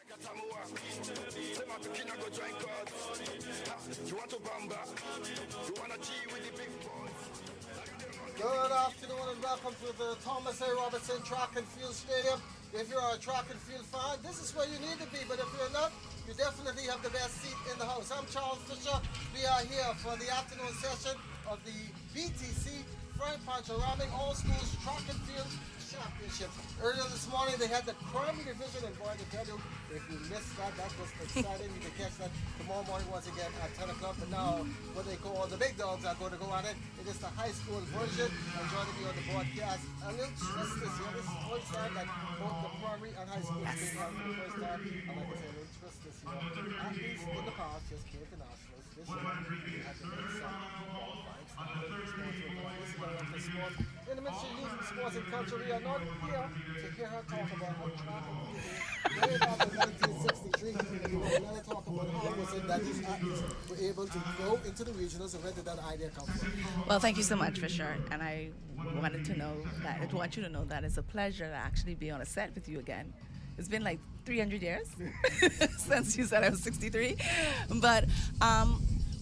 Good afternoon and welcome to the Thomas A. Robertson Track and Field Stadium. If you're a track and field fan, this is where you need to be, but if you're not, you definitely have the best seat in the house. I'm Charles Fisher. We are here for the afternoon session of the BTC Pancho Rahming All Schools Track and Field Championship. Earlier this morning they had the primary division, and boy, to tell you, if you missed that, that was exciting. You can catch that tomorrow morning once again at 10 o'clock. But now, what they call the big dogs are going to go on it. It is the high school version. And joining me on the broadcast, a little twist this year. This is the first time that both the primary and high school is being held for the first time. And like I said, a little twist this year. Athletes in the past just came to nationals. This year, we had the next qualifying sports. In the Ministry of Youth and Sports and Culture, we are not here to hear her talk about her track and field. Way back in 1963, we were going to talk about how was it that these athletes were able to go into the regionals, and where did that idea come from? Well, thank you so much, Fisher. And I want you to know that it's a pleasure to actually be on a set with you again. It's been like 300 years since you said I was 63. But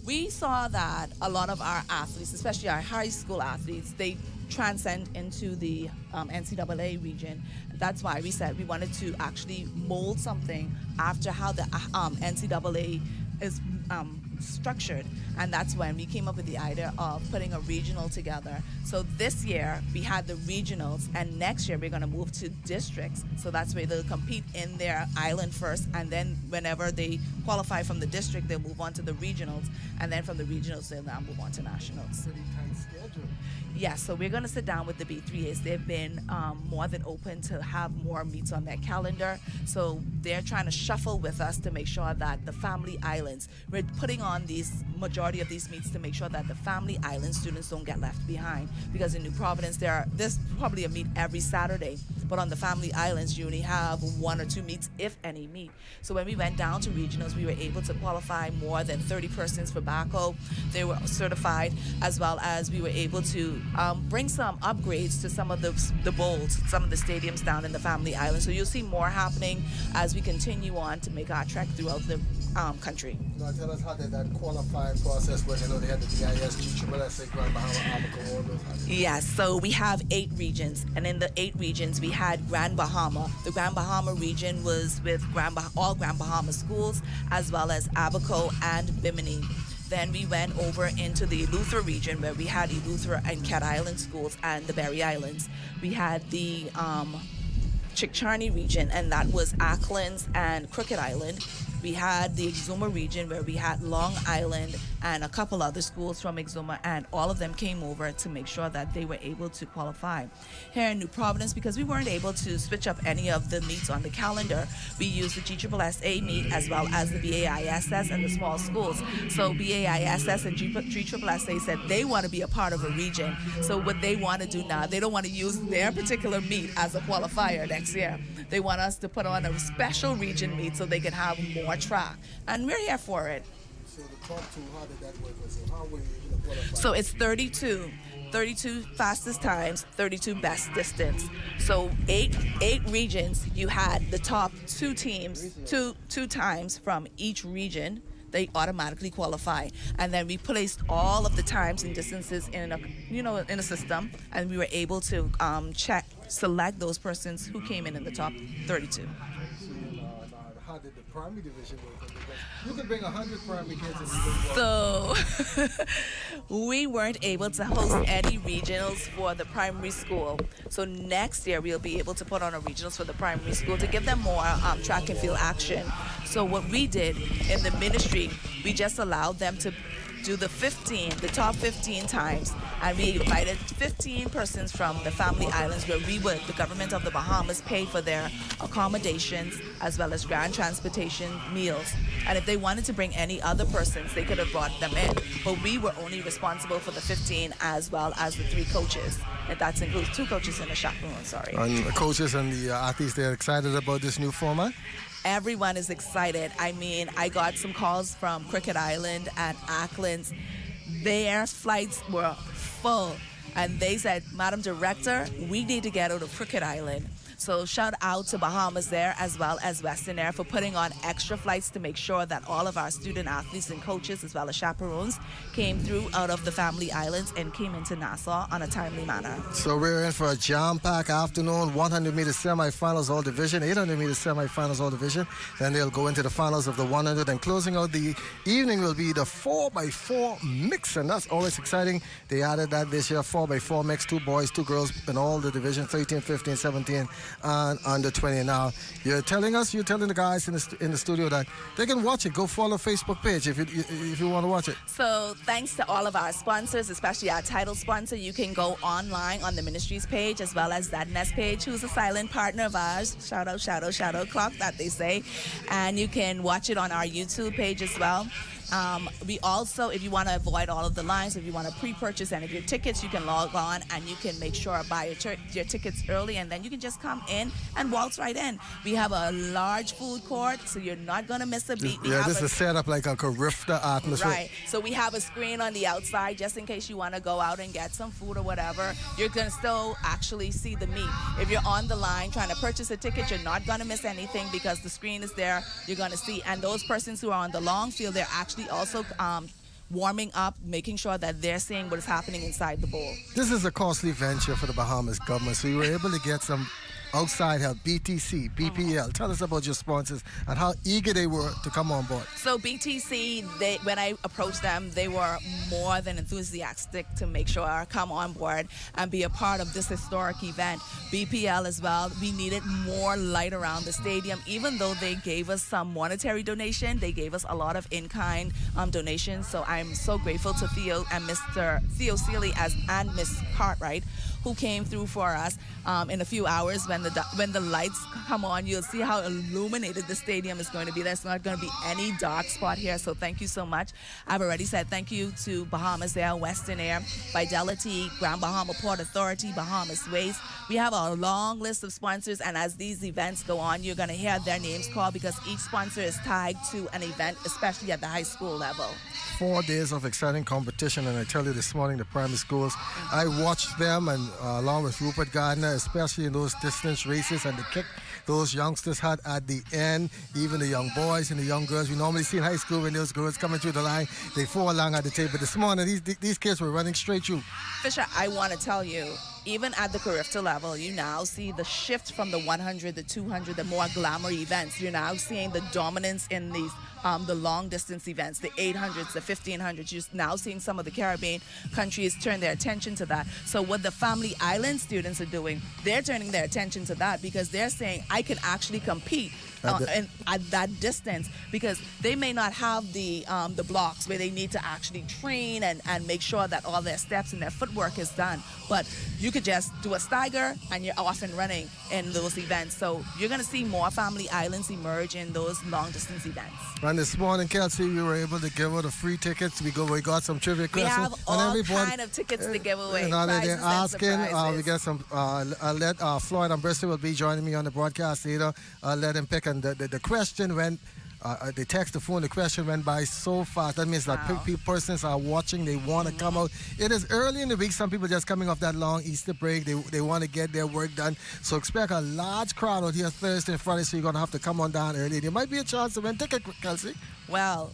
we saw that a lot of our athletes, especially our high school athletes, they transcend into the NCAA region. That's why we said we wanted to actually mold something after how the NCAA is structured, and that's when we came up with the idea of putting a regional together. So this year we had the regionals, and next year we're going to move to districts. So that's where they'll compete in their island first, and then whenever they qualify from the district, they'll move on to the regionals, and then from the regionals they'll now move on to nationals. Pretty tight schedule. Yes, so we're going to sit down with the B3As. They've been more than open to have more meets on their calendar. So they're trying to shuffle with us to make sure that the family islands, we're putting on these majority of these meets to make sure that the family island students don't get left behind. Because in New Providence, there's probably a meet every Saturday. But on the family islands, you only have 1 or 2 meets, if any meet. So when we went down to regionals, we were able to qualify more than 30 persons for BACO. They were certified, as well as we were able to bring some upgrades to some of the bowls, some of the stadiums down in the family island. So you'll see more happening as we continue on to make our trek throughout the country. Now tell us how did that qualifying process work? I know they had the BIS, GSSA, Grand Bahama, Abaco, all those. Yes, so we have 8 regions, and in the 8 regions we had Grand Bahama. The Grand Bahama region was with all Grand Bahama schools, as well as Abaco and Bimini. Then we went over into the Eleuthera region, where we had Eleuthera and Cat Island schools and the Berry Islands. We had the Chickcharney region, and that was Acklands and Crooked Island. We had the Exuma region, where we had Long Island and a couple other schools from Exuma, and all of them came over to make sure that they were able to qualify. Here in New Providence, because we weren't able to switch up any of the meets on the calendar, we used the GSSA meet as well as the BAISS and the small schools. So BAISS and GSSA said they want to be a part of a region. So what they want to do now, they don't want to use their particular meet as a qualifier next year. They want us to put on a special region meet so they can have more track. And we're here for it. So the top 2, how did that work? So how were you able to qualify? So it's 32 fastest times, 32 best distance. So eight regions, you had the top 2 teams, two times from each region. They automatically qualify, and then we placed all of the times and distances in a system, and we were able to select those persons who came in the top 32. How did the primary division work? Because you could bring 100 primary kids in. So we weren't able to host any regionals for the primary school. So next year we'll be able to put on a regionals for the primary school to give them more track and field action. So what we did in the ministry, we just allowed them to do the top 15 times, and we invited 15 persons from the family islands, where the government of the Bahamas paid for their accommodations as well as ground transportation, meals. And if they wanted to bring any other persons, they could have brought them in. But we were only responsible for the 15 as well as the 3 coaches. And that includes 2 coaches and a chaperone, And the coaches and the athletes, they're excited about this new format? Everyone is excited. I mean, I got some calls from Crooked Island and Acklands. Their flights were full. And they said, Madam Director, we need to get out of Crooked Island. So shout out to Bahamas there as well as Western Air for putting on extra flights to make sure that all of our student athletes and coaches as well as chaperones came through out of the Family Islands and came into Nassau on a timely manner. So we're in for a jam-packed afternoon, 100-meter semifinals all division, 800-meter semifinals all division. Then they'll go into the finals of the 100, and closing out the evening will be the 4x4 mix, and that's always exciting. They added that this year, 4x4 mix, 2 boys, 2 girls in all the divisions, 13, 15, 17, and under 20. Now, you're telling the guys in the studio that they can watch it. Go follow Facebook page if you want to watch it. So thanks to all of our sponsors, especially our title sponsor. You can go online on the ministry's page as well as that Nest page, who's a silent partner of ours. Shout out, clock that they say. And you can watch it on our YouTube page as well. We also, if you want to avoid all of the lines, if you want to pre-purchase any of your tickets, you can log on and you can make sure buy your tickets early, and then you can just come in and waltz right in. We have a large food court, so you're not going to miss a beat. This is set up like a Carifta atmosphere. Right. So we have a screen on the outside just in case you want to go out and get some food or whatever. You're going to still actually see the meat. If you're on the line trying to purchase a ticket, you're not going to miss anything because the screen is there. You're going to see. And those persons who are on the long field, they're actually also warming up, making sure that they're seeing what is happening inside the bowl. This is a costly venture for the Bahamas government, so you were able to get some outside help, BTC, BPL. Tell us about your sponsors and how eager they were to come on board. So BTC, when I approached them, they were more than enthusiastic to make sure I come on board and be a part of this historic event. BPL as well, we needed more light around the stadium. Even though they gave us some monetary donation, they gave us a lot of in-kind donations. So I'm so grateful to Theo and Mr. Theo Seeley and Miss Cartwright, who came through for us in a few hours. When the lights come on, you'll see how illuminated the stadium is going to be. There's not going to be any dark spot here, so thank you so much. I've already said thank you to Bahamas Air, Western Air, Fidelity, Grand Bahama Port Authority, Bahamas Waste. We have a long list of sponsors, and as these events go on, you're going to hear their names called because each sponsor is tied to an event, especially at the high school level. 4 days of exciting competition, and I tell you this morning, the primary schools, I watched them, and along with Rupert Gardner, especially in those distance races and the kick those youngsters had at the end, even the young boys and the young girls. We normally see in high school when those girls coming through the line, they fall along at the table. But this morning, these kids were running straight through. Fisher, I want to tell you, even at the Carifta level, you now see the shift from the 100, the 200, the more glamour events. You're now seeing the dominance in these the long distance events, the 800s, the 1500s. You're now seeing some of the Caribbean countries turn their attention to that. So what the Family Island students are doing, they're turning their attention to that because they're saying, I can actually compete at that distance, because they may not have the blocks where they need to actually train and make sure that all their steps and their footwork is done. But you could just do a stagger and you're off and running in those events. So you're going to see more Family Islands emerge in those long distance events. And this morning, Kelsey, we were able to give out the free tickets. We got some trivia questions. We have all kind of tickets to give away. You know, they're asking. We got some. I'll let Floyd and Bristol will be joining me on the broadcast later. I'll let him pick. And the question went. They text the phone. The question went by so fast. That means that persons are watching. They want to come out. It is early in the week. Some people just coming off that long Easter break. They want to get their work done. So expect a large crowd out here Thursday and Friday. So you're gonna have to come on down early. There might be a chance to win ticket, Kelsey. Well,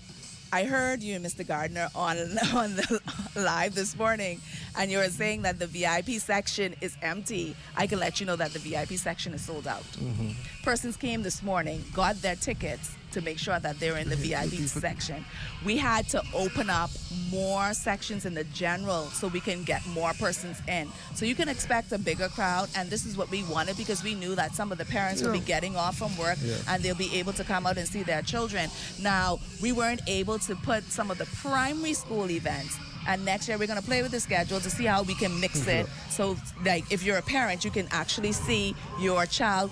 I heard you, Mr. Gardner, on the live this morning, and you were saying that the VIP section is empty. I can let you know that the VIP section is sold out. Mm-hmm. Persons came this morning, got their tickets to make sure that they're in the VIP section. We had to open up more sections in the general so we can get more persons in. So you can expect a bigger crowd, and this is what we wanted because we knew that some of the parents would be getting off from work and they'll be able to come out and see their children. Now, we weren't able to put some of the primary school events, and next year we're going to play with the schedule to see how we can mix it. So, like, if you're a parent, you can actually see your child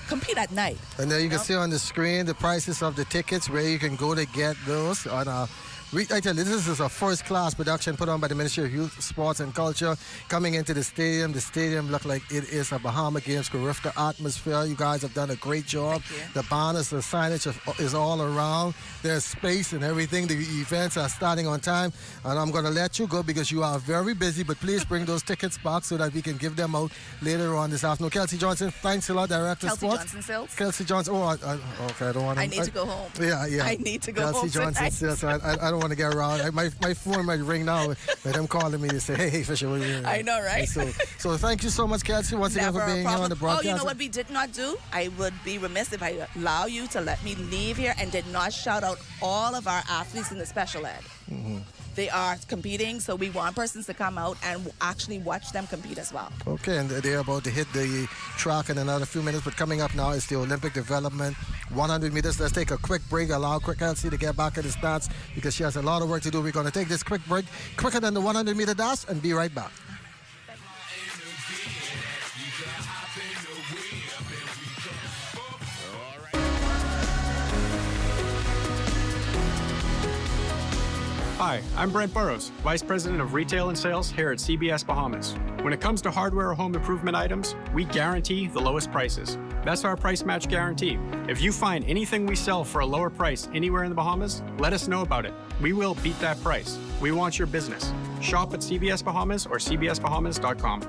compete at night. And then you can see on the screen the prices of the tickets, where you can go to get those on I tell you, this is a first-class production put on by the Ministry of Youth, Sports and Culture. Coming into the stadium looked like it is a Bahama Games terrific atmosphere. You guys have done a great job. The banners, the signage is all around. There's space and everything. The events are starting on time, and I'm going to let you go because you are very busy, but please bring those tickets back so that we can give them out later on this afternoon. Kelsey Johnson, thanks a lot, Director of Sports. Johnson Sales. Kelsey Johnson, okay, I don't want to... I need to go home. Yeah. I need to go home Kelsey Johnson Sales, I don't want to get around. My phone might ring now with them calling me to say, hey, Fisher, what are you doing? I know, right? So thank you so much, Kelsey, once again for being here on the broadcast. Oh, you know what we did not do? I would be remiss if I allow you to let me leave here and did not shout out all of our athletes in the special ed. Mm-hmm. They are competing, so we want persons to come out and actually watch them compete as well. Okay, and they're about to hit the track in another few minutes, but coming up now is the Olympic development 100 meters. Let's take a quick break, allow Kelsey to get back in the stats because she has a lot of work to do. We're going to take this quick break, quicker than the 100 meter dash, and be right back. Hi, I'm Brent Burrows, Vice President of Retail and Sales here at CBS Bahamas. When it comes to hardware or home improvement items, we guarantee the lowest prices. That's our price match guarantee. If you find anything we sell for a lower price anywhere in the Bahamas, let us know about it. We will beat that price. We want your business. Shop at CBS Bahamas or cbsbahamas.com.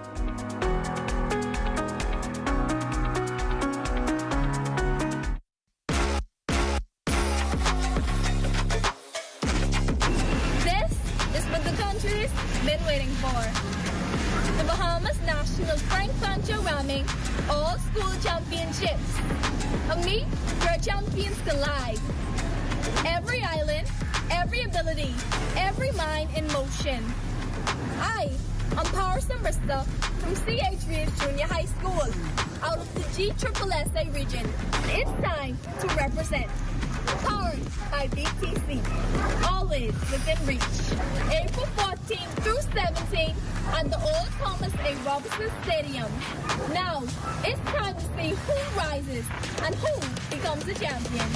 Been waiting for. The Bahamas National Pancho Rahming All School Championships. And me, your champions collide. Every island, every ability, every mind in motion. I am Parson Brista from C.H. Reeves Junior High School out of the GSSSA region. It's time to represent. Powered by BTC. Always within reach. April 14th through 17th at the Old Thomas A. Robinson Stadium. Now, it's time to see who rises and who becomes a champion.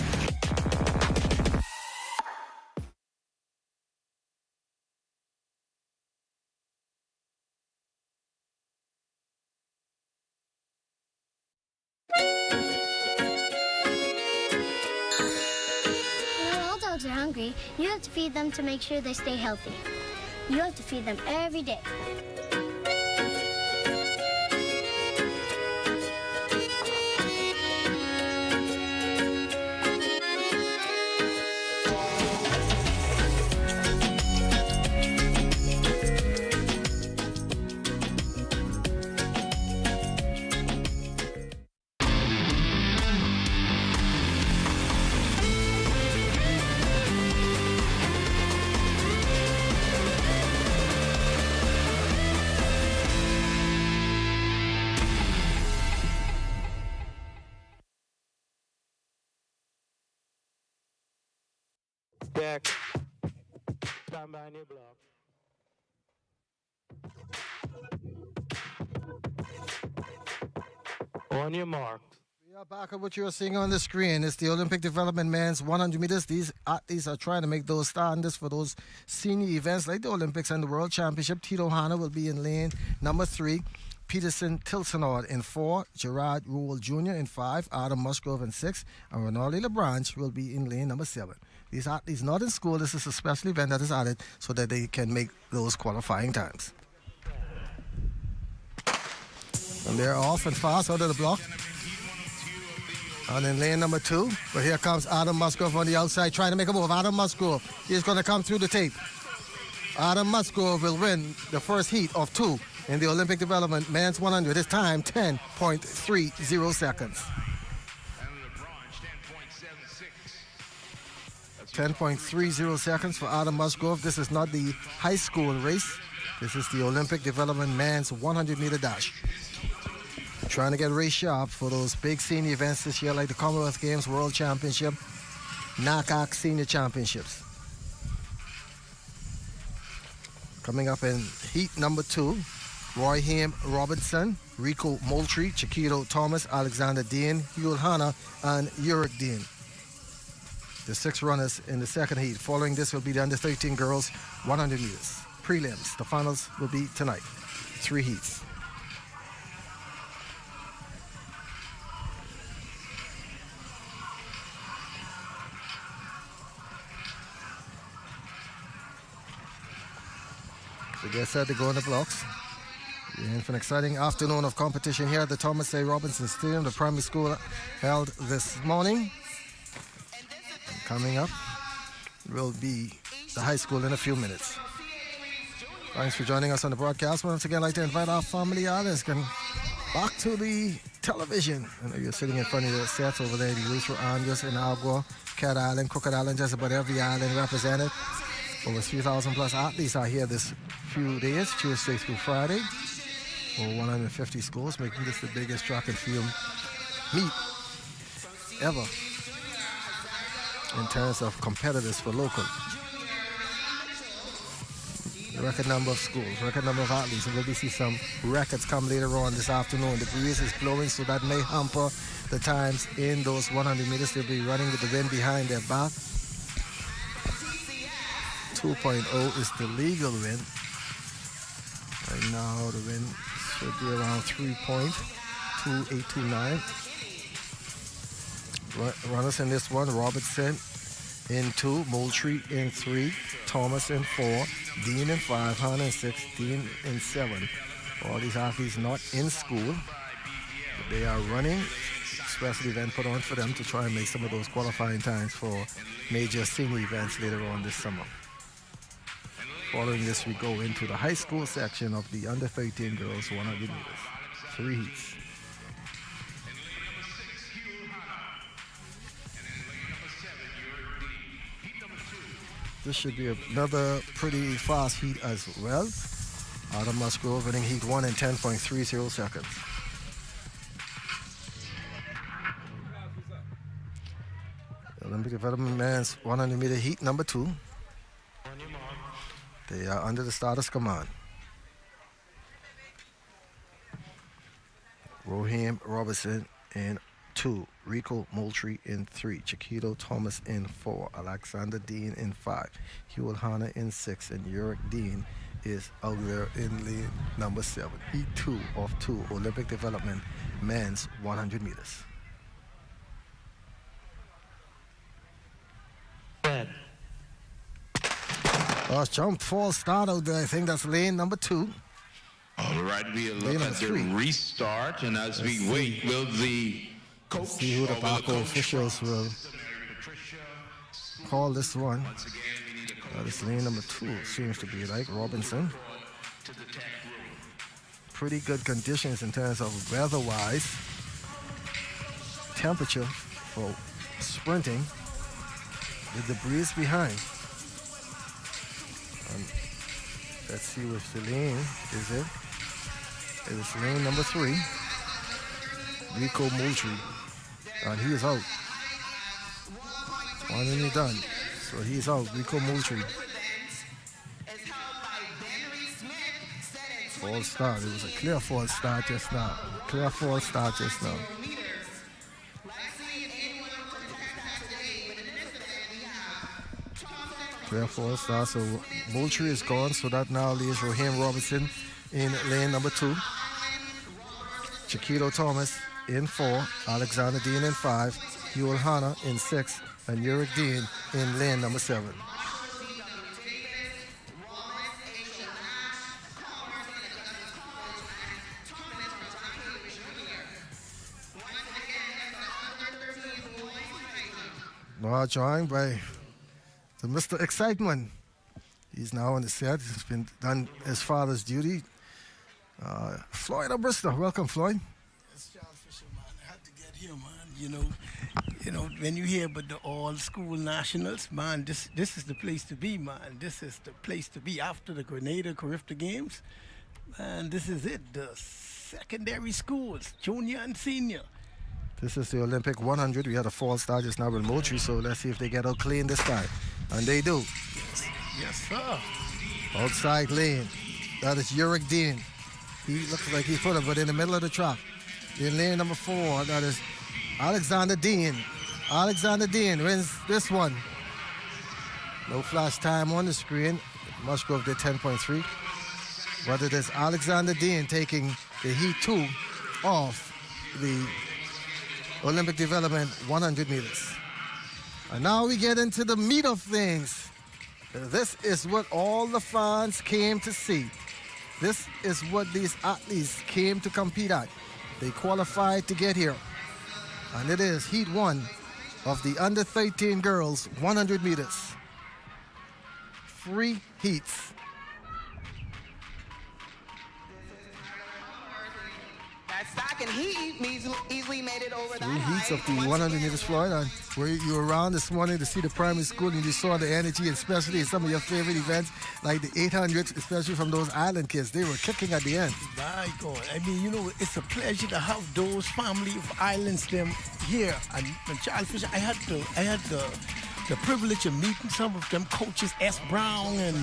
Are hungry, you have to feed them to make sure they stay healthy. You have to feed them every day. Check. Stand by new block. On your mark. We are back at what you're seeing on the screen. It's the Olympic Development Men's 100 meters. These athletes are trying to make those standards for those senior events like the Olympics and the World Championship. Tito Hanna will be in lane number 3. Peterson Tilsonord in 4, Gerard Rule Jr. in 5, Adam Musgrove in 6, and Ronaldo LeBranche will be in lane number 7. These athletes not in school. This is a special event that is added so that they can make those qualifying times. And they're off and fast out of the block. And in lane number 2, but here comes Adam Musgrove on the outside trying to make a move. Adam Musgrove is going to come through the tape. Adam Musgrove will win the first heat of 2 in the Olympic Development Men's 100. His time, 10.30 seconds. 10.30 seconds for Adam Musgrove. This is not the high school race. This is the Olympic Development Men's 100-meter dash. Trying to get race sharp for those big senior events this year like the Commonwealth Games, World Championship, NACAC Senior Championships. Coming up in heat number 2, Roy Haim Robinson, Rico Moultrie, Chiquito Thomas, Alexander Dean, Hugh Hanna, and Uric Dean. the 6 runners in the second heat. Following this will be the under 13 girls 100 meters. Prelims. The finals will be tonight. 3 heats. So get set to go in the blocks. We're in for an exciting afternoon of competition here at the Thomas A. Robinson Stadium. The primary school held this morning. Coming up will be the high school in a few minutes. Thanks for joining us on the broadcast. Once again, I'd like to invite our family audience back to the television. I know you're sitting in front of the sets over there. The Lutheran Angus in Agua, Cat Island, Crooked Island, just about every island represented. Over 3,000 plus athletes are here this few days, Tuesday through Friday. Over 150 schools, making this the biggest track and field meet ever in terms of competitors for local. Record number of schools, record number of athletes, and we'll see some records come later on this afternoon. The breeze is blowing, so that may hamper the times in those 100 meters. They'll be running with the wind behind their back. 2.0 is the legal wind. Right now the wind should be around 3.2829. Runners in this one: Robertson in 2, Moultrie in 3, Thomas in 4, Dean in 5, Hannah in 6, Dean in 7. All these athletes not in school, but they are running. Special event put on for them to try and make some of those qualifying times for major senior events later on this summer. Following this, we go into the high school section of the under 13 girls 100 meters. 3 heats. This should be another pretty fast heat as well. Adam Musgrove winning heat 1 in 10.30 seconds. Olympic Development Men's 100 meter heat number 2. They are under the starter's command. Rohim Robertson in 2, Rico Moultrie in 3, Chiquito Thomas in 4, Alexander Dean in 5, Hugh Hanna in 6, and Uric Dean is out there in lane number 7. Heat 2 of 2, Olympic Development Men's 100 meters. Jump false start out there. I think that's lane number 2. All right, we'll look at the restart, and as we wait, will the coach see who the Baco officials will call this one. This lane number 2 seems to be like Robinson. Pretty good conditions in terms of weather-wise. Temperature for sprinting with the breeze behind. Let's see which the lane is it. It is lane number 3. Rico Moultrie. And he is out. One inning done. So he's out. Rico Moultrie. False start. It was a clear false start just now. Clear false start just now. Clear false start. So Moultrie is gone. So that now leaves Rohim Robertson in lane number 2. Chiquito Thomas in 4, Alexander Dean in 5, Hugh Hanna in 6, and Uric Dean in lane number 7. Now joined by the Mr. Excitement. He's now on the set. He's been done his father's duty. Floyd Abrista, welcome, Floyd. It's Charles Fisher, man. I had to get here, man. You know, when you hear about the all-school nationals, man, this is the place to be, man. This is the place to be after the Grenada Carifta Games. Man, this is it. The secondary schools, junior and senior. This is the Olympic 100. We had a false start just now with Moultrie, so let's see if they get out clean this time. And they do. Yes, sir. Outside lane. That is Uric Dean. He looks like he's put it, but in the middle of the track. In lane number 4, that is Alexander Dean. Alexander Dean wins this one. No flash time on the screen. Musgrove did 10.3. But it is Alexander Dean taking the Heat 2 off the Olympic Development 100 meters. And now we get into the meat of things. This is what all the fans came to see. This is what these athletes came to compete at. They qualified to get here. And it is Heat 1 of the under 13 girls 100 meters. 3 heats. And he easily made it over 3 heats of the 100 meters floor. And were you around this morning to see the primary school and you saw the energy, especially in some of your favorite events, like the 800s, especially from those island kids. They were kicking at the end. My God. I mean, you know, it's a pleasure to have those family of islands them here. And Charles Fisher, I had the privilege of meeting some of them coaches, S. Brown and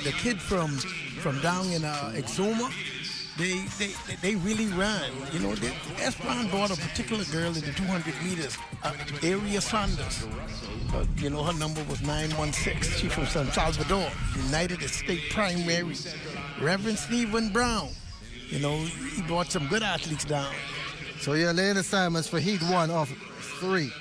the kid from down in Exuma. They really ran. You know, S. Brown brought a particular girl in the 200 meters, Aria Saunders. You know, her number was 916. She's from San Salvador, United States Primary. Reverend Stephen Brown. You know, he brought some good athletes down. So your lane assignments for Heat 1 of 3.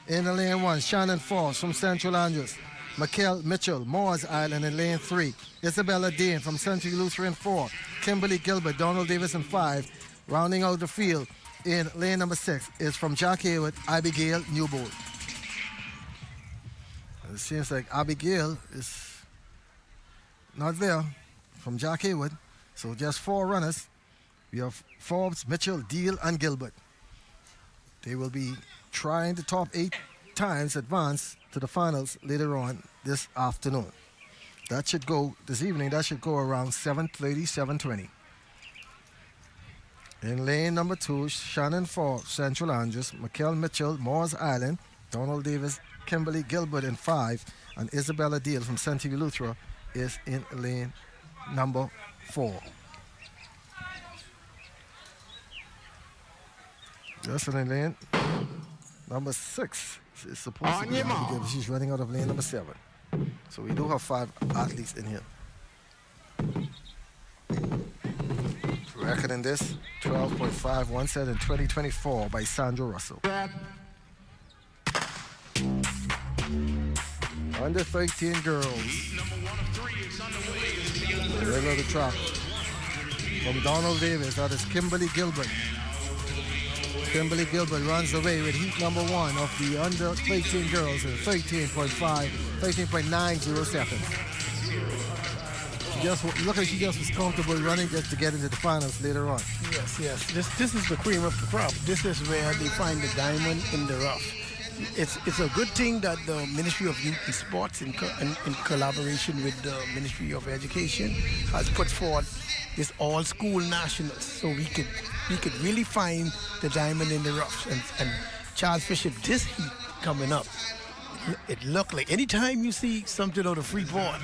In the lane 1, Shannon Foss from Central Andrews. Mikkel Mitchell, Moores Island in lane 3. Isabella Dean from Central Lutheran 4. Kimberly Gilbert, Donald Davis in 5. Rounding out the field in lane number 6 is from Jack Haywood, Abigail Newbold. It seems like Abigail is not there from Jack Haywood. So just 4 runners. We have Forbes, Mitchell, Deal, and Gilbert. They will be trying the top 8 times advance to the finals later on this afternoon. That should go this evening. That should go around 7:30, 7:20. In lane number 2, Shannon Forbes, Central Andrews, Mikkel Mitchell, Moores Island, Donald Davis, Kimberly Gilbert in 5, and Isabella Deal from St. Eleuthera is in lane number 4. Just in lane number 6 is supposed to be Abigail. She's running out of lane number 7. So we do have 5 athletes in here. Record in this, 12.51 set in 2024 by Sandra Russell. Under 13 girls. The middle of the track. From Donald Davis, that is Kimberly Gilbert. Kimberly Gilbert runs away with heat number 1 of the under 13 girls in 13.90 seconds. Look like she just was comfortable running just to get into the finals later on. Yes. This is the cream of the crop. This is where they find the diamond in the rough. It's a good thing that the Ministry of Youth and Sports in collaboration with the Ministry of Education has put forward this all-school nationals, so we could really find the diamond in the rough. And Charles Fisher, this heat coming up, it looked like anytime you see something on the free board,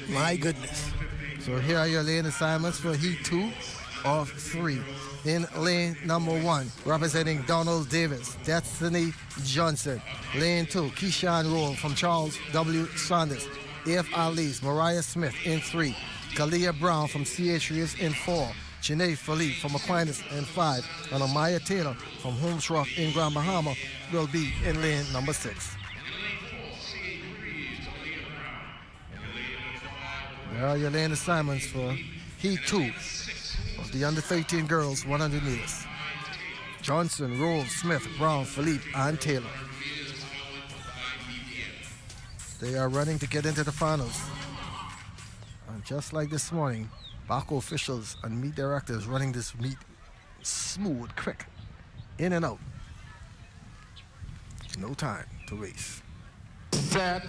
my goodness. So here are your lane assignments for heat 2 of 3. In lane number 1, representing Donald Davis, Destiny Johnson. Lane 2, Keyshawn Roll from Charles W. Saunders. A.F. Alice, Mariah Smith in 3. Kalia Brown from C.H. Reeves in 4. Janae Philippe from Aquinas in 5. And Amaya Taylor from Holmes Rock in Grand Bahama will be in lane number 6. There are your lane assignments for heat 2 of the under 13 girls 100 meters. Johnson, Rose, Smith, Brown, Philippe, and Taylor. They are running to get into the finals. And just like this morning, Baco officials and meet directors running this meet smooth, quick, in and out. No time to waste. Set.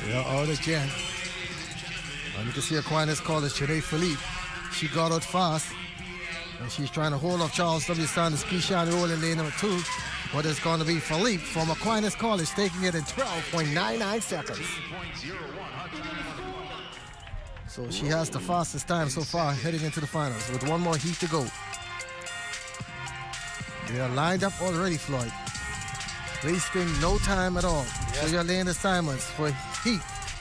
They are out again. And you can see Aquinas College, Janae Philippe. She got out fast. And she's trying to hold off Charles W. Sanders, Keyshawn Roll in lane number 2. But it's going to be Philippe from Aquinas College taking it in 12.99 seconds. So she has the fastest time so far heading into the finals with one more heat to go. They are lined up already, Floyd. Wasting no time at all. So your lane assignments for heat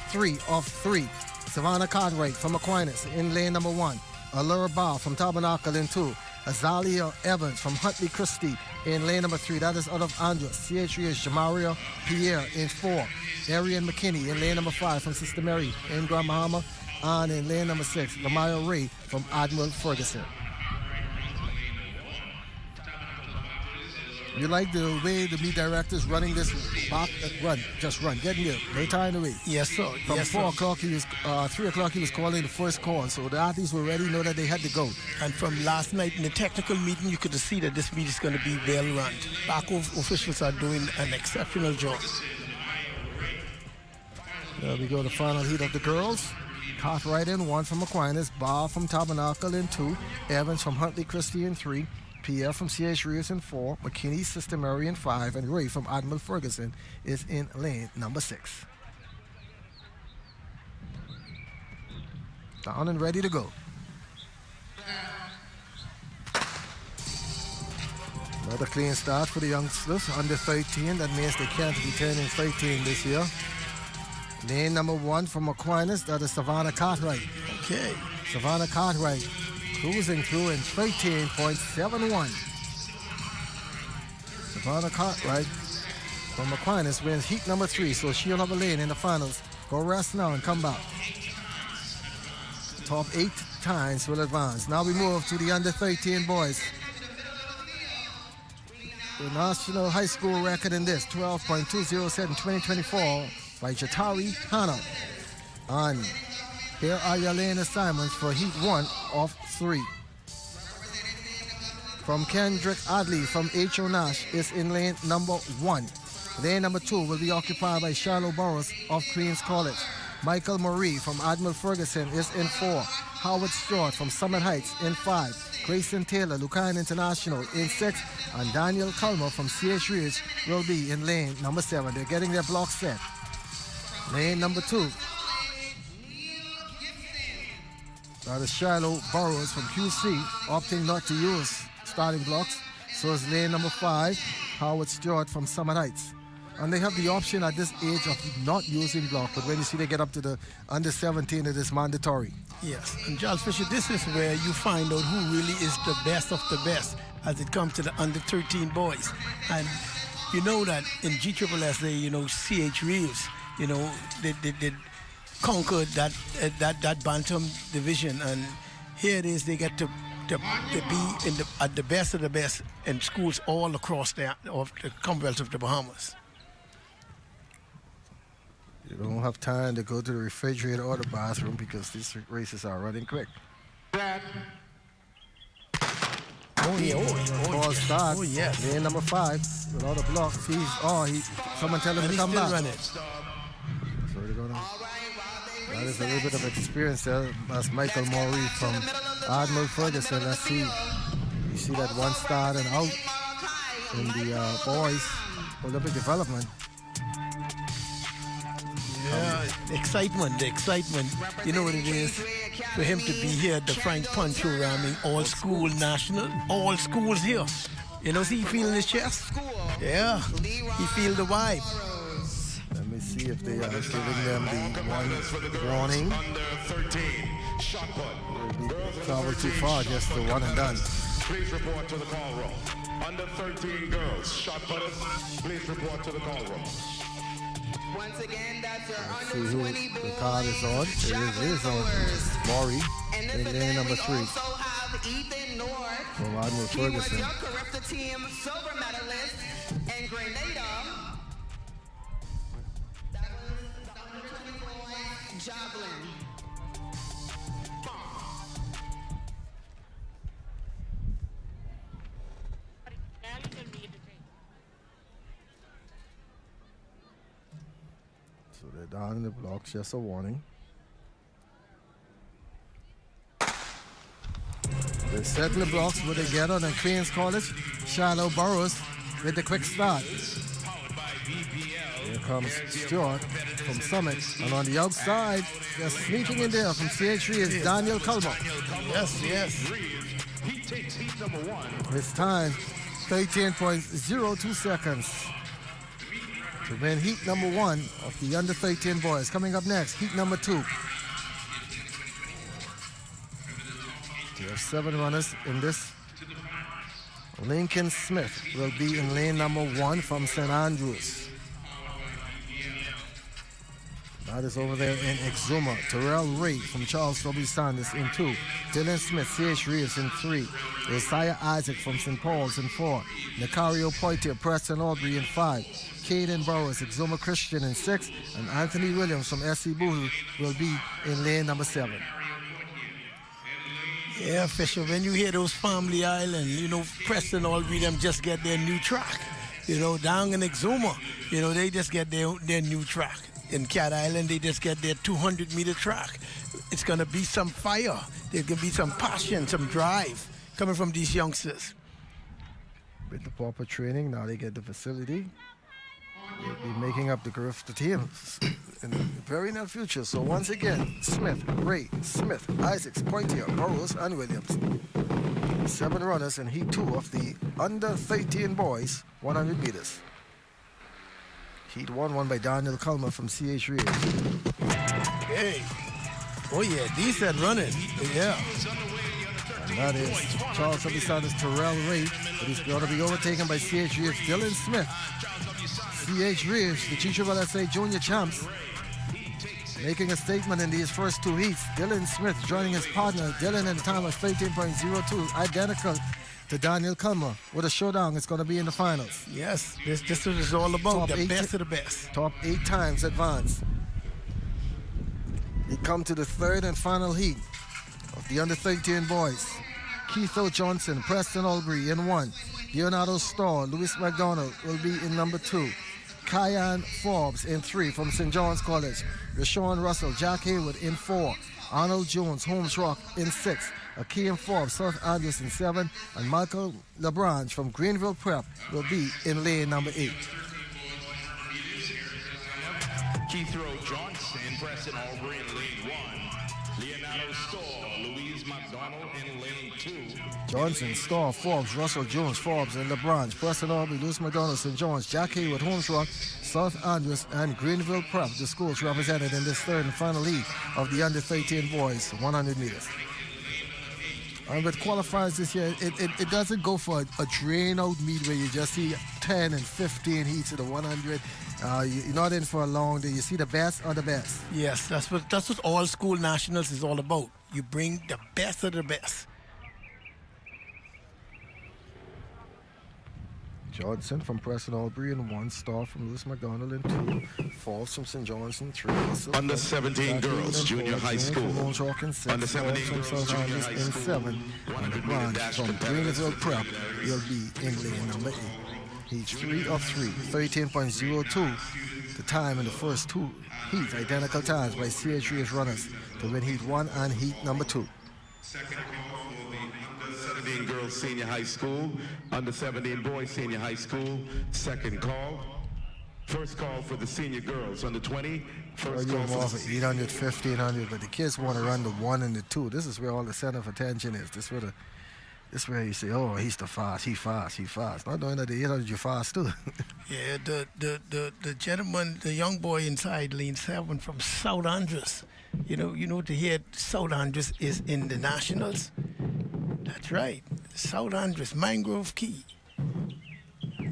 3 of 3. Savannah Cartwright from Aquinas in lane number 1. Allura Bar from Tabernacle in 2. Azalia Evans from Huntley Christie in lane number 3. That is out of Andros. CH3 is Jamaria Pierre in 4. Arian McKinney in lane number 5 from Sister Mary in Grand Bahama. And in lane number 6, Lamaya Ray from Admiral Ferguson. You like the way the meet director's running this back run? Just run, get near, no time away. Yes, sir. From yes, 4 sir. o'clock, 3 o'clock, he was calling the first call, so the athletes were ready, know that they had to go. And from last night in the technical meeting, you could see that this meet is going to be well run. Back officials are doing an exceptional job. There we go, the final heat of the girls. Cartwright in 1 from Aquinas, Barr from Tabernacle in 2, Evans from Huntley Christie in 3, Pierre from C.H. Reeves in 4, McKinney, Sister Mary in 5, and Ray from Admiral Ferguson is in lane number 6. Down and ready to go. Another clean start for the youngsters, under 13. That means they can't be turning 13 this year. Lane number 1 from Aquinas, that is Savannah Cartwright. Okay. Savannah Cartwright cruising through in 13.71. Savannah Cartwright from Aquinas wins heat number 3, so she'll have a lane in the finals. Go rest now and come back. Top 8 times will advance. Now we move to the under 13 boys. The national high school record in this, 12.207 2024 by Jatari Hanna. And here are your lane assignments for heat 1 of 3. From Kendrick Adley from H.O. Nash is in lane number 1. Lane number 2 will be occupied by Shiloh Burrows of Queens College. Michael Murray from Admiral Ferguson is in 4. Howard Stewart from Summit Heights in 5. Grayson Taylor, Lucane International in 6. And Daniel Culmer from C.H. Ridge will be in lane number 7. They're getting their block set. Lane number 2. That is Shiloh Burrows from QC, opting not to use starting blocks. So is lane number 5, Howard Stewart from Summit Heights. And they have the option at this age of not using block, but when you see they get up to the under 17, it is mandatory. Yes, and Charles Fisher, this is where you find out who really is the best of the best as it comes to the under 13 boys. And you know that in GSSA, C.H. Reeves, they conquered that bantam division, and here it is, they get to be at the best of the best in schools all across the Commonwealth of the Bahamas. You don't have time to go to the refrigerator or the bathroom because these races are running quick. Oh Ball starts. Oh yes. Lane number 5 with all the blocks. Someone tell him to come back. So they're gonna. That is a little bit of experience there. That's Michael Maury from Admiral Ferguson. Let's see. You see that one start and out in the boys Olympic development. Yeah, the excitement. You know what it is for him to be here at the Frank Pancho Rahming All-School National. All schools here. See he feeling his chest? Yeah, he feel the vibe. Let me see if they are giving them the one warning. Travel too far, just the one and done. Please report to the call room. Under 13 girls, shot putters, please report to the call room. Once again, that's your See under who 20 boys. the card is on. It is on. Maury in lane number 3. Also have Ethan North. From Admiral He was Ferguson. your Carifta Team silver medalist in Grenada. That was the under 20 boys javelin. So they're down in the blocks, just a warning. They're setting the blocks where they get on at Queens College. Shiloh Burrows with the quick start. Here comes Stewart from Summit. And on the outside, they're sneaking in there from CH3 is Daniel Culmer. Yes. It's time 13.02 seconds to win heat number 1 of the under 13 boys. Coming up next, heat number 2. We have 7 runners in this. Lincoln Smith will be in lane number 1 from St. Andrews. That is over there in Exuma. Terrell Ray from Charles W. Sanders in 2. Dylan Smith, C.H. Reeves in 3. Isaiah Isaac from St. Paul's in 4. Nicario Poitier, Preston Aubrey in 5. Caden Burrows, Exuma Christian in 6. And Anthony Williams from S.C. Bootle will be in lane number 7. Yeah, Fisher, when you hear those Family Island, Preston Aubrey them just get their new track. Down in Exuma, they just get their new track. In Cat Island, they just get their 200-meter track. It's going to be some fire. There's going to be some passion, some drive coming from these youngsters. With the proper training, now they get the facility. They'll be making up the growth of the teams in the very near future. So once again, Smith, Ray, Smith, Isaacs, Poitier, Burrows, and Williams. 7 runners in Heat 2 of the under 13 boys, 100 meters. Heat 1 won by Daniel Culmer from C.H. Reeves. Hey. Oh, yeah, decent running. Yeah. And that is Charles W. Sanders, Terrell Ray. But he's going to be overtaken by C.H. Reeves, Dylan Smith. C.H. Reeves, the Teacher LSA Junior Champs, making a statement in these first 2 heats. Dylan Smith joining his partner, Dylan, in a time of 13.02, identical to Daniel Culmer. With a showdown, it's going to be in the finals. Yes, this is what it's all about, the best of the best. Top 8 times advanced. We come to the 3rd and final heat of the under 13 boys. Keitho Johnson, Preston Albury in 1. Leonardo Starr, Louis McDonald will be in number 2. Kyan Forbes in 3 from St. John's College. Rashawn Russell, Jack Haywood in 4. Arnold Jones, Holmes Rock in 6. Akeem Forbes, South Andrews in 7. And Michael LeBranch from Greenville Prep will be in lane number 8. Keithrow Johnson, Preston Aubrey in lane 1. Leonardo Starr, Louise McDonald in lane 2. Johnson, Starr, Forbes, Russell Jones, Forbes, and LeBranch. Preston Aubrey, Louis McDonald, St. John's, Jack Haywood, Holmes Rock, South Andrews, and Greenville Prep, the schools represented in this 3rd and final heat of the under 13 boys, 100 meters. And with qualifiers this year, it doesn't go for a drain-out meet where you just see 10 and 15 heats of the 100. You're not in for a long day. You see the best of the best. Yes, that's what all school nationals is all about. You bring the best of the best. Johnson from Preston Albury in 1. Starr from Louis McDonald in 2. Forbes from St. John's in 3. Under 17 girls, junior high school. Under 17 girls, junior high school. 7. And LeBranch from Greenville Prep will be in lane number 8. He's 3 of 3, 13.02. The time in the first 2 heats, identical times by C.H. Reeves runners to win heat 1 and heat number 2. Second call for the under 17 girls senior high school, under 17 boys senior high school. Second call. First call for the senior girls under 20. First call more for 800, 1500, but the kids want to run the 1 and the 2. This is where all the center of attention is. This is where you say, oh, he's the fast, he fast. Not knowing that the 800 you fast too. Yeah, the gentleman, the young boy inside lane 7 from South Andrews. You know to hear South Andrews is in the nationals. That's right. South Andrews, Mangrove Key,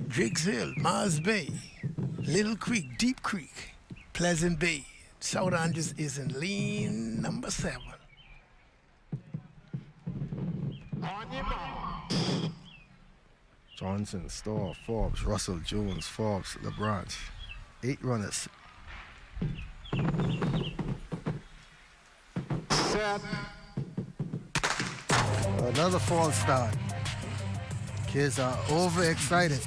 Driggs Hill, Mars Bay, Little Creek, Deep Creek, Pleasant Bay. South Andrews is in lane number 7. Johnson, Starr, Forbes, Russell Jones, Forbes, LeBranch. 8 runners. Set. Another false start. Kids are overexcited.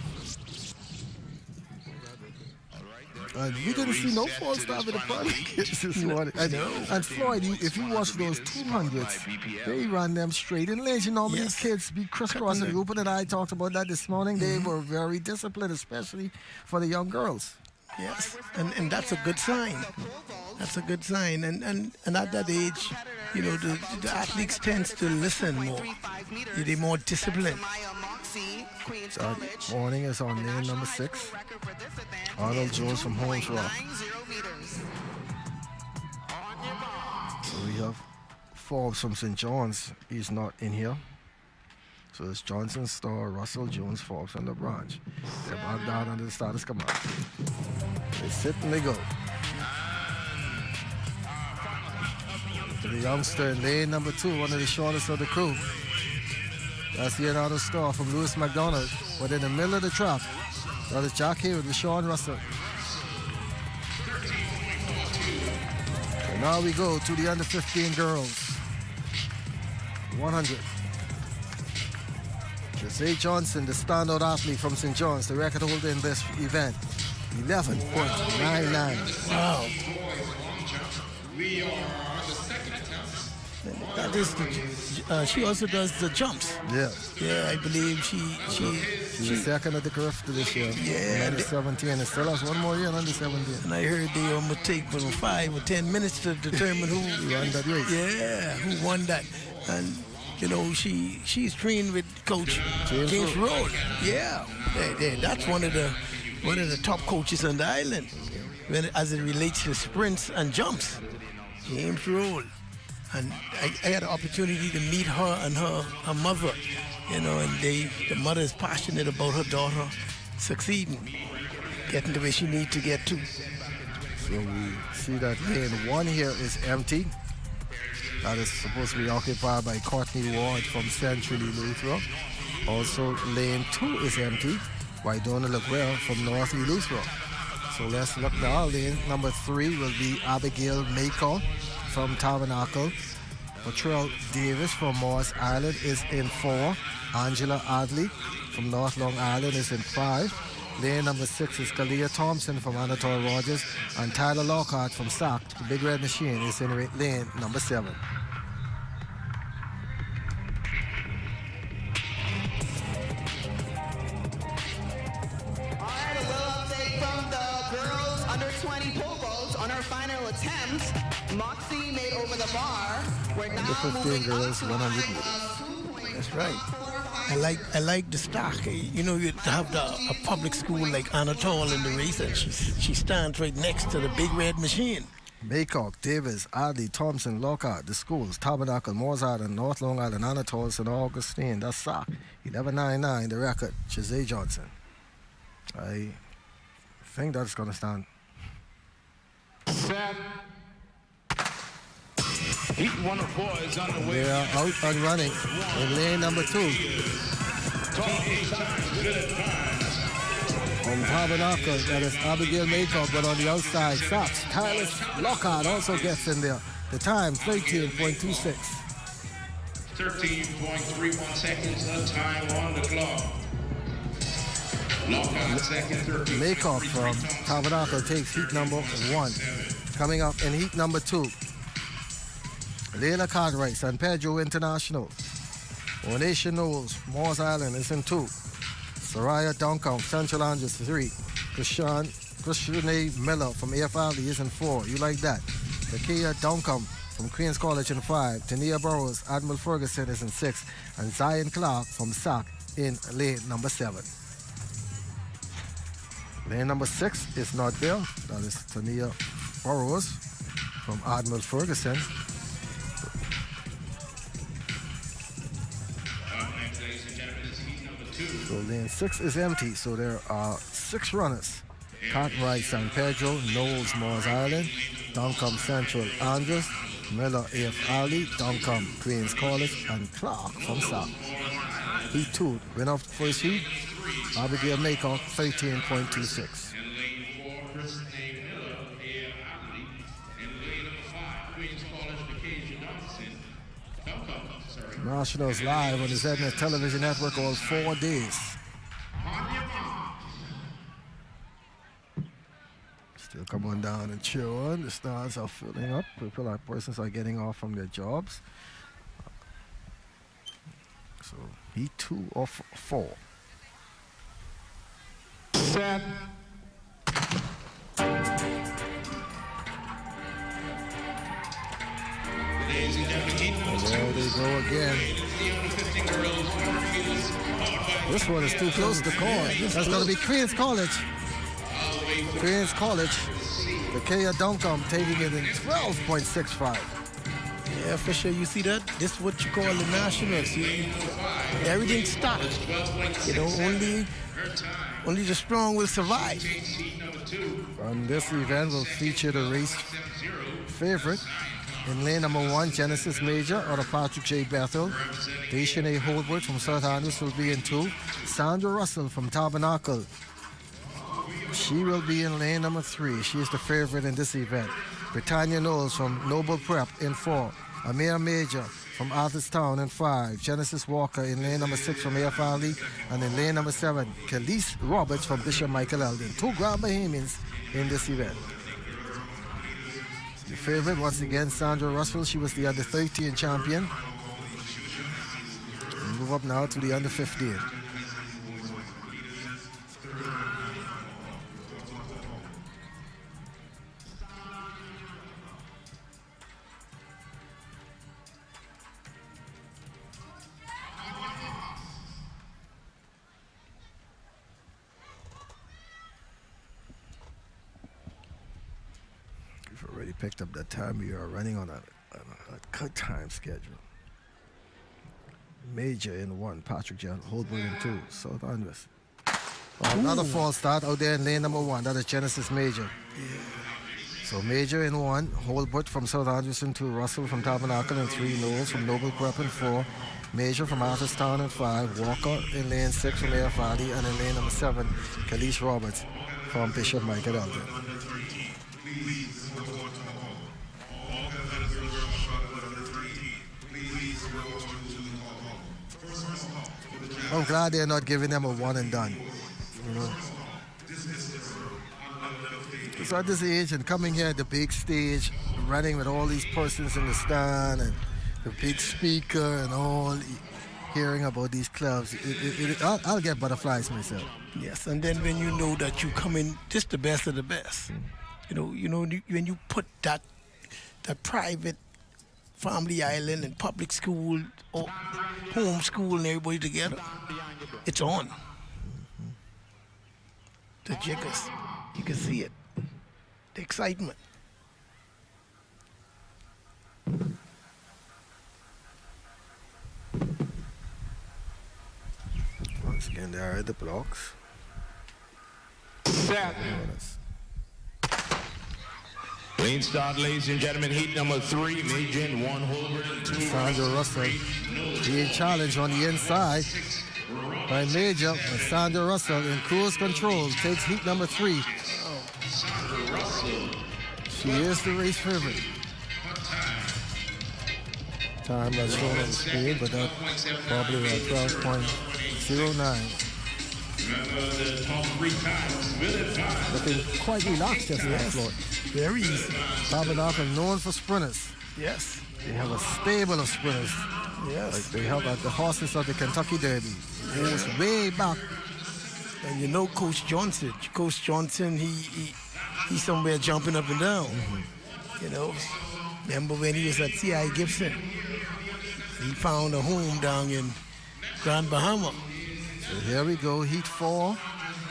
We didn't see no false start with the front kids this morning. And Floyd, if you watch those 200s, they run them straight in lanes. Normally kids be crisscrossing. Rupert and I talked about that this morning. They were very disciplined, especially for the young girls. Yes, and that's a good sign. That's a good sign. And at that age, the athletes tends to listen more. They're more disciplined. C, Queens That College. morning is on lane number 6. Arnold Jones from Holmes Rock. 90 meters. So we have Forbes from St. John's. He's not in here. So it's Johnson, Starr, Russell, Jones, Forbes, and the branch. They're back down under the status command. They sit and they go. To the youngster in lane number 2, one of the shortest of the crew. That's Leonardo Starr from Lewis McDonald. But in the middle of the track, that is Jack Hayward with Sean Russell. And now we go to the under 15 girls. 100. Jose Johnson, the standout athlete from St. John's, the record holder in this event. 11.99. Wow. We are on the second attempt. That is she also does the jumps. Yeah. Yeah, I believe she was second at the Carifta this year. Yeah. Under 17, and still has one more year under 17. And I heard they almost take 5 or 10 minutes to determine who won that race. Yeah, who won that. And you know, she's trained with Coach James Roll. Yeah. That's one of the top coaches on the island as it relates to sprints and jumps. James Roll. And I had the opportunity to meet her and her mother, you know, and the mother is passionate about her daughter succeeding, getting to where she needs to get to. So we see that lane 1 here is empty. That is supposed to be occupied by Courtney Ward from Central Eleuthera. Also, lane 2 is empty by Donna LaGuerre from North Eleuthera. So let's look now. Lane number 3 will be Abigail Maker from Tabernacle. Patrell Davis from Morris Island is in 4. Angela Adley from North Long Island is in 5. Lane number 6 is Kalia Thompson from Anatole Rogers. And Tyler Lockhart from SAC, the Big Red Machine, is in lane number 7. Moxie made over the bar. We're now 15 girls, 100 meters. That's right. I like the stock. You know, you have a public school like Anatole in the race, and she stands right next to the Big Red Machine. Baycock, Davis, Adley, Thompson, Lockhart, the schools, Tabernacle, Morris Island, North Long Island, Anatole, St. Augustine. That's SAC. 11.99, the record. Jose Johnson. I think that's going to stand. Set. Heat 1 of 4 is underway. They are out and running in lane number 2. From Tabernacle, that is Abigail Maycock, but on the outside, Sachs. Tyler Lockhart also gets in there. The time, 13.26. 13.31 seconds, the time on the clock. Lockhart second, 13. Maycock from Tabernacle takes heat number 1. Coming up in heat number 2. Layla Cartwright, San Pedro International. Onation Knowles, Morris Island is in 2. Soraya Duncombe, Central Andrews 3. Christiane Miller from AF Valley is in 4. You like that? Takia Duncombe from Queens College in 5. Tania Burrows, Admiral Ferguson is in 6. And Zion Clark from SAC in lane number 7. Lane number 6 is not there. That is Tania Burrows from Admiral Ferguson. So lane 6 is empty, so there are 6 runners. Cartwright, San Pedro, Knowles, Morris Island, Duncombe, Central Andrews, Miller, AF Alley, Duncombe, Queens College, and Clark from SAC. Heat 2, win off the first heat, Abigail Maycock, 13.26. Nationals live on the ZNet television network all 4 days. Still come on down and cheer on. The stars are filling up. Persons are getting off from their jobs. So heat 2 of 4. Set. There they go again. This one is too close to call. That's going to be Queens College. Queens College. The Kaya Duncombe taking it in 12.65. Yeah, for sure. You see that? This is what you call the nationals. Everything stopped. You know, only the strong will survive. And this event will feature the race favorite in lane number 1, Genesis Major out of Patrick J. Bethel. Dacian A. Holbert from South Andrews will be in 2. Sandra Russell from Tabernacle. She will be in lane number 3. She is the favorite in this event. Britannia Knowles from Noble Prep in 4. Amir Major from Arthurstown in 5. Genesis Walker in lane number 6 from AFRD. And in lane number 7, Khalees Roberts from Bishop Michael Eldon. 2 Grand Bahamians in this event. The favorite, once again, Sandra Russell. She was the under-13 champion. We move up now to the under-15. We've already picked up that time. We are running on a cut time schedule. Major in 1, Patrick J. Holbert in 2, South Andrews. Another false start out there in lane number 1. That is Genesis Major. So Major in 1, Holbert from South Andrews in 2, Russell from Tabernacle in 3, Knowles from Noble Prep in 4, Major from Arthurstown in 5, Walker in lane 6 from AFRD, and in lane number 7, Khalees Roberts from Bishop Michael Eldon. I'm glad they're not giving them a one and done. You know, because at this age and coming here at the big stage, running with all these persons in the stand and the big speaker and all, hearing about these clubs, I'll get butterflies myself. Yes, and then when you know that you come in just the best of the best, you know when you put that private family island and public school or home school and everybody together, it's on. The jiggers, you can see it, the excitement. Once again, there are the blocks. Clean start, ladies and gentlemen. Heat number 3, Major in 1, Holbert in 2. Sandra Russell being challenged on the inside by Major. And Sandra Russell in cruise control takes heat number 3. She is the race favorite. Time that's shown on the screen, but that's probably around 12.09. Looking quite relaxed just that floor. Very easy. Tabernacle known for sprinters. Yes. They have a stable of sprinters. Yes. Like they have the horses of the Kentucky Derby. Goes way back. And you know Coach Johnson. Coach Johnson, he's somewhere jumping up and down. You know. Remember when he was at C.I. Gibson? He found a home down in Grand Bahama. So here we go, heat 4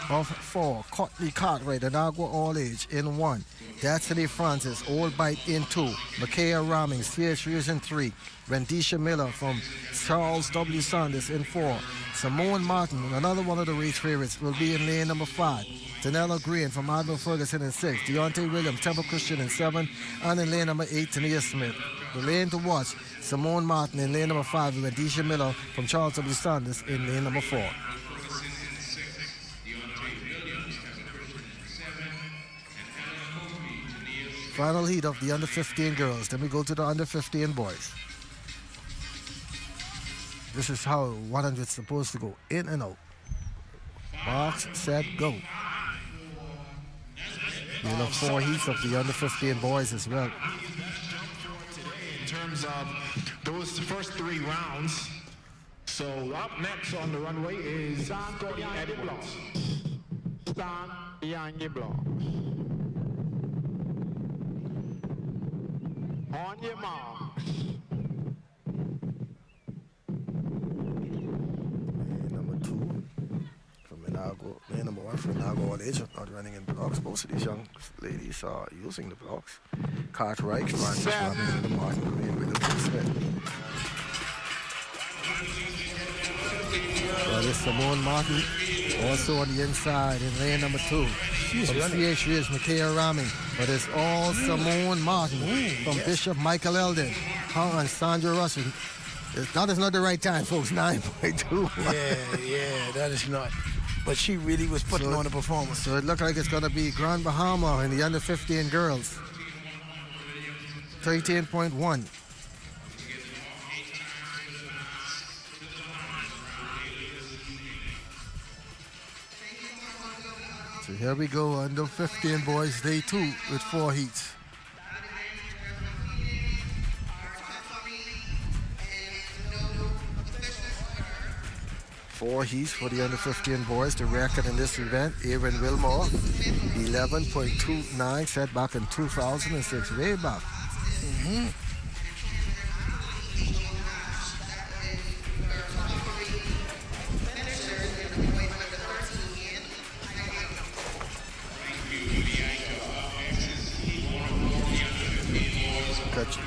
of 4. Courtney Cartwright, Anagua All Age in 1. Destiny Francis, Old Bite in 2. Micaiah Rahming, CH in 3. Rendisha Miller from Charles W. Sanders in 4. Simone Martin, another one of the race favorites, will be in lane number 5. Danella Green from Admiral Ferguson in 6. Deontay Williams, Temple Christian in 7. And in lane number 8, Tania Smith. The lane to watch, Simone Martin in lane number 5. And Rendisha Miller from Charles W. Sanders in lane number 4. Final heat of the under 15 girls. Then we go to the under 15 boys. This is how 100 is supposed to go, in and out. Box, set, go. We'll have 4 heats of the under 15 boys as well. In terms of those first 3 rounds, so up next on the runway is Scotty Edwards. Stand behind the block. On your mark. Number 2. Nago, lane number 1 for Nago All Age, not running in blocks. Most of these young ladies are using the blocks. Cartwright, Pancho Rahming Nat'l, Martin Green, William Smith. That is Simone Martin, also on the inside in lane number 2. From CH Ridge, Makaya Rahming. But it's all Simone Martin from Bishop Michael Eldon. Her and Sandra Russell. That is not the right time, folks. 9.2. Yeah, that is not. But she really was putting on a performance. So it looked like it's going to be Grand Bahama in the under 15 girls. 13.1. So here we go, under 15 boys, day 2 with 4 heats. Four heats for the under 15 boys. The record in this event, Aaron Wilmore, 11.29, set back in 2006, way back.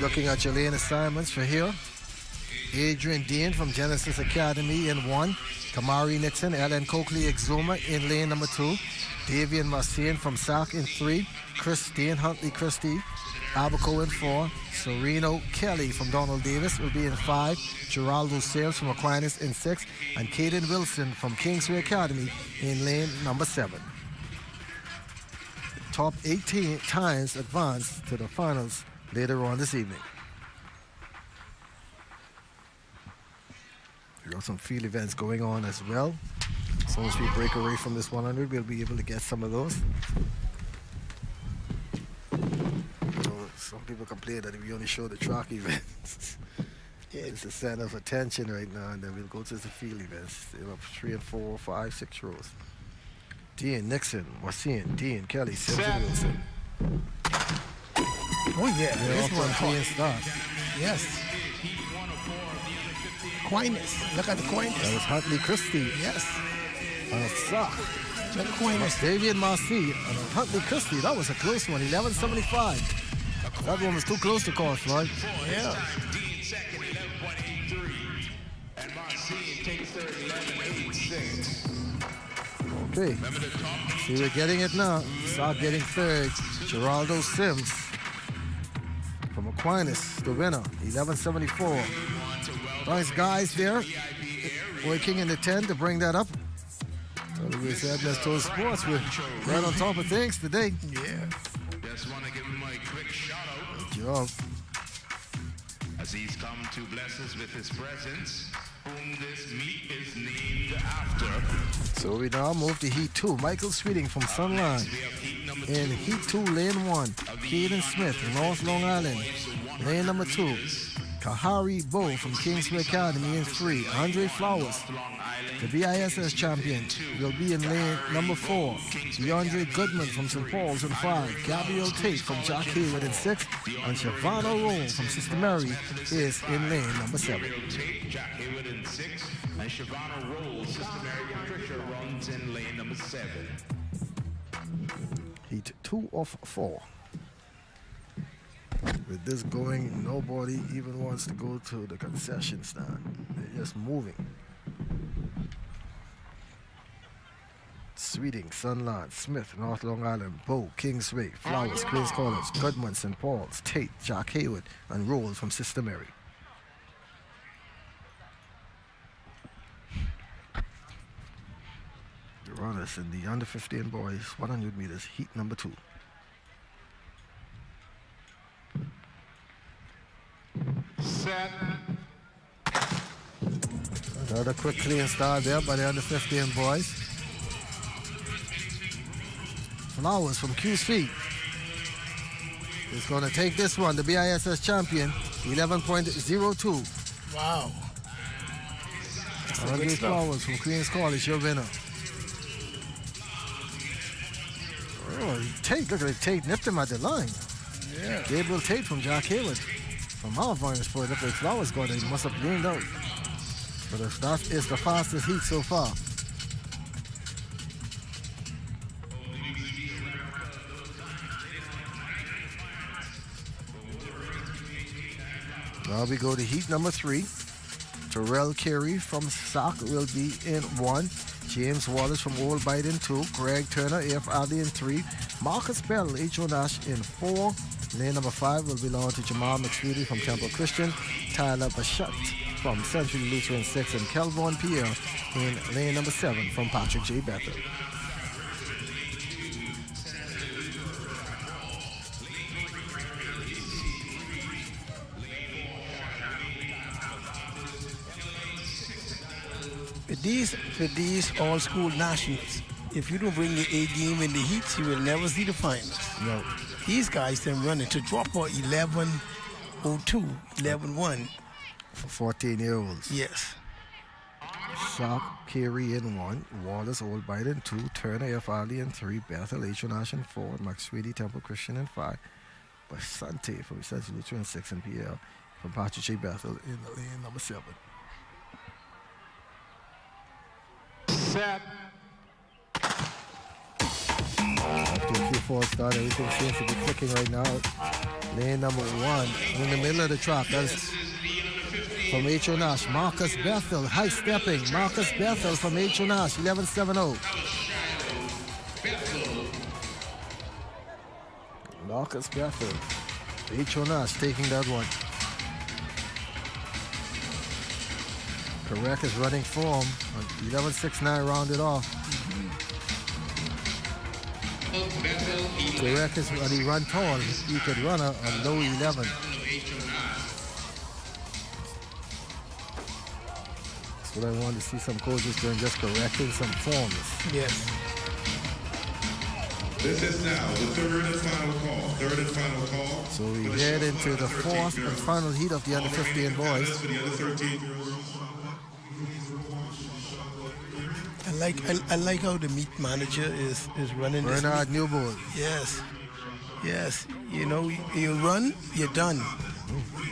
Looking at your lane assignments for here. Adrian Dean from Genesis Academy in 1. Kamari Nixon, Ellen Coakley Exuma in lane number 2. Davian Marcian from SAC in 3. Christine Huntley Christie, Abaco in 4. Sereno Kelly from Donald Davis will be in 5. Geraldo Sales from Aquinas in 6. And Caden Wilson from Kingsway Academy in lane number 7. Top 18 times advance to the finals later on this evening. We got some field events going on as well. As soon as we break away from this 100, we'll be able to get some of those. Some people complain that we only show the track events. It's the center of attention right now, and then we'll go to the field events. They have 3 and 4, 5, 6 rows. Dean, Nixon, Marcian, Dean, Kelly, Simpson, Wilson. Oh yeah, this one clean start. Yes. Aquinas. Look at Aquinas. That was Huntley Christie. Yes. On a sock. Look at Aquinas. Davian Marcy and Huntley Christie. That was a close one. 11.75. That one was too close to call, Floyd. Yeah. Okay. See, we're getting it now. Start getting third. Geraldo Sims from Aquinas, the winner, 11.74. Nice guys there, working in the 10 to bring that up. We said let's do sports. We're right on top of things today. Yeah. Just want to give him a quick shout out. Good job. As he's come to bless us with his presence, whom this meet is named after. So we now move to Heat 2. Michael Sweeting from Sunline. In Heat 2, Lane 1, Caden Smith, North Long Island. Lane number 2, Kahari Bo from Kingsway Academy in 3. Andre Flowers, the BISS champion, will be in lane number 4. DeAndre Goodman from St. Paul's in 5. Gabrielle Tate from Jack Hayward in 6. And Shavana Roll from Sister Mary is in lane number 7. Jack Hayward in 6. And Shavana Roll, Sister Mary Patricia runs in lane number 7. Heat 2 of 4. With this going, nobody even wants to go to the concession stand. They're just moving. Sweeting, Sunland, Smith, North Long Island, Bow, Kingsway, Flowers, Queens College, Goodman, St. Paul's, Tate, Jack Hayward, and Roll from Sister Mary. The runners in the under 15 boys, 100 meters, heat number 2. Set. Another quick clean start there by the under 15 boys. Flowers from QC is going to take this one, the BISS champion, 11.02. Wow. Andre Flowers from Queens College, your winner. Oh, Tate, look at Tate, nipped him at the line. Yeah. Gabriel Tate from Jack Hayward. From our vantage point, look like Flowers got it, he must have leaned out. But if that is the fastest heat so far. Now we go to heat number 3. Terrell Carey from Sauk will be in 1. James Wallace from Old Bite in 2. Greg Turner, AF Addy in 3. Marcus Bell, H.O. Nash in 4. Lane number 5 will belong to Jamal McSweety from Temple Christian. Tyler Bachat from Central Lutheran 6. And Kelvon Pierre in lane number 7 from Patrick J. Bethel. With these all-school nationals, if you don't bring the A game in the heats, you will never see the finals. No. These guys then running to drop for 11-02, 11-1. For 14-year-olds. Yes. Sauk, Carey in 1. Wallace, Old Bite in 2. Turner, F. Ali in 3. Bethel, H. Nash in 4. McSweety, Temple Christian in 5. Basante from Central Lutheran 6 and PL from Patrick J. Bethel in lane number 7. Set. After a few false start, everything seems to be clicking right now. Lane number 1 in the middle of the track. That's from H.O. Nash. Marcus Bethel, high stepping. Marcus Bethel from H.O. Nash, 11.70. Marcus Bethel. H.O. Nash taking that one. Correct is running form. 11.69 rounded off. Correct is when he run tall. He could run a low 11. That's what I wanted to see some coaches doing, just correcting some forms. Yes. This is now the third and final call. So we head into the fourth and final heat of the under 15 boys. I like how the meet manager is running this. Bernard Newbold. Yes. Yes. You know, you run, you're done.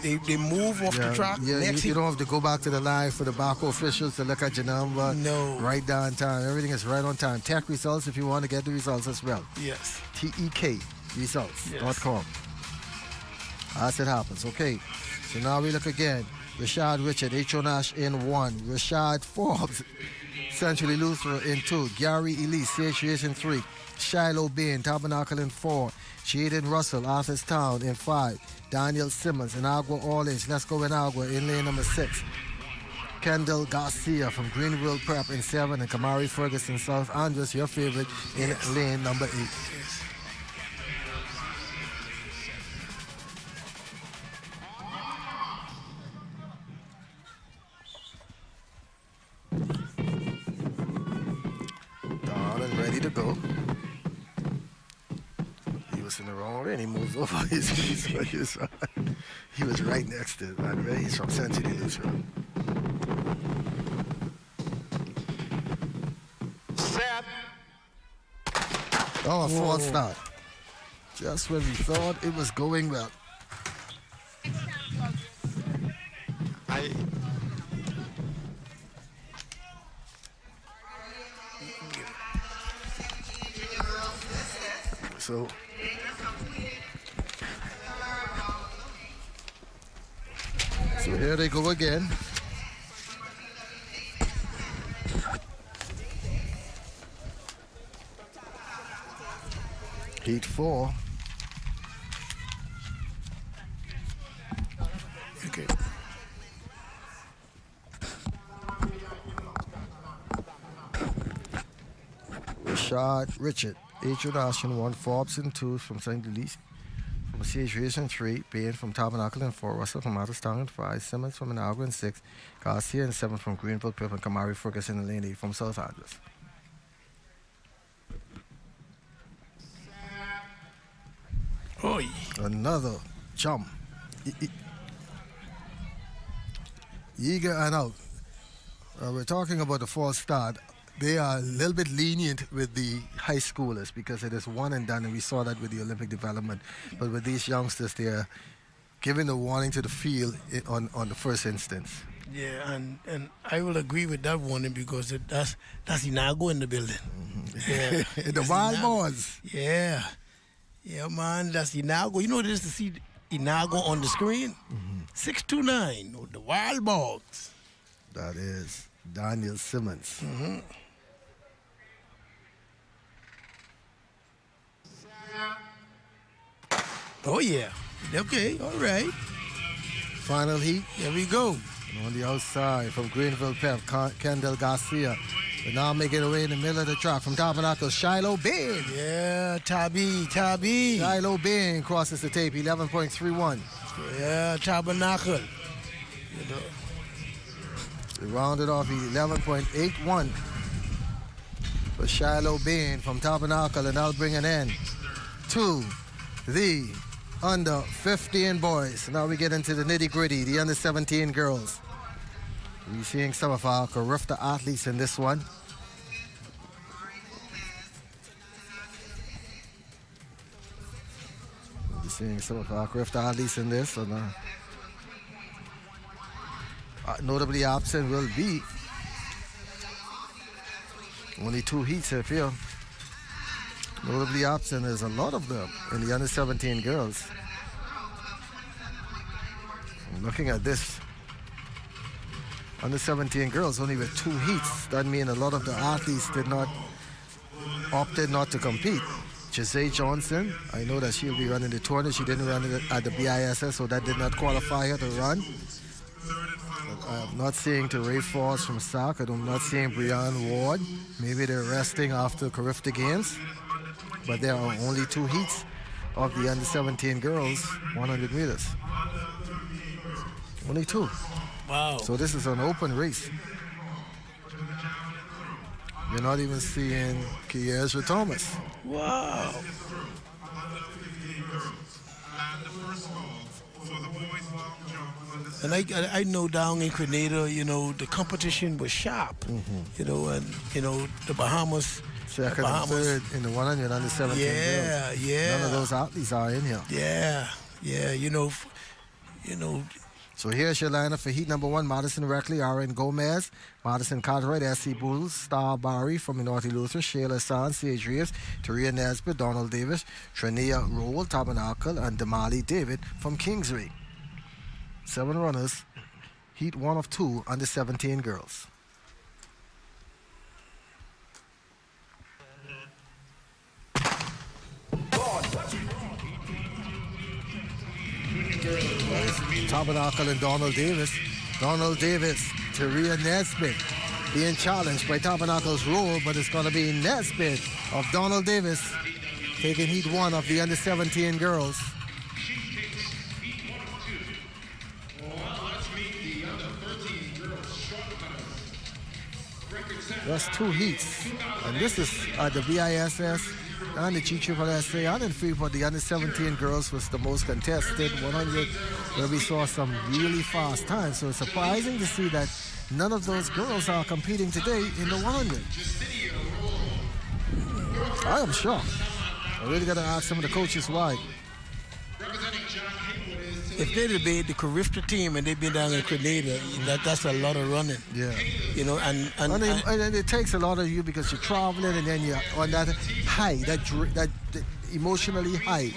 They move off the track. Yeah, Next you don't have to go back to the line for the Baco officials to look at your number. No. Right down time. Everything is right on time. Tech results if you want to get the results as well. Yes. TEK results.com. Yes. As it happens. Okay. So now we look again. Rashad Richard, H.O. Nash in 1. Rashad Forbes, Centrally Lutheran in 2. Gary Elise, CHS in 3. Shiloh Bain, Tabernacle in 4. Jaden Russell, Arthurstown in 5. Daniel Simmons, Inagua Orleans, Let's Go Inagua in lane number 6. Kendall Garcia from Greenville Prep in 7. And Kamari Ferguson, South Andres, your favorite, in lane number 8. Ready to go. He was in the wrong way and he moves over his feet. He was right next to it. Right? He's from Century Lutheran. Set. Oh, a false start. Just when we thought it was going well. So here they go again. Heat 4. Okay. Rashad Richard, H.O. Nash in 1. Forbes in 2 from St. Louis. From CHS in 3. Bain from Tabernacle in 4. Russell from Arthurstown in 5. Simmons from Inagua in 6. Garcia in 7 from Greenville Prep. And Kamari Ferguson in lane 8 from South Andres. Oh, another jump. Eager and out. We're talking about the false start. They are a little bit lenient with the high schoolers because it is one and done, and we saw that with the Olympic development. But with these youngsters, they are giving the warning to the field on the first instance. Yeah, and I will agree with that warning because that's Inago in the building. Mm-hmm. Yeah, the wild boys. Yeah. Yeah, man, that's Inago. You know, this to see he now go on the screen. 629, the Wild Bogs. That is Daniel Simmons. Oh, yeah. Okay, all right. Final heat. Here we go. And on the outside from Greenville Pep, Kendall Garcia. But now making away in the middle of the track from Tabernacle, Shiloh Bain. Yeah, Tabby. Shiloh Bain crosses the tape, 11.31. Yeah, Tabernacle. We rounded off 11.81 for Shiloh Bain from Tabernacle, and that'll bring an end to the under 15 boys. Now we get into the nitty gritty, the under 17 girls. We're seeing some of our Carifta athletes in this one. We're seeing some of our Carifta athletes in this. And, notably absent will be only 2 heats here, Phil. Notably absent is a lot of them in the under 17 girls. I'm looking at this. Under 17 girls only with 2 heats. That means a lot of the athletes opted not to compete. Jose Johnson, I know that she'll be running the tournament. She didn't run it at the BISS, so that did not qualify her to run. I'm not seeing Teray Falls from SAC. I'm not seeing Breanne Ward. Maybe they're resting after Carifta Games. But there are only 2 heats of the under 17 girls, 100 meters. Only 2. Wow. So this is an open race. You're not even seeing Kiesha Thomas. Wow. And I know down in Grenada, the competition was sharp. And the Bahamas. Second and third in the 100 under 17 girls. Yeah. None of those athletes are in here. Yeah. So here's your lineup for heat number 1. Madison Reckley, R.N. Gomez, Madison Cartwright, S.C. Bulls, Star Barry from North Luther, Shayla Sands, C.H. Reeves, Taria Nesbitt, Donald Davis, Trania Roll, Tabernacle, and Damali David from Kingsway. 7 runners, heat 1 of 2 under 17 girls. Tabernacle and Donald Davis. Donald Davis, Taria Nesbitt being challenged by Tabernacle's role, but it's going to be Nesbitt of Donald Davis taking heat 1 of the under 17 girls. That's 2 heats. And this is at the BISS and the GSSA and in Freeport. The under 17 girls was the most contested 100, where we saw some really fast times. So it's surprising to see that none of those girls are competing today in the 100. I am shocked. I really got to ask some of the coaches why. If they debate the Carifta team and they've been down in Grenada, that's a lot of running. Yeah. And it takes a lot of you because you're traveling and then you're on that high, that emotionally high.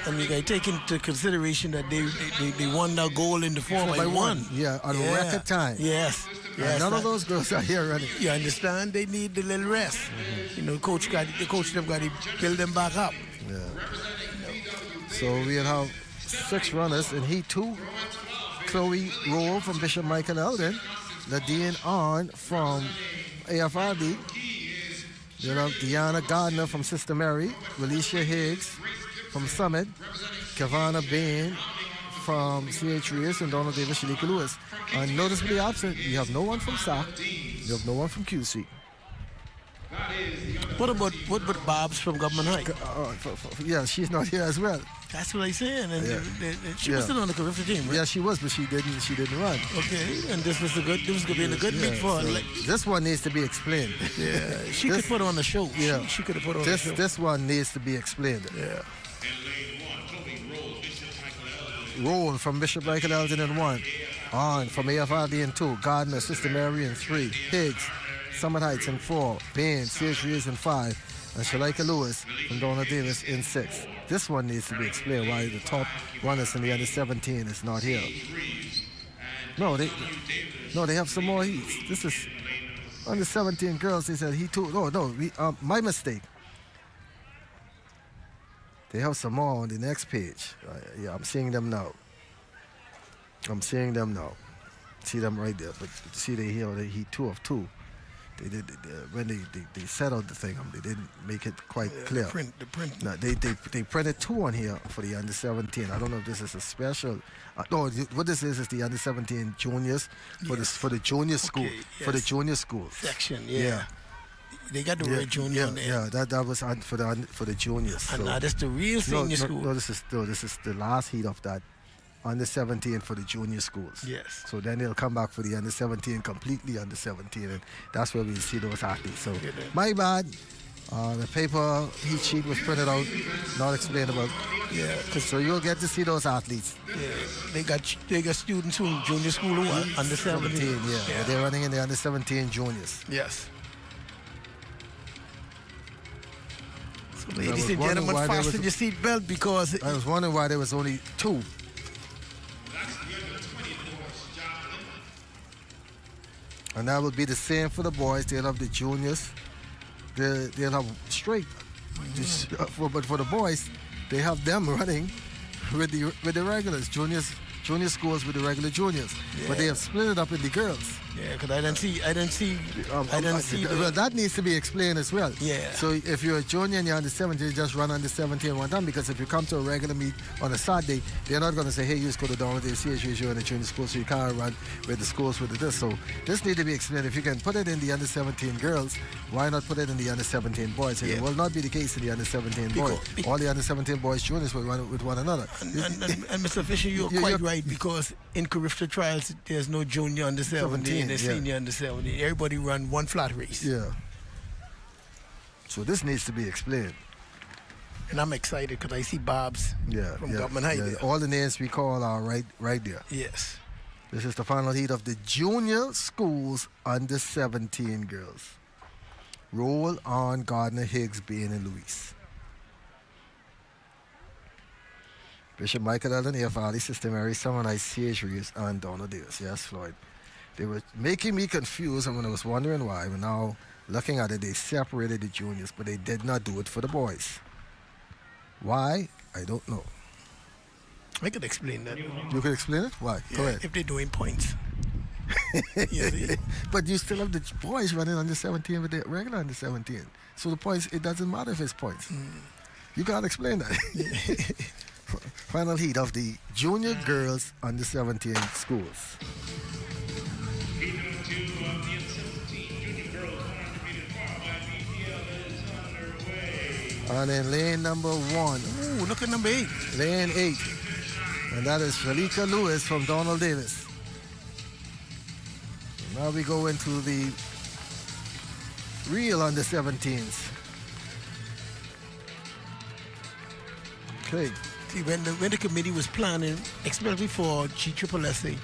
And you got to take into consideration that they won that goal in the 4x1. Yeah, on record time. Yes. None of those girls are here running. You understand? They need the little rest. The coach them got to build them back up. Yeah. So we'll have 6 runners in heat 2. Chloe Roll from Bishop Michael Eldon. Nadine Arn from AFRD. You'll have Deanna Gardner from Sister Mary. Relicia Higgs from Summit. Kavana Bain from C.H. Reeves and Donald Davis, Shalika Lewis. And noticeably absent, you have no one from SAC. You have no one from QC. What about Bob's from Government High? Yeah, she's not here as well. That's what I'm saying. And she was still on the Carifta team, right? Yeah, she was, but she didn't run. Okay, and this was going to be a good meet for her. So this one needs to be explained. Yeah, she could put on the show. Yeah, she could have put on the show. This one needs to be explained. Yeah. Roll from Bishop Michael Eldon in 1. On from AFRD in 2. Gardner, Sister Mary in 3. Higgs, Summit Heights in 4. Bain, C.H. Reeves in 5. And Shalika Lewis from Donald Davis in 6. this one needs to be explained why the top runners in the under 17 is not here. No, they have some more heats. This is under 17 girls. They said heat 2. My mistake. They have some more on the next page. Yeah, I'm seeing them now. See them right there. But see, they here, they heat 2 of 2. When they set out the thing, they didn't make it quite clear. The print. No, they printed 2 on here for the under 17. I don't know if this is a special. What this is the under 17 juniors for the junior school for the junior schools section. Yeah. They got the word junior on there. Yeah, that was for the juniors. And now that's the real senior school. No, this is the last heat of that. Under 17 for the junior schools. Yes. So then they'll come back for the under 17, completely under 17, and that's where we see those athletes. So my bad. The paper heat sheet was printed out, not explainable. Yeah. So you'll get to see those athletes. Yeah. They got students who in junior school who are under 17. Yeah. They're running in the under 17 juniors. Yes. So ladies and gentlemen, fasten your seatbelt because I was wondering why there was only 2. And that will be the same for the boys. They'll have the juniors. They'll have straight. But for the boys, they have them running with the regulars, junior schools with the regular juniors. Yeah. But they have split it up in the girls. Yeah, because I didn't see. Well, that needs to be explained as well. Yeah. So if you're a junior and you're under 17, you just run under 17 one time, because if you come to a regular meet on a Saturday, they're not going to say, hey, you just go to Donald Day CHU, you're in the junior school, so you can't run with the schools with this. So this needs to be explained. If you can put it in the under 17 girls, why not put it in the under 17 boys? It will not be the case in the under 17 boys. All the under 17 boys juniors will run with one another. And Mr. Fisher, you're quite right, because in Carifta trials, there's no junior under 17 and senior under 17. Everybody run one flat race. Yeah. So this needs to be explained. And I'm excited because I see Bob's from Government High there. All the names we call are right there. Yes. This is the final heat of the junior schools under 17 girls. Roll on Gardner, Higgs, Bain, and Lewis. Bishop Michael Allen here for Ali Sister Mary, Summer Night CH Reeves, and Donald Davis. Yes, Floyd. They were making me confused, and when I was wondering why, but now looking at it, they separated the juniors, but they did not do it for the boys. Why? I don't know. I could explain that. You could explain it? Why? Yeah, go ahead. if they're doing points. But you still have the boys running under 17 with the regular under 17. So the points, it doesn't matter if it's points. You can't explain that. Final heat of the junior girls under 17 schools. Heat number 2 of the under 17 junior girls undefeated by BPL is underway. And in lane number 1. Ooh, look at number 8. Lane 8. And that is Shalika Lewis from Donald Davis. Now we go into the real under 17s. Okay. See, when the committee was planning, especially for GSSA,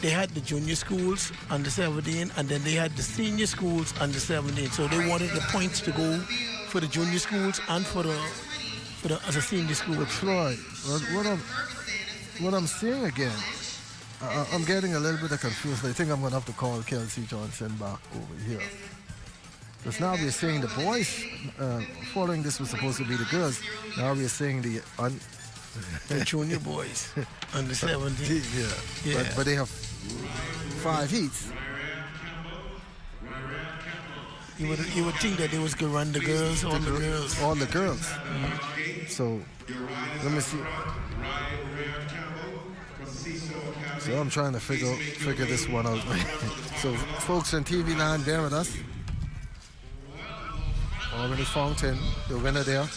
they had the junior schools under 17, and then they had the senior schools under 17. So they wanted the points to go for the junior schools and for the senior school. But Floyd, what I'm seeing again, I'm getting a little bit of confusion. I think I'm going to have to call Kelsey Johnson back over here. Because now we're seeing the boys, following this was supposed to be the girls. Now we're seeing the junior boys under 17. Yeah. But they have 5 heats. You would think that they was going to run the girls, all the girls. Mm-hmm. So, let me see. So I'm trying to figure this one out. So, folks on TV Land, bear with us. Already Fountain, the winner there.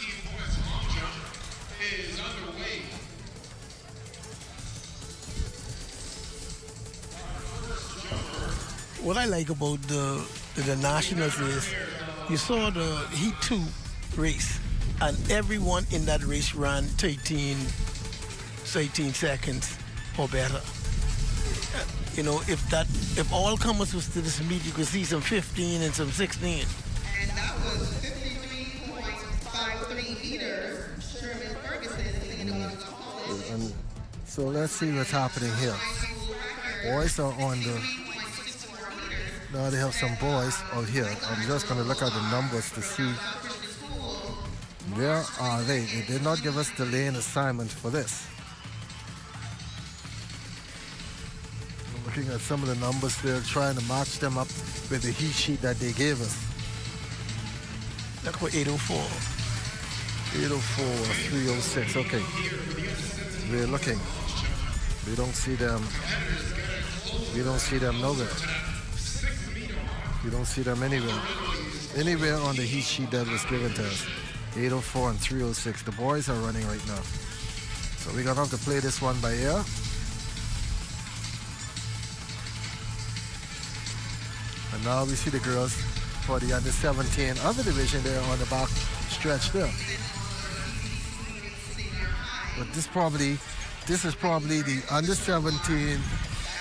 What I like about the Nationals is you saw the Heat 2 race, and everyone in that race ran 18 seconds or better. You know, if all comers was to this meet, you could see some 15 and some 16. And that was 53.5 And so let's see what's happening here. Boys are on the... Now they have some boys out here. I'm just going to look at the numbers to see where are they. They did not give us the lane assignment for this. I'm looking at some of the numbers there, trying to match them up with the heat sheet that they gave us. Look for 804. 804, 306, okay. We're looking. We don't see them. We don't see them nowhere. We don't see them anywhere. Anywhere on the heat sheet that was given to us. 804 and 306. The boys are running right now. So we're gonna have to play this one by ear. And now we see the girls for the under 17 other division there on the back stretch there. But this is probably the under 17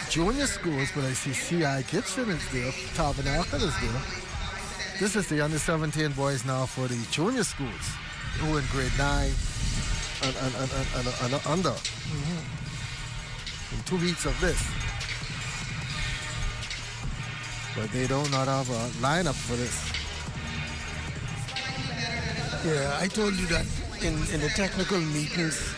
junior schools, but I see C.I. Gibson is there, Tabernacle is there. This is the under 17 boys now for the junior schools who in grade 9 and under. In 2 weeks of this. But they do not have a lineup for this. Yeah, I told you that in the technical meetings,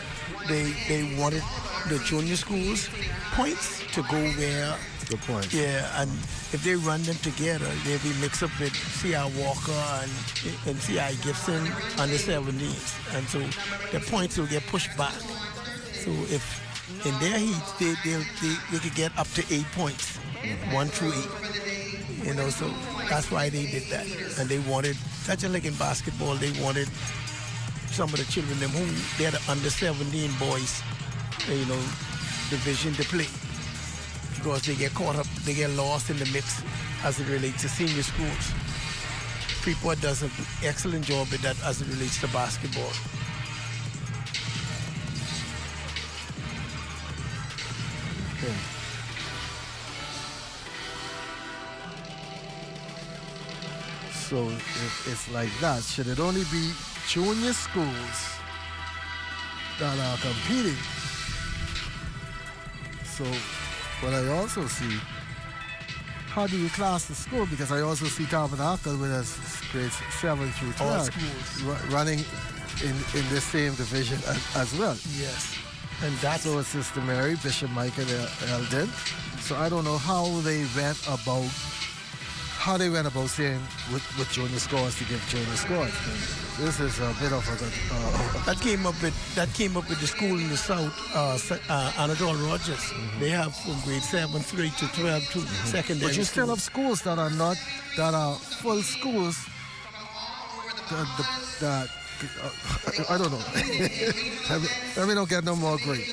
they wanted the junior schools points to go where. Good point. Yeah, and if they run them together, they'll be mixed up with C.I. Walker and C.I. Gibson under 17s. And so the points will get pushed back. So if in their heats, they could get up to 8 points, 1 through 8. You know, so that's why they did that. And they wanted, such like in basketball, they wanted some of the children, them who they're the under 17 boys, you know, division to play. Because they get caught up, they get lost in the mix as it relates to senior schools. Freeport does an excellent job with that as it relates to basketball. Okay. So if it's like that, should it only be junior schools that are competing? So what I also see, how do you class the school? Because I also see Tabernacle with us grades 7 through 12 all schools running in the same division as well. Yes. And that's so it's Sister Mary, Bishop Michael Eldon. So I don't know how they went about saying with junior scores to give junior scores. This is a bit of a that came up with the school in the south, Anadol Rogers. They have from grade 7 through to 12 to secondary. But you still have schools that are full schools. That I don't know. Let me don't get no more grade.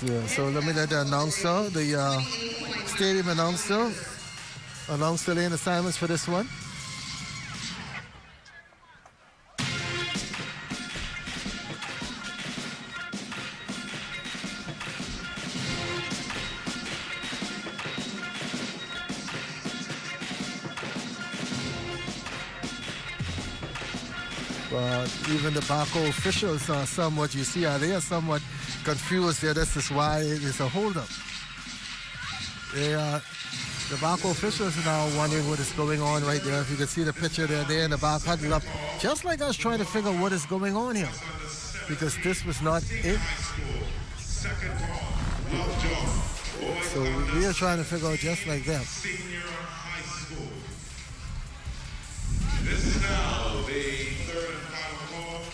Yeah, so let me let the announcer, the stadium announcer, announce the lane assignments for this one. But even the Baco officials are somewhat, they are somewhat confused there. This is why it is a holdup. The Baco officials are now wondering what is going on right there. If you can see the picture there in the back huddled up, just like us trying to figure out what is going on here. Because this was not it. So we are trying to figure out just like them. This is now the third and final call.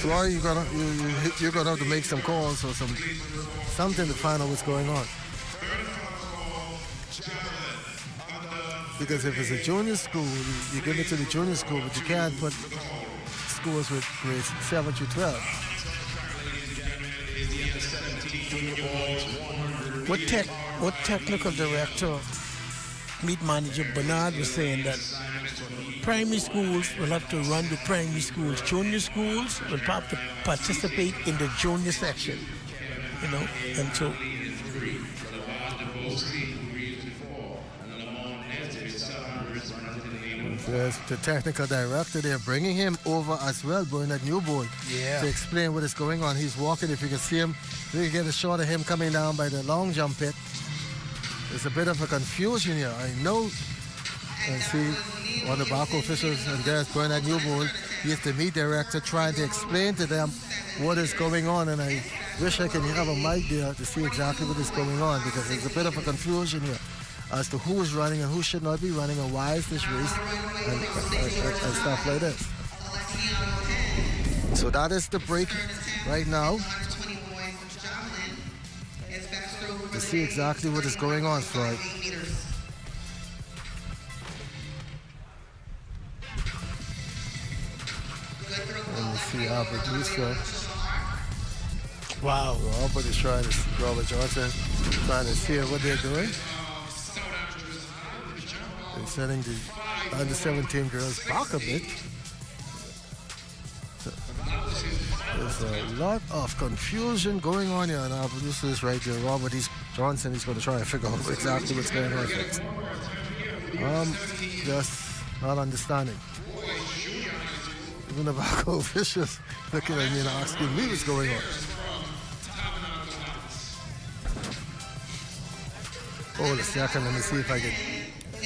So you're gonna have to make some calls or something to find out what's going on. Because if it's a junior school, you give it to the junior school, but you can't put schools with grades 7 through 12. What technical director, meet manager Bernard was saying that primary schools will have to run the primary schools. Junior schools will have to participate in the junior section. you know, and so. There's the technical director. They're bringing him over as well, Bernard Newbold, to explain what is going on. He's walking. If you can see him, you can get a shot of him coming down by the long jump pit. There's a bit of a confusion here. I know. And see all the Baco officials, and there's Bernard Newbold. He's the meet director trying to explain to them what is going on. And I wish I could have a mic there to see exactly what is going on, because there's a bit of a confusion here as to who is running and who should not be running and why is this race and stuff like this. So that is the break right now to see exactly what is going on, Floyd. Let me see our producer. Wow. Robert is trying to, Robert Johnson, trying to see what they're doing. They're sending the under 17 girls back a bit. So there's a lot of confusion going on here, and our producer is right there. Robert Johnson is going to try and figure out exactly what's going on. Just not understanding. Even the Baco officials looking at me and asking me what's going on. Hold a second, let me see if I can.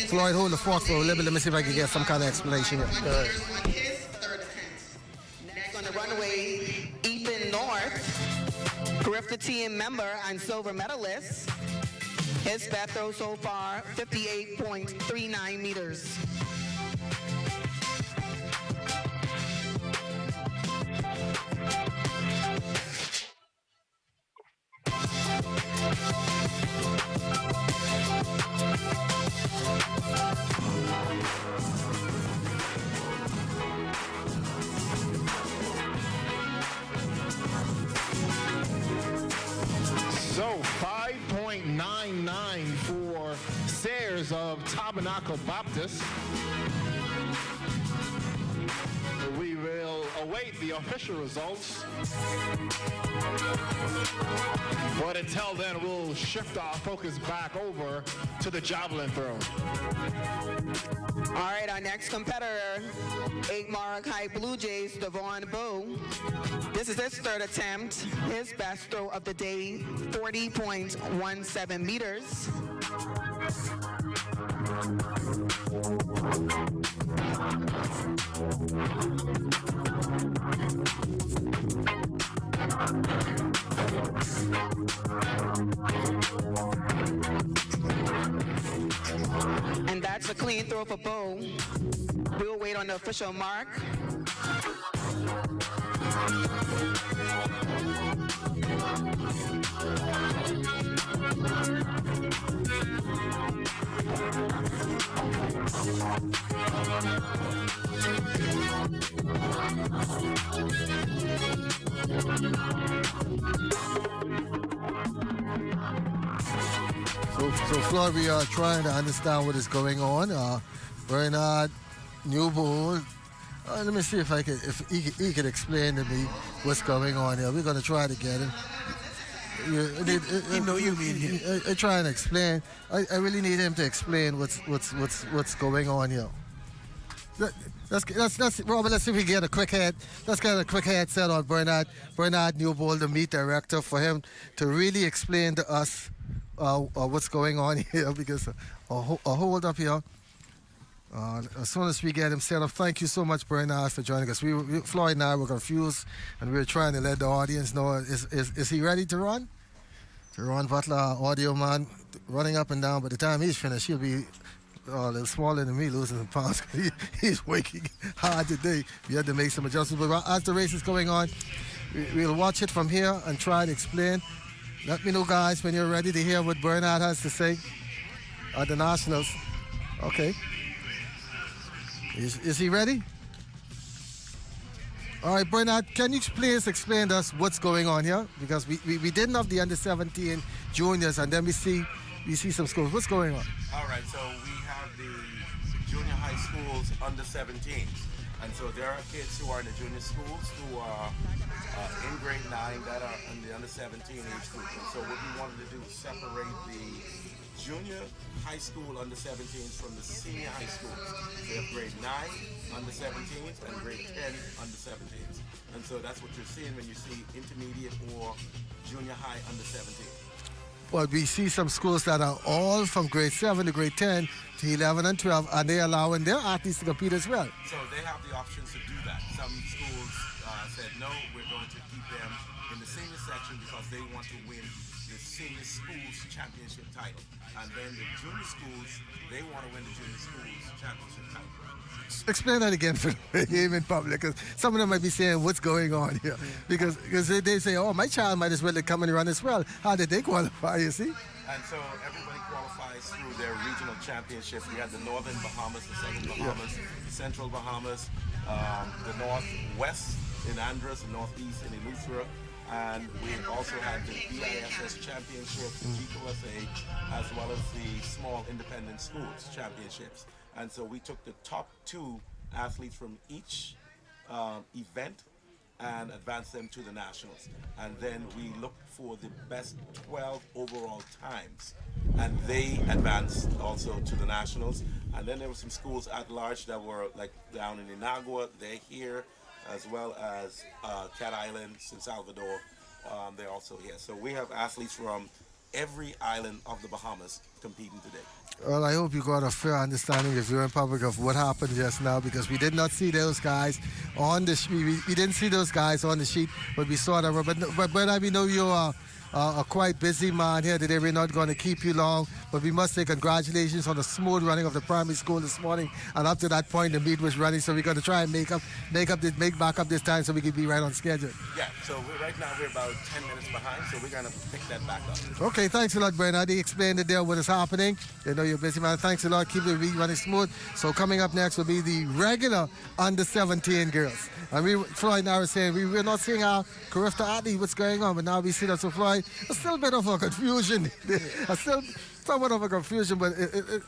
Floyd, hold the fort for a little bit. Let me see if I can get some kind of explanation here. His third attempt. Next on the runway, Ethan North, Griffith team member and silver medalist. His best throw so far, 58.39 meters. So 5.99 for Sayers of Tabernacle Baptist. We will await the official results. But until then, we'll shift our focus back over to the javelin throw. All right, our next competitor, 8 Mark High Blue Jays, Devon Bowe. This is his third attempt. His best throw of the day, 40.17 meters. And that's a clean throw for Bowe. We'll wait on the official mark. So Floyd, we are trying to understand what is going on. Bernard Newbold, let me see if he could explain to me what's going on here. We're going to try to get him. You know you mean him. I try and explain. I really need him to explain what's going on here. Let's Robert, let's see if we get a quick head. Let's get a quick head set on Bernard Newbold, the meet director, for him to really explain to us what's going on here, because a hold up here. As soon as we get him set up, thank you so much, Bernard, for joining us. Floyd and I were confused, and we were trying to let the audience know, is he ready to run? So Ron Butler, our audio man, running up and down. By the time he's finished, he'll be a little smaller than me, losing some pounds. He's working hard today. We had to make some adjustments. But as the race is going on, we'll watch it from here and try to explain. Let me know, guys, when you're ready to hear what Bernard has to say at the Nationals. Okay. Is he ready? All right, Bernard, can you please explain to us what's going on here? Because we didn't have the under-17 juniors, and then we see some schools. What's going on? All right, so we have the junior high schools under-17s. And so there are kids who are in the junior schools who are in grade 9 that are in the under 17 age group. And so what we wanted to do is separate the junior high school under 17s from the senior high schools. So we have grade 9 under 17s and grade 10 under 17s. And so that's what you're seeing when you see intermediate or junior high under 17. But we see some schools that are all from grade 7 to grade 10 to 11 and 12, and they're allowing their athletes to compete as well. So they have the options to do that. Some schools said, no, we're going to keep them in the senior section because they want to win the senior schools championship title. And then the junior schools, they want to win the junior schools championship title. Explain that again for the game in public, because some of them might be saying, what's going on here? Because they say, oh, my child might as well come and run as well. How did they qualify, you see? And so everybody qualifies through their regional championships. We had the Northern Bahamas, the Southern Bahamas, the Central Bahamas, the Northwest in Andros, the Northeast in Eleuthera, and we also had the BISS championships, the GQSA, as well as the small independent schools championships. And so we took the top 2 athletes from each event and advanced them to the nationals. And then we looked for the best 12 overall times, and they advanced also to the nationals. And then there were some schools at large that were like down in Inagua, they're here, as well as Cat Island, San Salvador, they're also here. So we have athletes from every island of the Bahamas competing today. Well, I hope you got a fair understanding, if you're in public, of what happened just now, because we did not see those guys on the sheet. We didn't see those guys on the sheet, but we saw them. But we know you are a quite busy man here today. We're not going to keep you long, but we must say congratulations on the smooth running of the primary school this morning. And up to that point, the meet was running, so we're going to try and make back up this time so we can be right on schedule. Yeah, so right now we're about 10 minutes behind, so we're going to pick that back up. Okay, thanks a lot, Bernard. They explained it there what is happening. They know you're busy, man. Thanks a lot. Keep the meet running smooth. So coming up next will be the regular under 17 girls. And Floyd now is saying we're not seeing our Carifta athlete, what's going on, but now we see that. So Floyd, there's still a bit of a confusion. Still somewhat of a confusion, but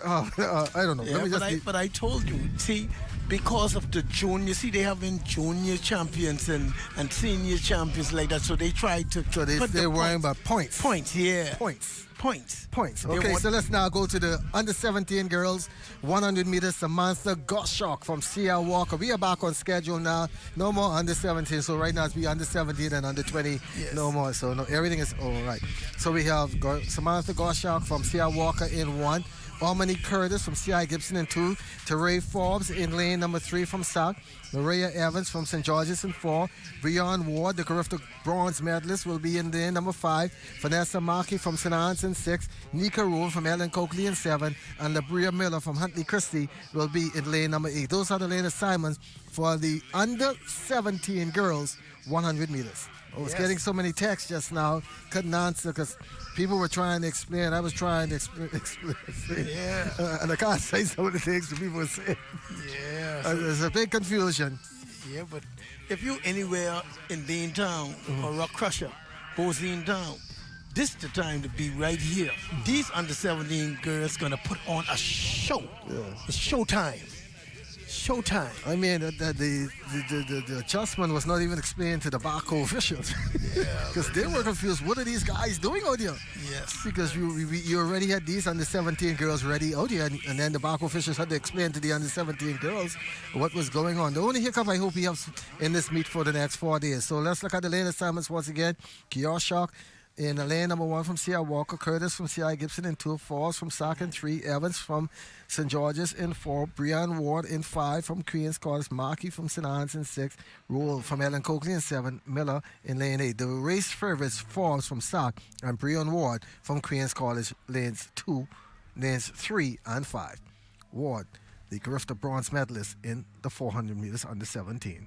I don't know. Yeah, but I told you, see, because of the junior, see, they have been junior champions and senior champions like that, so they try to. So they're worrying about points. Points, yeah. Points. Okay, so let's now go to the under 17 girls, 100 meters. Samantha Goshawk from Sierra Walker. We are back on schedule now. No more under 17. So right now it's be under 17 and under 20. Yes. No more. So no, everything is all right. So we have Samantha Goshawk from Sierra Walker in 1. Harmony Curtis from C.I. Gibson in 2. Teray Forbes in lane number 3 from South. Maria Evans from St. George's in 4. Breon Ward, the Carifta bronze medalist, will be in lane number 5. Vanessa Markey from St. Anne's in 6. Nika Rule from Ellen Coakley in 7. And Labria Miller from Huntley Christie will be in lane number 8. Those are the lane assignments for the under 17 girls 100 meters. I was getting so many texts just now, couldn't answer because people were trying to explain. I was trying to explain. Yeah. And I can't say some of the things that people were saying. Yeah. There's a big confusion. Yeah, but if you're anywhere in Dean Town or Rock Crusher, Bozine Town, this is the time to be right here. These under 17 girls gonna put on a show. Yeah. It's showtime. I mean, the adjustment was not even explained to the Baco officials. Because they were confused. What are these guys doing out here? Yes. Because you already had these under 17 girls ready out here, and then the Baco officials had to explain to the under 17 girls what was going on. The only hiccup I hope we have in this meet for the next 4 days. So let's look at the lane assignments once again. Kioshak in lane number 1 from C.I. Walker, Curtis from C.I. Gibson in 2, Falls from Sac in 3, Evans from St. George's in 4, Breon Ward in 5 from Queen's College, Markey from St. Anne's in 6, Rule from Ellen Coakley in 7, Miller in lane 8. The race favorites, Falls from Sac and Breon Ward from Queen's College, lanes 3 and 5. Ward, the Carifta bronze medalist in the 400 meters under 17.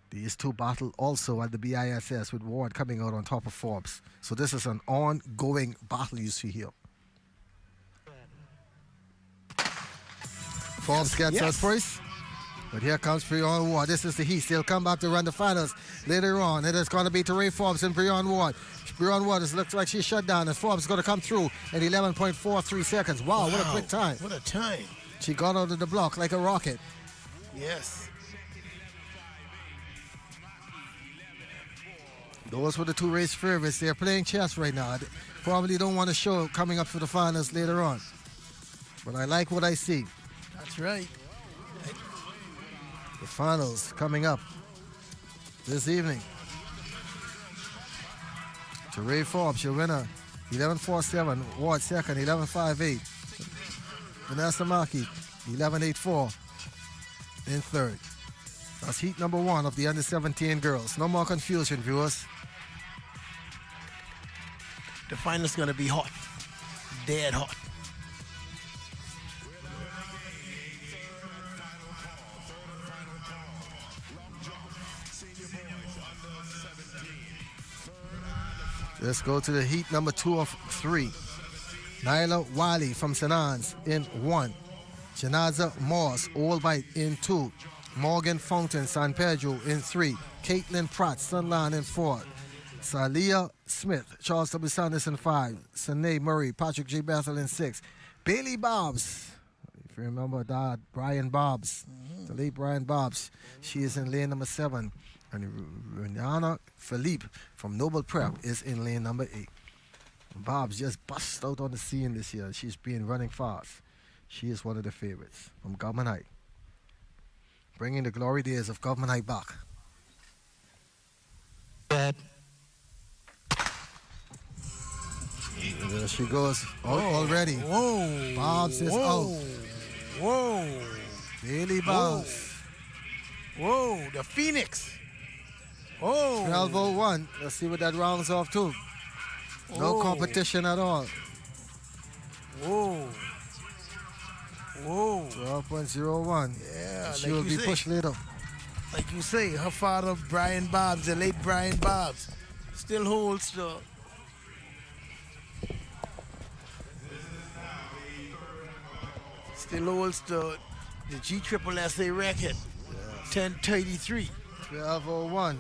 These two battle also at the BISS with Ward coming out on top of Forbes. So this is an ongoing battle you see here. Forbes gets us first. But here comes Breon Ward. This is the Heat. They'll come back to run the finals later on. It is going to be Teray Forbes and Breon Ward. Breon Ward, it looks like she's shut down. And Forbes is going to come through in 11.43 seconds. Wow, what a quick time. What a time. She got out of the block like a rocket. Yes. Those were the two race favorites. They're playing chess right now. They probably don't want to show coming up for the finals later on. But I like what I see. That's right. The finals coming up this evening. Teray Forbes, your winner, 11.47. Ward second, 11.58. Vanessa Markey, 11.84 in third. That's heat number 1 of the under-17 girls. No more confusion, viewers. The final's going to be hot. Dead hot. Let's go to the heat number 2 of 3. Nyla Wiley from St. Anne's in 1. Janaza Moss, Old White in 2. Morgan Fountain, San Pedro in 3. Caitlin Pratt, Sunland in 4. Salia Smith, Charles W. Sanders in 5. Sanae Murray, Patrick J. Bethel in 6. Bailey Bobbs, if you remember that, Brian Bobbs, the late Brian Bobbs, she is in lane number 7. And Rihanna Philippe from Noble Prep is in lane number 8. Bobbs just bust out on the scene this year. She's been running fast. She is one of the favorites from Government High, bringing the glory days of Government High back. And there she goes out already. Whoa. Bobbs is out. Whoa. Bailey Bobbs. Whoa. The Phoenix. Oh. 12:01. Let's see what that rounds off to. No competition at all. Whoa. Whoa. 12.01. Yeah. She will be pushed later. Like you say, her father, Brian Bobbs, the late Brian Bobbs, still holds the GSSA record. 10:33. 12:01.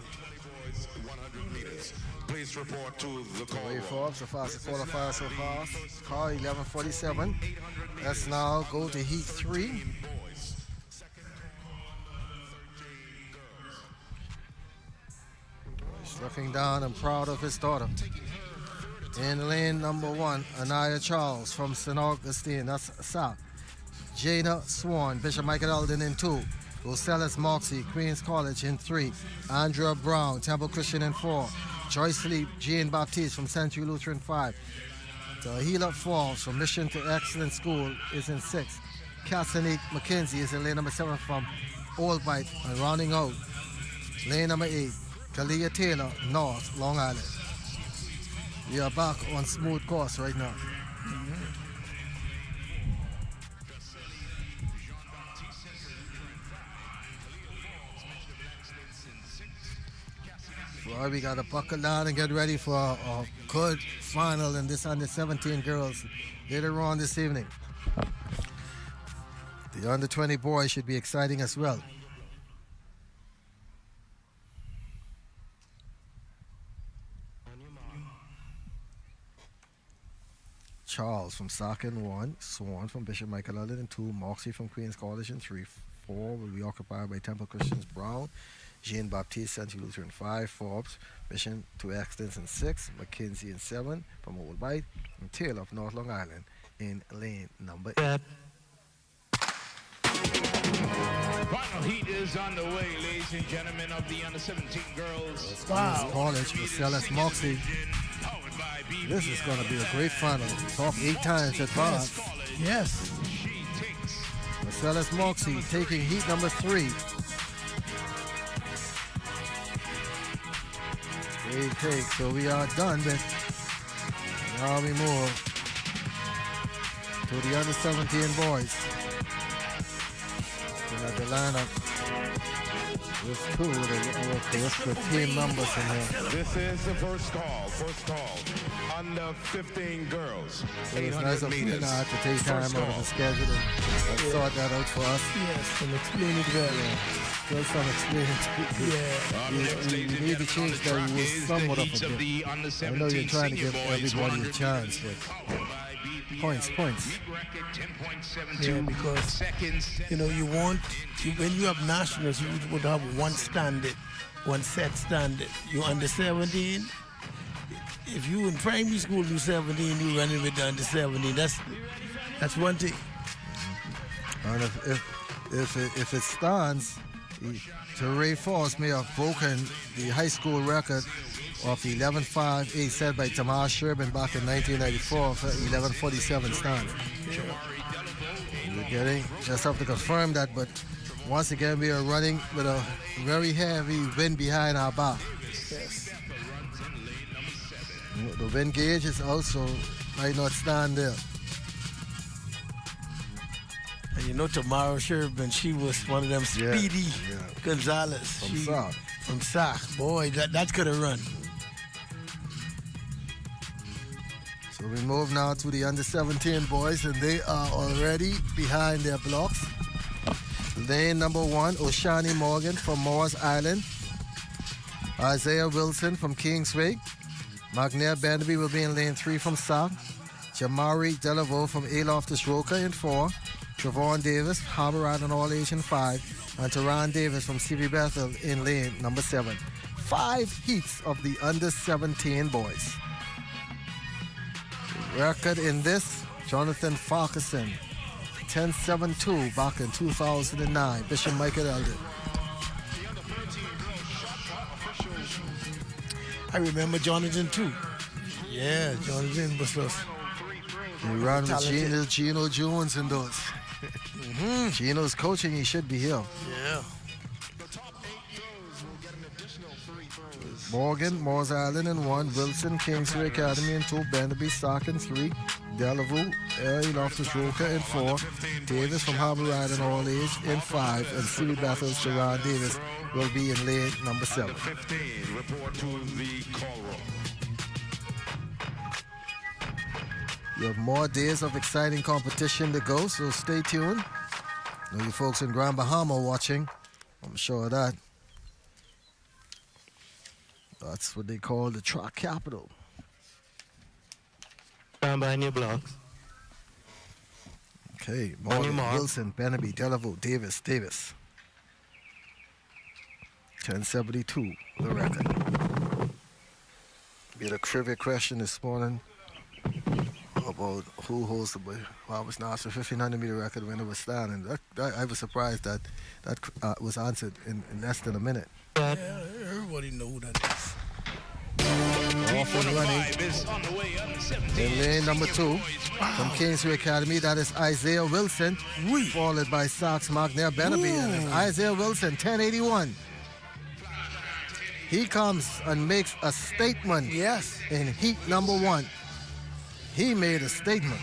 Please report to the call. Ray Forbes, the fastest qualifier so far. Car 11:47. Let's now go to heat 3. He's looking down and proud of his daughter. In lane number 1, Anaya Charles from St. Augustine, that's South. Jana Swan, Bishop Michael Alden in 2. Rosellas Moxie, Queens College in 3. Andrea Brown, Temple Christian in 4. Joyce Lee, Jane Baptiste from Century Lutheran 5. Tahila Falls from Mission to Excellence School is in 6. Cassanique McKenzie is in lane number 7 from Old White. And rounding out, lane number 8, Kalia Taylor, North Long Island. We are back on smooth course right now. Well, we got to buckle down and get ready for a good final in this under-17 girls later on this evening. The under-20 boys should be exciting as well. Charles from Sac in 1, Swan from Bishop Michael Allen in 2, Moxie from Queens College in 3, 4 will be occupied by Temple Christians Brown, Jean Baptiste, Central Lutheran 5, Forbes, Mission to Excellence in 6, McKinsey in 7 from Old White, and Taylor of North Long Island in lane number 8. Final heat is on the way, ladies and gentlemen, of the under-17 girls. Wow. College, Marcellus Moxie. This is going to be a great final. Top 8 times at Bob's. Yes. Marcellus Moxie taking heat number 3. Great take. So we are done with. Now we move to the under-17 boys. We got the lineup. There's 2 with the team numbers in here. This is the first call. Under 15 girls. So it's nice 800 of meters. Fina to take time out of the schedule and sort that out for us. Yes, and explain it well. Still some explaining to you need to change that you were somewhat of a bit. I know you're trying to give everybody a chance, but Points. Yeah, because when you have nationals, you would have one set standard. You under 17. If you in primary school, you 17, you running with the under 17. That's one thing. And if it stands, Ray Force may have broken the high school record of 11.58 set by Tamar Sherbin back in 1994 for 11.47 stand. We're getting, just have to confirm that, but once again we are running with a very heavy wind behind our back. Yes. The wind gauge is also might not stand there. And you know Tamara Sherbin, she was one of them speedy Gonzalez. From SAC. Boy, that could have run. So we move now to the under 17 boys, and they are already behind their blocks. Lane number 1, Oshani Morgan from Morris Island. Isaiah Wilson from Kingsway. McNair Banderby will be in lane 3 from SAC. Jamari Delaveau from A. Loftus Roca in 4. Trevon Davis, Harbour Island All Age in 5. And Teron Davis from CV Bethel in lane number 7. 5 heats of the under 17 boys. Record in this, Jonathan Farquharson, 10.72 back in 2009. Bishop Michael Elder. I remember Jonathan too. Yeah, Jonathan was us. He ran with Gino Jones and those. Gino's coaching, he should be here. Yeah. Morgan, Morris Island in 1, Wilson, Kingsway Academy in 2, Banderby, Sac in 3, Delaveau, A. Loftus Roca in 4, Davis from Harbour Island All Age in 5, and CV Bethel's Teron Davis will be in lane number 7. 15, report to the call room. You have more days of exciting competition to go, so stay tuned. Know you folks in Grand Bahama watching, I'm sure of that. That's what they call the track capital. Stand behind your blocks. Okay, Morgan, Wilson, Bennaby, Delaveau, Davis. 10.72, the record. We had a trivia question this morning about who holds the Roberts National 1500-meter record when it was standing. I was surprised that was answered in less than a minute. Yeah, everybody know that is. Off and running in lane number 2 from Kingsway Academy. That is Isaiah Wilson, followed by Sachs McNair Bennaby. And Isaiah Wilson, 10.81. He comes and makes a statement. Yes. In heat number 1. He made a statement.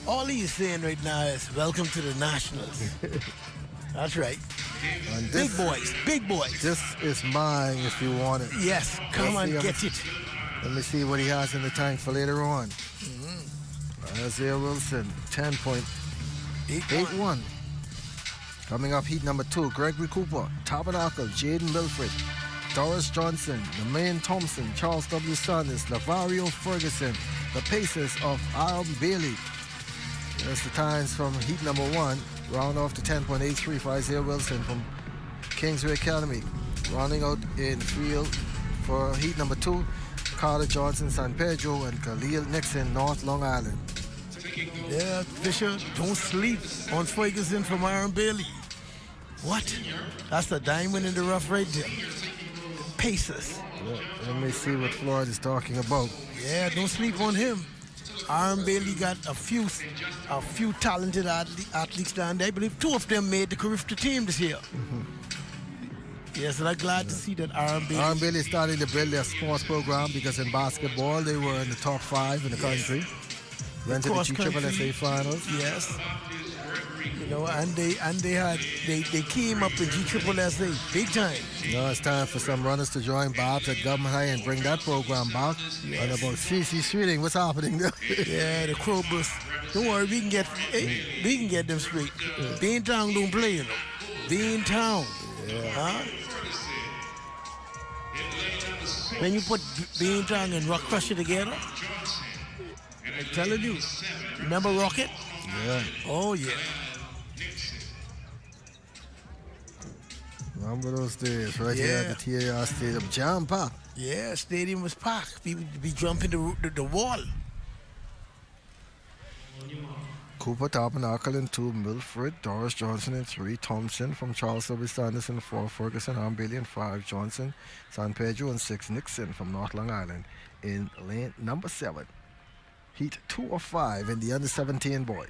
All he's saying right now is welcome to the Nationals. That's right. And this, big boys. This is mine if you want it. Yes, come on, get it. Let me see what he has in the tank for later on. Isaiah Wilson, 10.81. Coming up, heat number 2, Gregory Cooper, Tabernacle, Jaden Milford, Doris Johnson, Lemaine Thompson, Charles W. Sanders, Lavario Ferguson, the Pacers of Aaron Bailey. That's the times from heat number 1. Round off to 10.83 for Isaiah Wilson from Kingsway Academy. Rounding out in field for heat number 2, Carter Johnson, San Pedro, and Khalil Nixon, North Long Island. Yeah, Fisher, don't sleep on Ferguson from Aaron Bailey. What? That's the diamond in the rough right there. The Pacers. Yeah, let me see what Floyd is talking about. Yeah, don't sleep on him. Aaron Bailey got a few talented athletes down there. I believe 2 of them made the Carifta team this year. Yes, and I'm glad to see that Aaron Bailey is starting to build their sports program because in basketball they were in the top 5 in the country. Went to the GSSA finals. Yes. You know, and they came up in GSSA big time. Now it's time for some runners to join Bob's at Government High and bring that program back. Yes. And about CC Streeting, what's happening there? Yeah, the Crow Bus. Don't worry, we can get them straight. Beantown don't play, you know. Beantown. Yeah. Huh? When you put Beantown and Rock Crusher together, I'm telling you. Remember Rocket? Yeah. Oh, yeah. Remember those days right here at the TAR Stadium. Jam packed. Yeah, stadium was packed. People would be jumping the wall. Cooper Tabernacle in 2, Milford, Doris Johnson in 3, Thompson from Charles W. Sanders in 4, Ferguson, Armbailey in 5, Johnson, San Pedro in 6, Nixon from North Long Island in lane number 7. Heat 2 of 5 in the under 17 boys.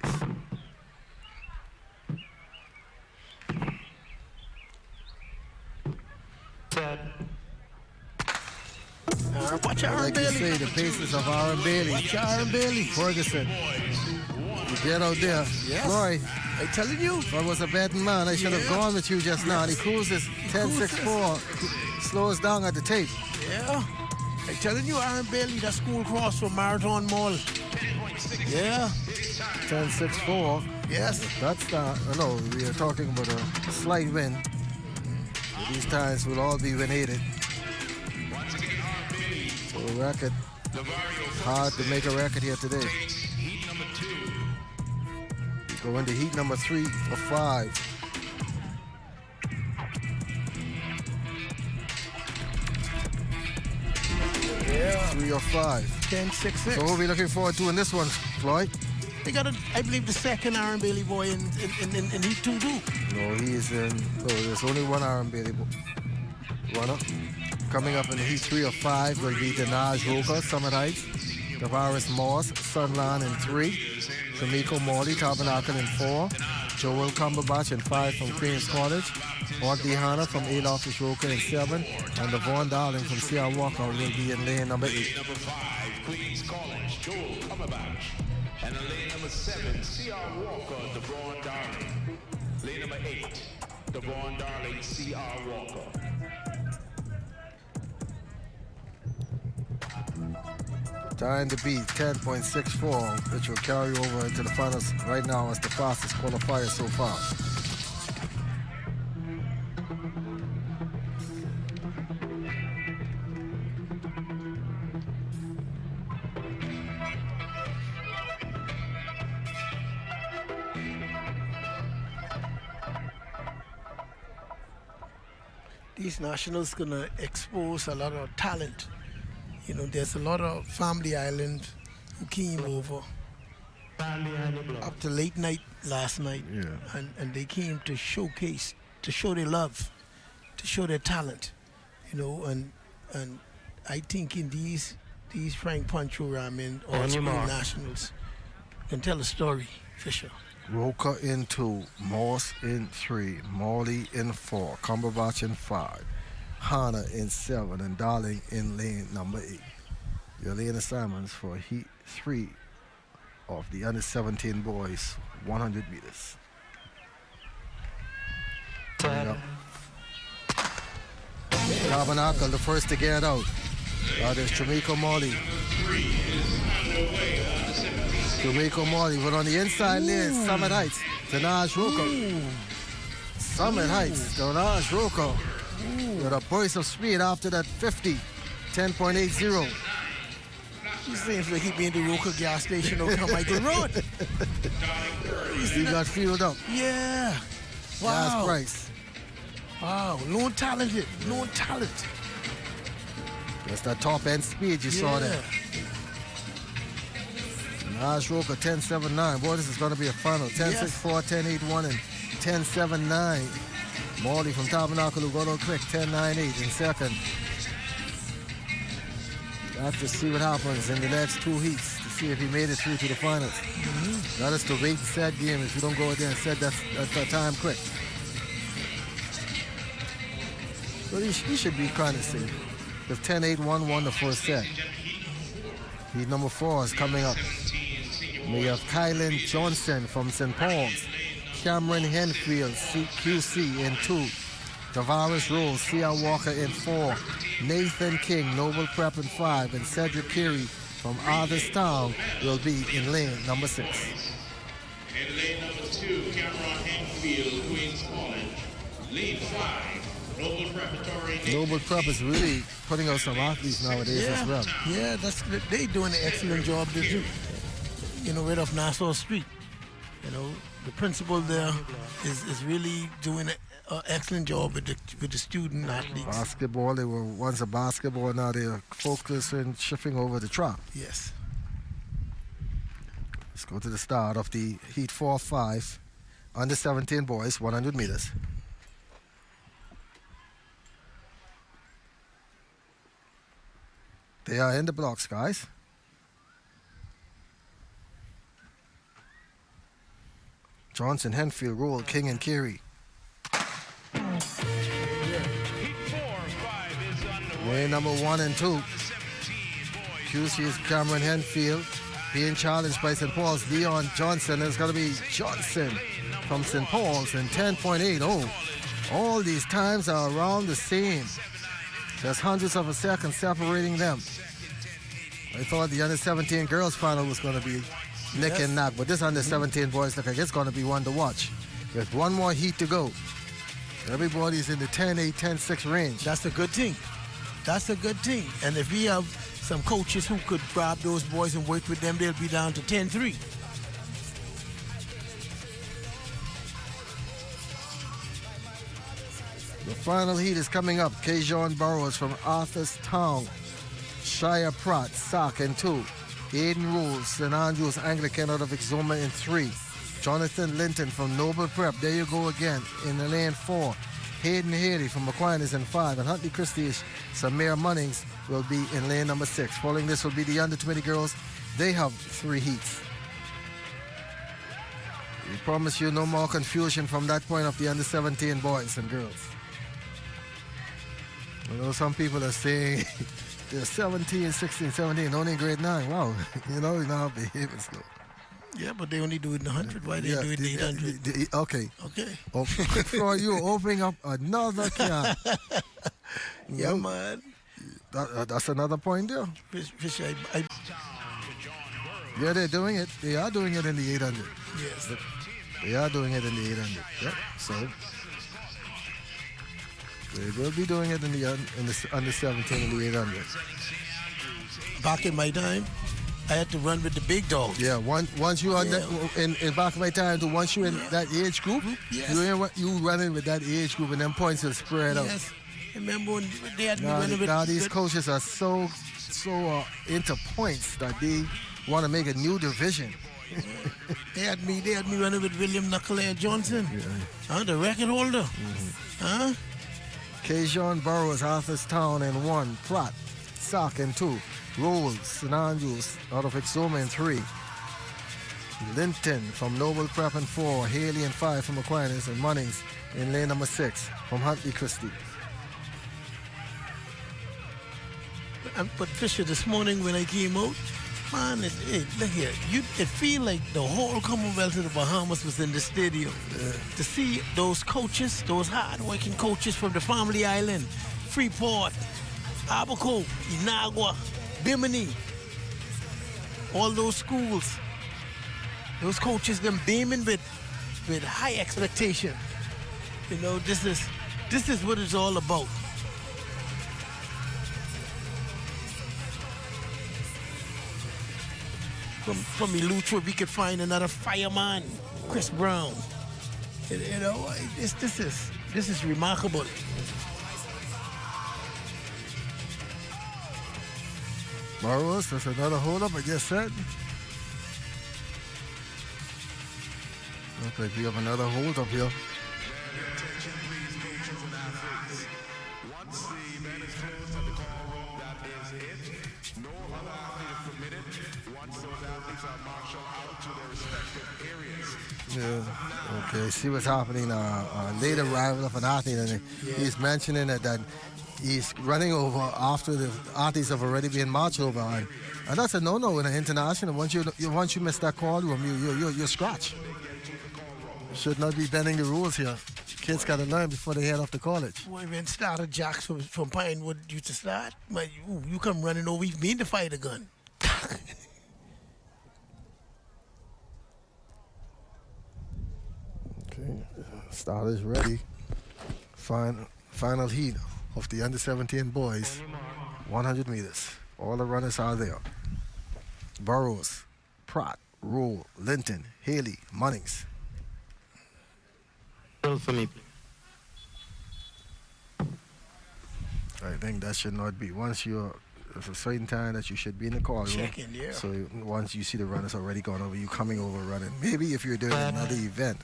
Watch Aaron like Bailey. You say, the paces of Aaron Bailey. Watch Aaron Bailey. Ferguson. You get out there. Yes. Floyd. I'm telling you. If I was a betting man, I should have gone with you just now. He cruises 10.64. Slows down at the tape. Yeah. I'm telling you, Aaron Bailey, that school cross from Marathon Mall. Yeah. 10.64. Yes. That's the, no, we are talking about a slight win. These times will all be win-aided. So a record, hard to make a record here today. We go into heat number 3 of 5. Yeah. 3 of 5. 10.66. So what are we looking forward to in this one, Floyd? They got, I believe, the second Aaron Bailey boy in Heat 2 too. No, he is in, there's only one Aaron Bailey runner. Coming up in Heat 3 of 5 will be Denaj Roker, Summit Heights, Tavares Moss, Sunland in 3, Shamiko Morley, Tabernacle in 4, Joel Cumberbatch in 5 from Queens College, Audley Hanna from Adolphus Roker in 7, and Devon Darling from C.R. Walker will be in lane number 8. Number 5, Queens College, Joel Cumberbatch. And in lane number 7, C.R. Walker, Devon Darling. Lane number 8, Devon Darling, C.R. Walker. Time to beat 10.64, which will carry over into the finals right now as the fastest qualifier so far. These nationals gonna expose a lot of talent. You know, there's a lot of Family Island who came over up to late night last night, and they came to showcase, to show their love, to show their talent, you know, and I think in these Frank Pancho Rahming all-school nationals can tell a story, Fisher. Roker in 2, Morse in 3, Morley in 4, Cumberbatch in 5, Hanna in 7, and Darling in lane number 8. Your lane assignments for Heat 3 of the under 17 boys, 100 meters. Tabernacle, the first to get out. There's Jamaica Morley. Jamaica Morley, but on the inside lane, Summit Heights, Denaj Roker. Summit Heights, Denaj Roker. With a burst of speed after that 50, 10.80. He seems like he be in the Roker gas station on Carmichael Road. He got fueled up. Yeah. Wow. Gas price. Wow. No talented. No talent. That's that top end speed you saw there. Denaj Roker 10.79. Boy, this is going to be a final. 10.64, 10.81, and 10.79. Morley from Tabernacle who got on quick, 10.98 in second. Have to see what happens in the next 2 heats to see if he made it through to the finals. That is the wait and set game. If you don't go out there and set that time quick. But he should be kind of safe. Because 10-8-1 won the first set. Heat number 4 is coming up. We have Kylan Johnson from St. Paul's. Cameron Henfield, QC in 2. Tavares Rose, C.R. Walker in 4. Nathan King, Noble Prep in 5. And Cedric Carey from Arthurstown will be in lane number 6. And lane number 2, Cameron Henfield, Queens College. Lane 5, Noble Preparatory. Noble Prep is really putting out some athletes nowadays as well. Yeah, they doing an excellent job to do. right off Nassau Street. The principal there is really doing an excellent job with the student athletes. Basketball, they were once a basketball, now they're focusing, shifting over the track. Yes. Let's go to the start of the Heat 4-5 under 17 boys, 100 meters. They are in the blocks, guys. Johnson, Henfield, Rule, King, and Carey. Lane number 1 and 2. QC is Cameron Henfield. Being challenged by St. Paul's Leon Johnson. It's going to be Johnson from St. Paul's in 10.8. Oh, all these times are around the same. There's hundreds of a second separating them. I thought the under 17 girls final was going to be neck and neck, but this under 17 boys look like it's going to be one to watch. With one more heat to go. Everybody's in the 10-8, 10-6 range. That's a good thing. That's a good thing. And if we have some coaches who could grab those boys and work with them, they'll be down to 10-3. The final heat is coming up. Kajon Burrows from Arthurstown. Shia Pratt, Sac in 2. Aiden Rules, St. Andrews Anglican out of Exuma in 3. Jonathan Linton from Noble Prep. There you go again in the lane 4. Hayden Haley from Aquinas in 5. And Huntley Christie's Samir Munnings will be in lane number 6. Following this will be the under 20 girls. They have 3 heats. We promise you no more confusion from that point of the under 17 boys and girls. I know some people are saying they're 17, 16, 17, only grade 9. Wow, you know how behaving slow. Yeah, but they only do it in 100. Why they do it in 800? Okay. Okay. For you opening up another can. Yeah, man. That's another point there. Fish, Yeah, they're doing it. They are doing it in the 800. Yes. They are doing it in the 800. Yep. So they will be doing it in the under 17 and the 800. Back in my time, I had to run with the big dogs. Yeah, once you are in back of my time, once you're in that age group, yes. you running with that age group, and then points will spread out. Yes. Remember when they had me running with... Now these coaches are so into points that they want to make a new division. They had me running with William Knucklehead Johnson. Yeah. The record holder. Mm-hmm. Kajon Burrows, Arthurstown in 1. Pratt, Sac in 2. Rolls, St. Andrews out of Exuma in 3. Linton from Noble Prep in 4. Haley in 5 from Aquinas, and Munnings in lane number 6 from Huntley Christie. But Fisher, this morning when I came out, man, look here, it feel like the whole Commonwealth of the Bahamas was in the stadium. To see those coaches, those hard-working coaches from the Family Island, Freeport, Abaco, Inagua, Bimini, all those schools, those coaches, them beaming with high expectation. This is what it's all about. From Eleuthera, we could find another fireman, Chris Brown. This is remarkable. Burrows, that's another hold-up, I just said. Looks like we have another hold-up here. Once the band is closed at the call roll, that is it. No other athlete is permitted once those athletes are marshaled out to their respective areas. Yeah. Okay, see what's happening. Late arrival of an athlete, and he's mentioning that he's running over after the athletes have already been marched over, and that's a no-no in an international. Once you miss that call room, you're scratch. You should not be bending the rules here. Kids got to learn before they head off to college. Boy, when Starter Jacks from Pinewood used to start, man, you come running over, you mean to fight a gun. Okay, starters ready. Final heat of the under 17 boys, 100 meters. All the runners are there. Burrows, Pratt, Rule, Linton, Haley, Munnings. For me. I think that should not be. Once you're, there's a certain time that you should be in the call room. Checking, yeah. So once you see the runners already gone over, you coming over running. Maybe if you're doing another event.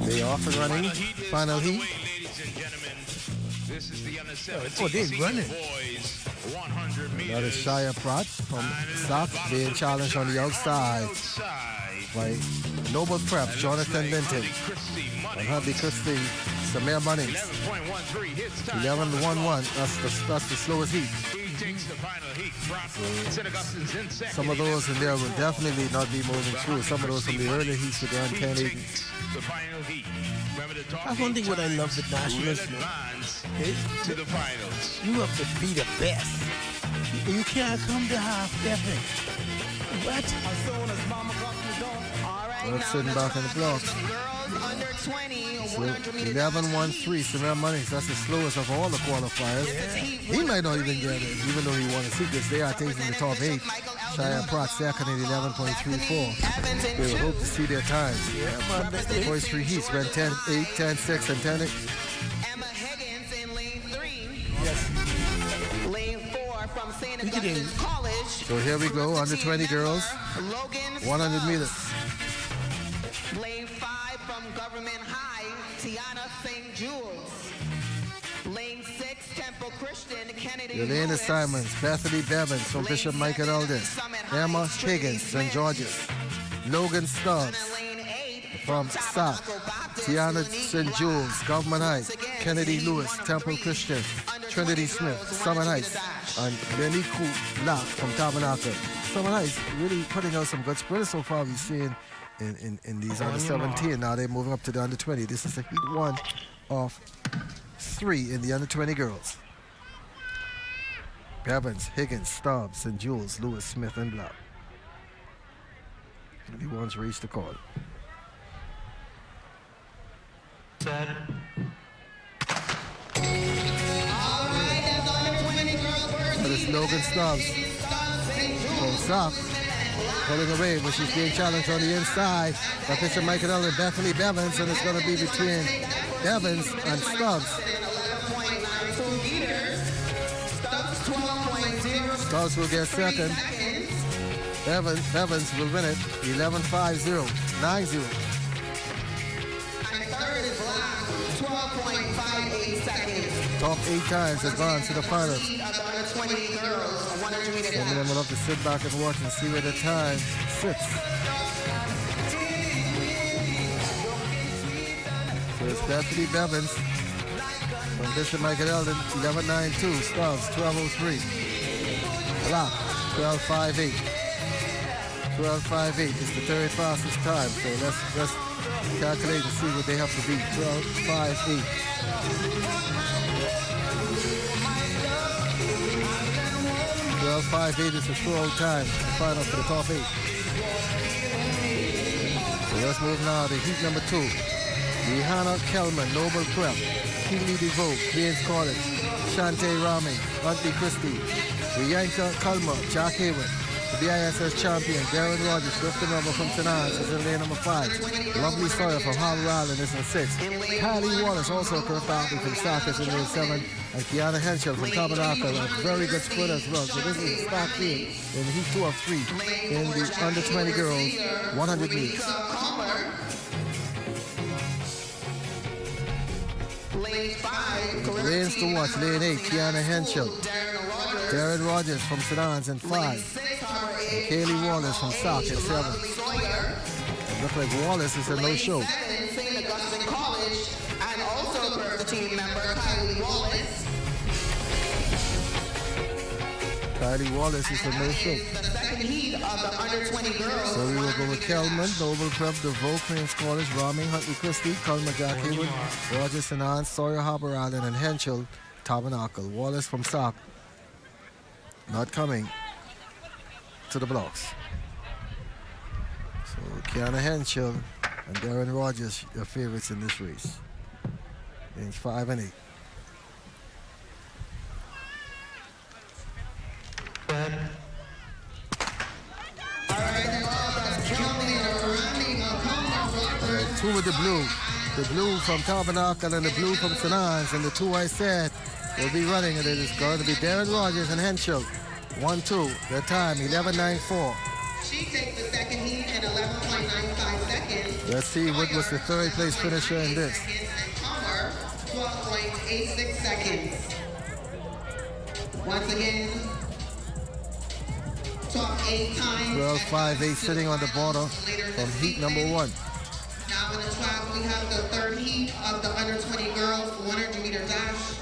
They off and running. Final heat. Oh, they're running. That is Shia Pratt from Sox being challenged on the outside by Noble Prep, Jonathan Linton, and Harvey Christie, Samir Munnings. 11-1-1. That's the slowest heat. So some of those in there will definitely not be moving through. Some of those from the early heats would run 10-8. That's one thing what I love with nationals. To the finals. You have to be the best. You can't come to half effort. What? We're sitting back in the blocks. So 11-1-3, Samir Munnings. That's the slowest of all the qualifiers. He might not even get it, even though he won a seat. They are taking the top 8. Shia Pratt second at 11.34. We will hope to see their times. The first 3 heats went 10-8, 10-6, and 10-8. So here we go, under 20 girls, 100 meters. Lane 5 from Government High, Tiana St. Jules. Lane 6, Temple Christian, Kennedy Yelena Simons, Bethany Bevins from Bishop Michael Elden, Emma Higgins, St. George's, Logan Stubbs from SAC, Tiana St. Jules, Government High, Kennedy Lewis, Temple Christian, Trinity Smith, Summer Heights, and Beniku Black from Tabernacle. Summer Heights really putting out some good sprinters so far we've seen in these under 17. Now they're moving up to the under 20. This is the heat 1 of 3 in the under 20 girls. Bevins, Higgins, Stubbs, St. Jules, Lewis, Smith, and Black. The ones reached the call. That is Logan Stubbs from SAC. Pulling away, but she's being challenged on the inside by Bishop Michael Elden, Bethany Bevins, and it's going to be between Bevins and Stubbs. Stubbs will get second. Bevins will win it 11-5-0, 9-0. Top 8 times advance to the finals. And then we'll have to sit back and watch and see where the time sits. So it's Bethany Bevins from Bishop Michael Elden, 11-9-2. Stubbs, 12-03. Black, 12-5-8. 12-5-8 is the third fastest time. So let's calculate and see what they have to beat. 12-5-8. 12-5-8 is the throw time to find out for the top 8. So let's move now to heat number 2. Rihanna Kelman, Noble Prep, Keely DeVoe, Queens College, Pancho Rahming, Huntley Christie, Rianka Culmer, Jack Hayward, the BISS champion, Darren Rogers, Clifton Rubber from St. Anne's is in lane number 5. Lovely Sawyer from Harvard Island is in 6. Kylie Wallace, also correct athlete from Sac, is in lane 7. And Kiana Henschel from Tabernacle, a very good split as well. So this is Stock Field in heat 2 of 3 in the under 20 girls, 100 meters. Lanes to watch, lane 8, Kiana Henschel. Darren Rogers from St. Anne's in 5. Kaylee Wallace from Sac in 7. It looks like Wallace is a no-show. And also birth team member Kylie Wallace. Kylie Wallace is a no-show. The second heat of the under 20 girls. So we will go with Kelman, Noble Prep, DeVoe, Queens College, Rahming, Huntley Christie, Culmer, Jack Hayward, Rogers, St. Anne's, Sawyer, Harbour Island, and Henschel, Tabernacle. Wallace from Sac not coming to the blocks. So Kiana Henschel and Darren Rogers, your favorites in this race. Lanes 5 and 8. All right, two with the blue. The blue from Tabernacle and the blue from St. Anne's. And the two I said will be running. And it is going to be Darren Rogers and Henschel. 1-2. Their time, 11.94. She takes the second heat in 11.95 seconds. Let's see what was the third place finisher in this. And Palmer, 12.86 seconds. Once again, top 8 times. 12.58 sitting on the border from heat number 1. Now in the track, we have the third heat of the under 20 girls 100 meter dash.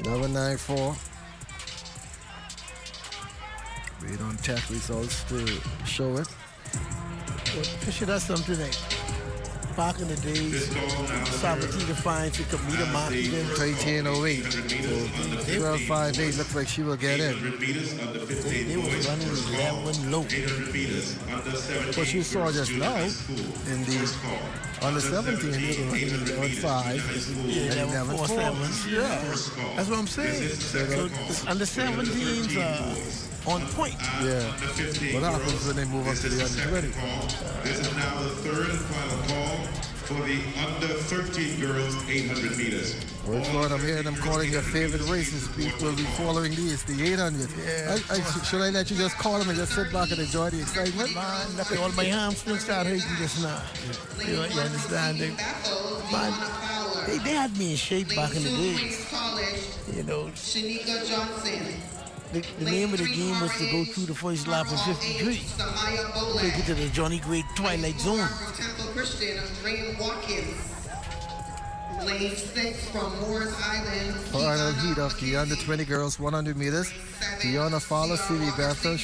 11.94. Wait on tech results to show it. Fisher does something like back in the days, Sabatini finds you could meet a mark. 13.08. So 12.58 looks like she will get in. They was running 11 low. What you saw just now in the under 17, they were running on 5 and 11.4. Yeah, that's what I'm saying. So under 17s on point. Yeah. What happens when they move up to the under 20? This is now the third and final call for the under 13 girls 800 meters. Well, Lord, I'm hearing them calling your favorite races. People will be following these, the 800. Yeah. Should I let you just call them and just sit back and enjoy the excitement? Man, look at all my hamstrings start hurting just now. You know, you understand? Man, they had me in shape back in the days. You know. Shanika Johnson. The name of the game was to go through the first lap in 53. Take it to the Johnny Great Twilight Zone. From Temple Christian, Ray Watkins. Lane 6 from Morris Island. Final heat of the under 20 girls 100 meters. Deanna Fowler, C.V. Bethel,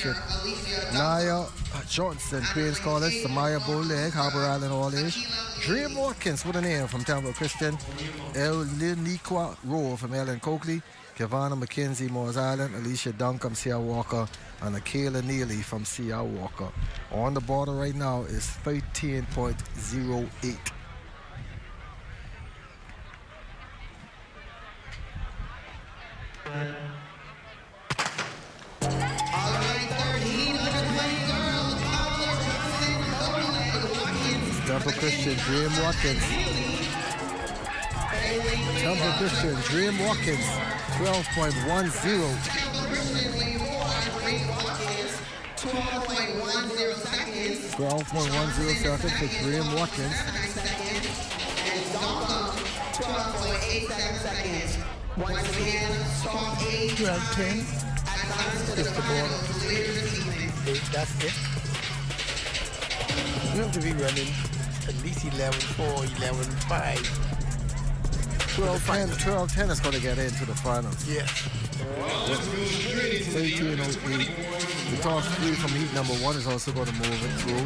Naya Johnson, Queens College, Samaya Bowleg, Harbor Island All Age. Dream Watkins, what a name, from Temple Christian. El Liniqua Rowe from Ellen Coakley. Kevana McKenzie, Morris Island, Alicia Duncombe, C.R. Walker, and Akayla Neely from C.R. Walker. On the border right now is 13.08. Temple Christian, Dream Watkins. Temple Christian, Dream Watkins, 12.10. 12.10 seconds for Dream Watkins. 12.87 seconds. Once again, top 8. 12.10. It's the border. That's it. You have to be running at least 11.4, 11.5. 12.10 is going to get into the finals. Yes. 13.08. The top 3 from heat number 1 is also going to move it through.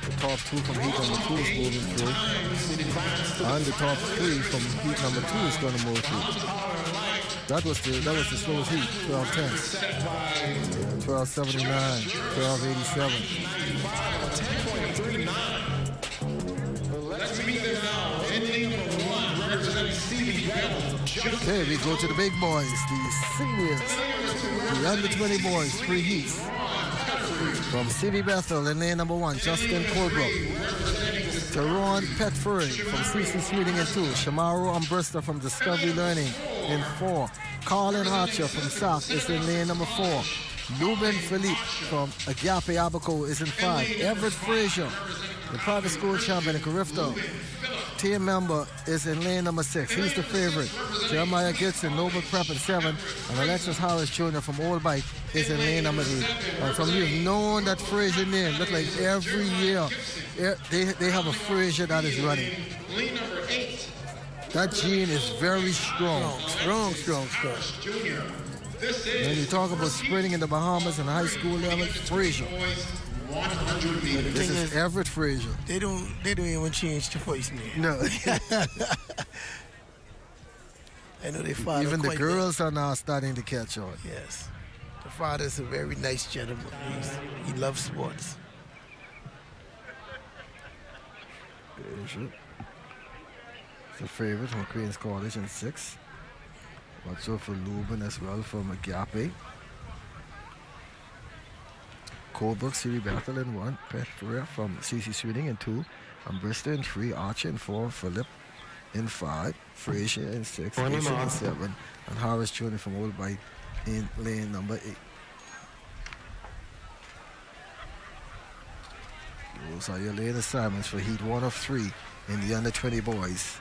The top 2 from heat number 2 is moving through. And the top 3 from heat number 2 is going to move through. That was the slowest heat, 12.10. 12.79, 12.87. Let's meet them now. Ending number 1, representing C.V. Bethel. Okay, we go to the big boys, the seniors. The under 20 boys, 3 heats. From C.V. Bethel in lane number 1, Justin Colbrook. Teron Petfurry from C.C. Smeeting in 2. Shamaru Umbrista from Discovery Learning in 4. Colin Archer from SAC is in lane number 4. Lubin Philippe from Agape Abaco is in 5. Everett Frazier, the private school champion in Carifto, team member, is in lane number 6. He's the favorite. Jeremiah Gibson, Noble Prep in 7. And Alexis Harris Jr. from Old Bike is in lane number 8. And from you've known that Frazier name, look like every year they have a Frazier that is running. Lane number 8. That gene is very strong. Strong. When you talk about sprinting in the Bahamas and high school level, Frazier. This is Everett Frazier. They don't even change the first name. No. I know they father. Even the girls are now starting to catch on. Yes. The father's a very nice gentleman. He loves sports. Frazier. It's a favorite from Queens College in 6. Watch out for Lubin as well from Agape. Colebrook, Siri Bethel in 1. Petra from CC Sweeting in 2. Bristol in 3. Archer in 4. Philip in 5. Frazier in 6. Mason in 7. And Harris Jr. from Old Bite in lane number 8. Those are your lane assignments for Heat 1 of 3 in the under 20 boys.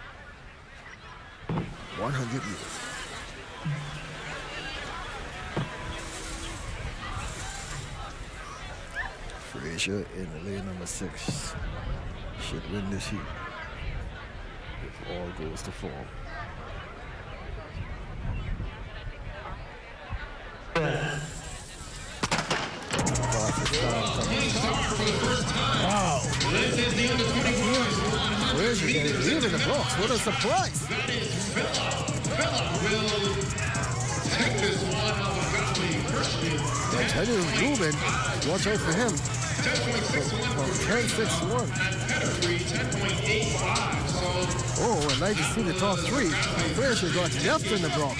100 meters. Frazier in lane number 6 should win this heat if all goes to form. Wow. Frazier getting lead in the box. What a surprise. I tell you, Ruben, watch out for him. From 10-6-1. Oh, I'd like to see the top 3. Frazier got left in the box.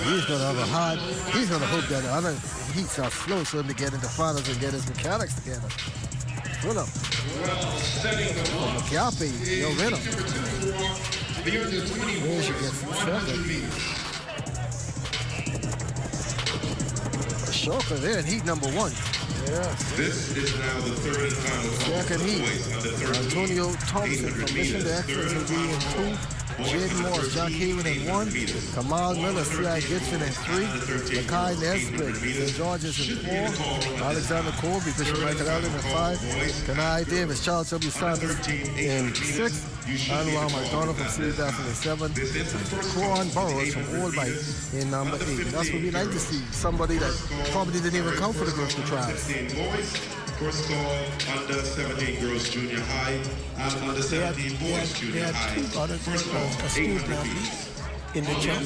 He's going to have a hard, he's going to hope that the other heats are slow so him to get into finals and get his mechanics together. Pull up. McApee, no winner. Frazier gets 7. Shocker there in heat number 1. Yeah. This is now the third and final call. Second heat. Antonio Thompson from Mission to Excellence will be in 2. Jaden Morris, Jack Haven in 1. Kamal Miller, C.I. Gibson in 3. Makai Nesbitt, St. George's in 4. Alexander Colby, Bishop Michael Allen in 5. Kanai Davis, Charles W. Sanders in 6. Anwar McDonald from City Bethel in 7. And Coran Burrows from Old Bite in number 8. And that's what we like to see. Somebody that probably didn't even come for the Grifter trials. First call, under 17 girls junior high and under 17 boys junior high. First call, 800 feet. In the jump.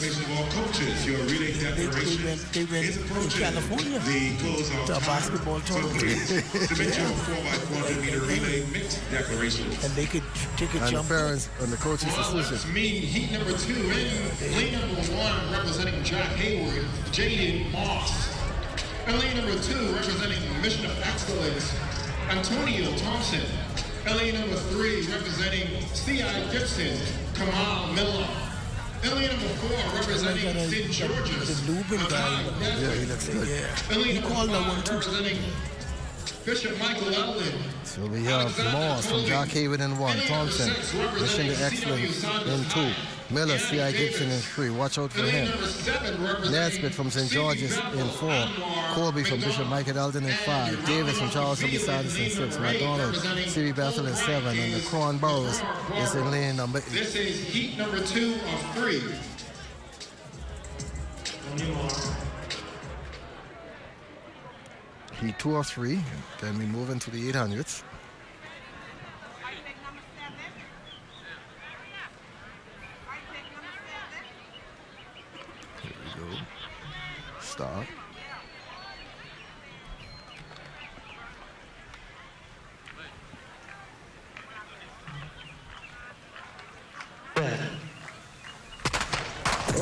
Coaches, your relay declaration they went in California to a basketball tournament. Dimension 4x400 meter relay mixed declaration. And they could take a and jump. The parents and the coach's decision. Mean heat number 2 in lane number 1 representing Jack Hayward, Jaden Moss. And lane number 2 representing Mission of Excellence, Antonio Thompson. And lane number 3 representing C.I. Gibson, Kamal Miller. And lane number 4 representing St. George's. The Lubin guy. Yeah, he looks good. And lane number 5 representing Bishop Michael Allen. So we have Moss from Jack Haven in 1. Thompson, Mission to Excellence in 2. Miller, C.I. Gibson in 3. Watch out for him. Nesbitt from St. George's in 4. Colby from Bishop Michael Eldon in 5. Davis from Charles W. Sanders in 6. McDonald, Siri Bethel in 7. And the Cron Burrows is in lane number 8. This is heat number 2 of 3. Heat 2 of 3. Then we move into the 800s. Here we go. Start.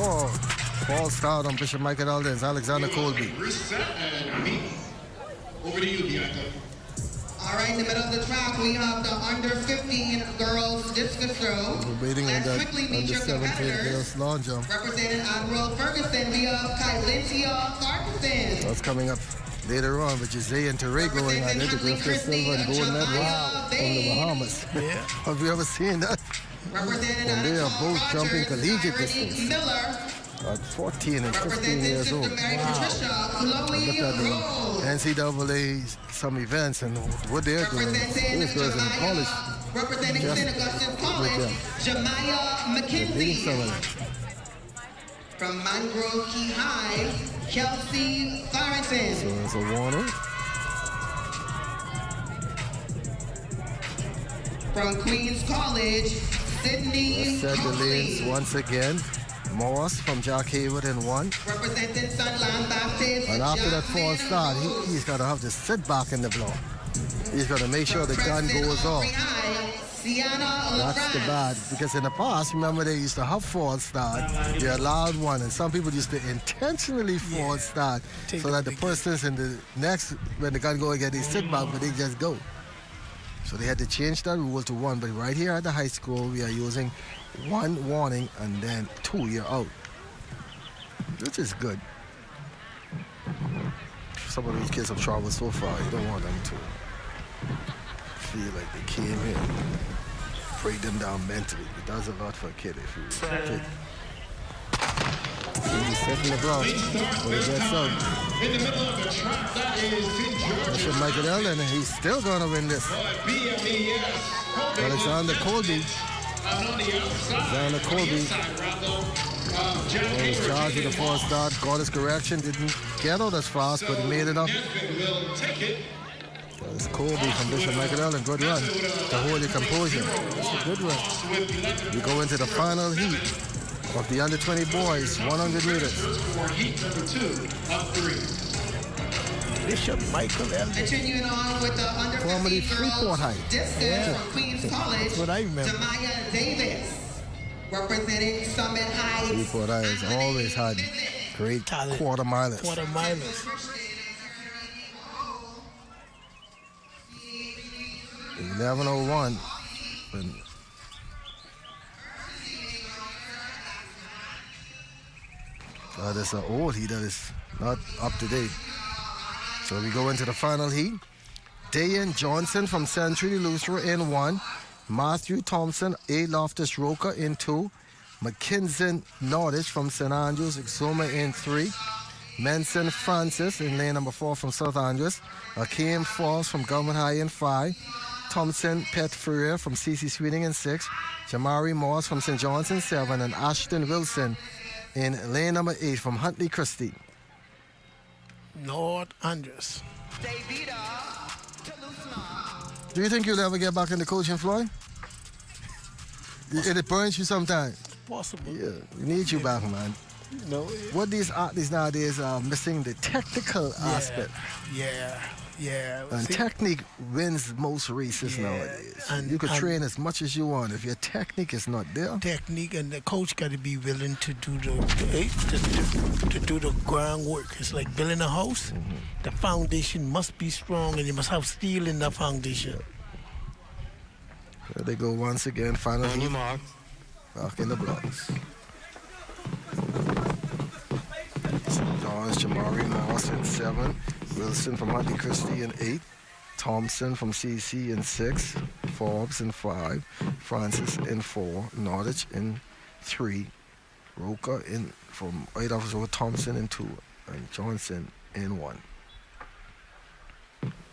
Oh, false start on Bishop Michael Alden's Alexander Colby. Reset and meet. Over to you, Bianca. All right, in the middle of the track, we have the under 15 girls discus throw. We're waiting on Let's that quickly meet under your 17 competitors. girls long jump. Representing Admiral Ferguson, we have Kylintia Farquharson. That's coming up later on, which is Zay and Teray going on it. The Grifter silver and gold medal from the Bahamas. Yeah. Have you ever seen that? Representing And they are Nicole both jumping Rogers, collegiate Irene distance. Miller. At 14 and 15 Representing years old. Sister Mary Patricia, Chloe Look at the Rose. NCAA some events and what they're doing. Representing Those girls in college. Representing Just St. Augustine with College, them. Jemiah They're beating McKenzie. some of them. From Mangrove Key High, Kelsey Farrington. So it's a warning. From Queens College, Sydney Set the lanes Copley. once again. Moss from Jack Hayward in 1. Representing Sunland Baptist, And after that Jasmine false start, Rose. he's got to have to sit back in the block. He's got to make sure the gun Preston goes off. Aubrey High, That's the bad, because in the past, remember, they used to have false start. They allowed one, and some people used to intentionally false start so that the persons in the next, when they can't go again, they sit back, but they just go. So they had to change that rule to 1. But right here at the high school, we are using 1 warning and then 2, you're out. Which is good. Some of these kids have traveled so far, you don't want them to feel like they came here. Break them down mentally. It does a lot for a kid if you take. He's setting the block. When he gets out. In the middle of the track, that is That's for Michael Ellen, and he's still going to win this. Alexander Colby. Alexander Colby. Was charged with a false start. Got his correction. Didn't get out as fast, but he made it up. That's Colby from Bishop Michael Ellen. Good run to hold your composure. That's a good run. We go into the final heat of the under 20 boys, 100 meters. Heat number 2 of 3. Bishop Michael Ellen. Continuing on with the under Formerly 15 Freeport girls High. distance from Queens College. That's what I remember. Tamaya Davis, representing Summit High. Freeport High has always had great quarter milers. Quarter milers. 11:01. That is an old heat that is not up to date. So we go into the final heat. Dayan Johnson from Century Lutheran in 1. Matthew Thompson, A. Loftus Roca in 2. Mackenzie Nordich from St. Andrews, Exuma in 3. Menson Francis in lane number 4 from South Andrews. Akeem Falls from Government High in 5. Thompson Pet Ferrer from C.C. Sweeting in 6. Jamari Moss from St. John's in 7. And Ashton Wilson in lane number 8 from Huntley Christie. North Andrews. Do you think you'll ever get back in the coaching, Floyd? It burns you sometimes. Possible. Yeah, we need you back, man. No. What these athletes nowadays are missing the technical aspect. Yeah. And See, technique wins most races nowadays. And you could train as much as you want. If your technique is not there, technique, and the coach got to be willing to do the groundwork. It's like building a house. The foundation must be strong, and you must have steel in the foundation. There they go once again. Finally, back in the blocks. St. John's, Jamari Moss in 7. Wilson from Huntley Christie in 8. Thompson from CC in 6. Forbes in 5. Francis in 4. Nordich in 3. Roca in from White Officer Thompson in 2. And Johnson in 1.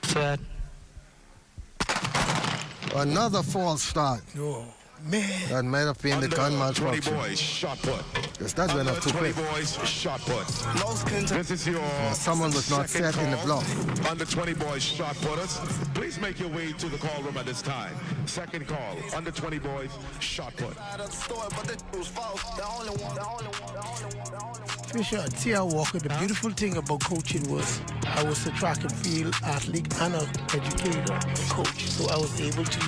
Set. Another false start. Oh, man. That might have been the gun malfunction. boys, shot put. Because that went up too quick. boys, shot put. This is your someone was not second set in the call. block. Under 20 boys, shot putters. Please make your way to the call room at this time. Second call, under 20 boys, shot put. Fisher, Tia Walker, the beautiful thing about coaching was I was a track and field athlete and an educator, a coach. So I was able to,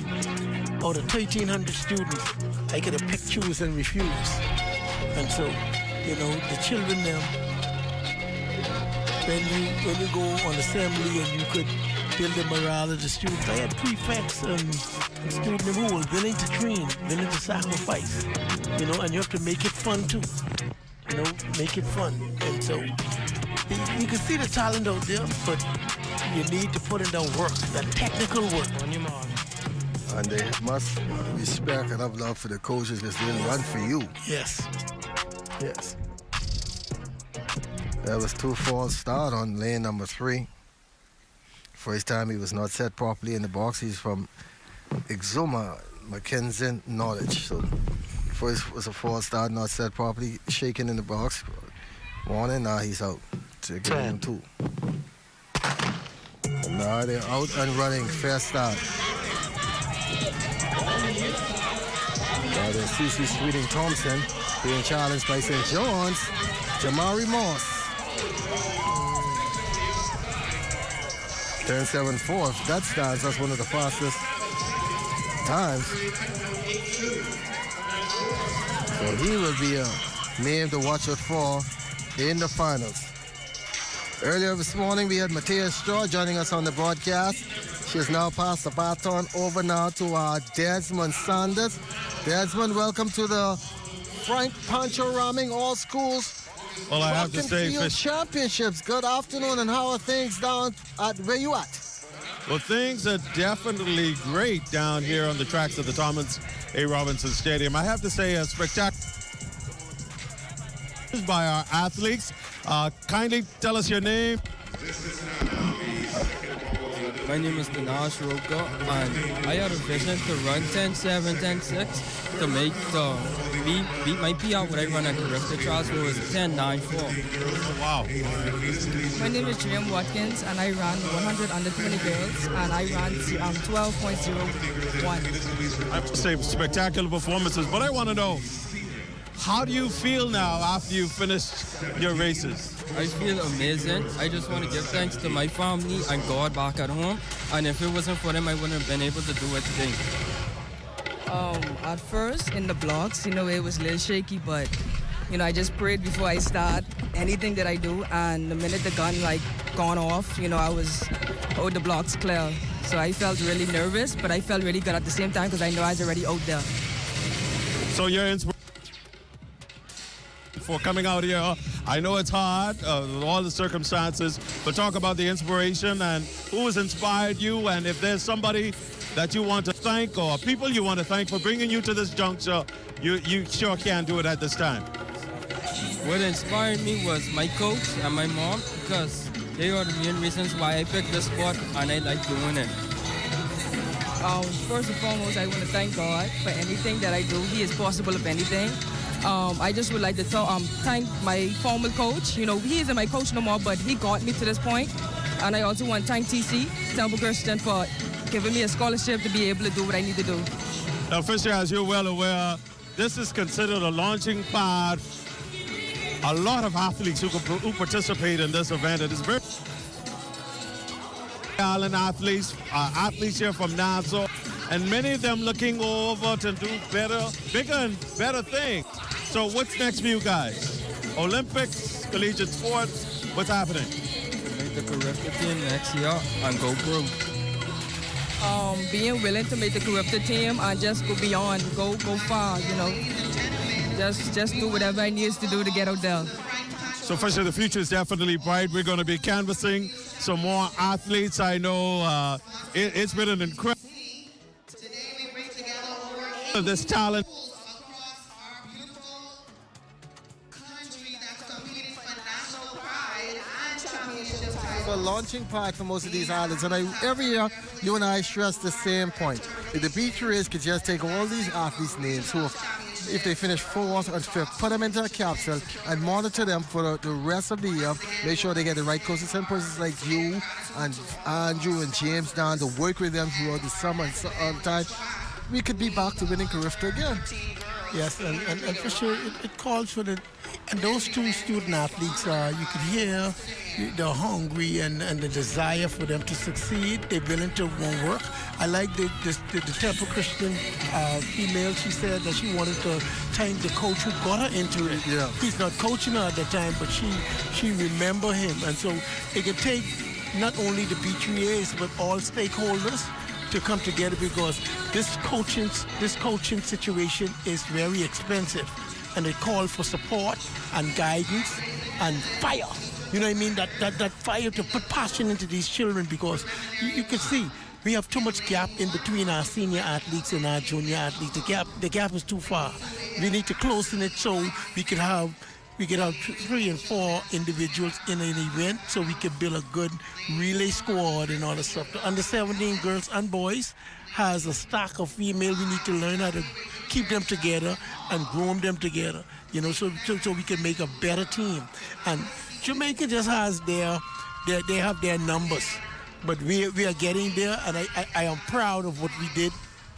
out of 1,300 students, I could have picked, choose, and refuse. And so, the children them, when you go on assembly and you could build the morale of the students, I had prefects and students who were willing to train, willing to sacrifice, and you have to make it fun too. Make it fun. And so you can see the talent out there, but you need to put in the work, the technical work. On your mark. And they must respect and have love for the coaches because they'll run for you. Yes. That was 2 false start on lane number 3. First time he was not set properly in the box. He's from Exuma, Mackenzie Knowledge. So first was a false start, not set properly, shaking in the box. Warning, now he's out. Take game 2. And now they're out and running. Fair start. Now there's C.C. Sweeting Thompson being challenged by St. John's. Jamari Moss. 10-7-4. That stands as one of the fastest times. So he will be a name to watch out for in the finals. Earlier this morning, we had Matea Straw joining us on the broadcast. She has now passed the baton over now to Desmond Sanders. Desmond, welcome to the Frank Pancho Rahming All Schools Well, I have to say, Field Championships. Good afternoon, and how are things down at where you at? Well, things are definitely great down here on the tracks of the Thomas A. Robinson Stadium. I have to say, a spectacular by our athletes. Kindly tell us your name. My name is Dinesh Roka, and I had a vision to run 10.7, 10.6 to make beat my PR when I run at Carifta Trials, who was 10.94. Wow. My name is Jim Watkins, and I ran 100 under 20 girls, and I ran 12.01. I have to say, spectacular performances, but I want to know, how do you feel now after you finished your races? I feel amazing. I just want to give thanks to my family and God back at home. And if it wasn't for them, I wouldn't have been able to do it today. At first, in the blocks, it was a little shaky, but, I just prayed before I start anything that I do. And the minute the gun, gone off, I was, the blocks clear. So I felt really nervous, but I felt really good at the same time because I know I was already out there. So your inspiration for coming out here. I know it's hard, with all the circumstances, but talk about the inspiration and who has inspired you, and if there's somebody that you want to thank or people you want to thank for bringing you to this juncture, you sure can do it at this time. What inspired me was my coach and my mom, because they are the main reasons why I picked this sport and I like doing it. First and foremost, I want to thank God for anything that I do. He is possible of anything. I just would like to thank my former coach. He isn't my coach no more, but he got me to this point. And I also want to thank TC, Temple Christian, for giving me a scholarship to be able to do what I need to do. Now, Fisher, as you're well aware, this is considered a launching pad. A lot of athletes who participate in this event. It is very Island athletes here from Nassau, and many of them looking over to do bigger and better things. So what's next for you guys? Olympics, collegiate sports, what's happening? Make the Carifta team next year and go pro. Being willing to make the Carifta team and just go beyond, go far, Just do whatever I need to do to get out there. So Fisher, the future is definitely bright. We're going to be canvassing some more athletes. I know it's been an incredible this talent. A launching pad for most of these islands, and every year you and I stress the same point. If the beach race could just take all these athletes' names who, if they finish 4th and 5th, put them into a capsule and monitor them for the rest of the year, make sure they get the right coaches and persons like you and Andrew and James down to work with them throughout the summer and all the time, we could be back to winning Carifta again. Yes, and for sure it calls for and those two student athletes, you could hear they're hungry and the desire for them to succeed. They're willing to work. I like the Temple Christian female. She said that she wanted to thank the coach who got her into it. Yeah. He's not coaching her at the time, but she remember him. And so it can take not only the BTAs, but all stakeholders to come together, because this coaching situation is very expensive, and it calls for support and guidance and fire. You know what I mean? That fire to put passion into these children, because you can see we have too much gap in between our senior athletes and our junior athletes. The gap is too far. We need to close in it so we could have 3 and 4 individuals in an event, so we can build a good relay squad and all that stuff. The under 17 girls and boys has a stock of female. We need to learn how to keep them together and groom them together, so we can make a better team. And Jamaica just has they have their numbers, but we are getting there, and I am proud of what we did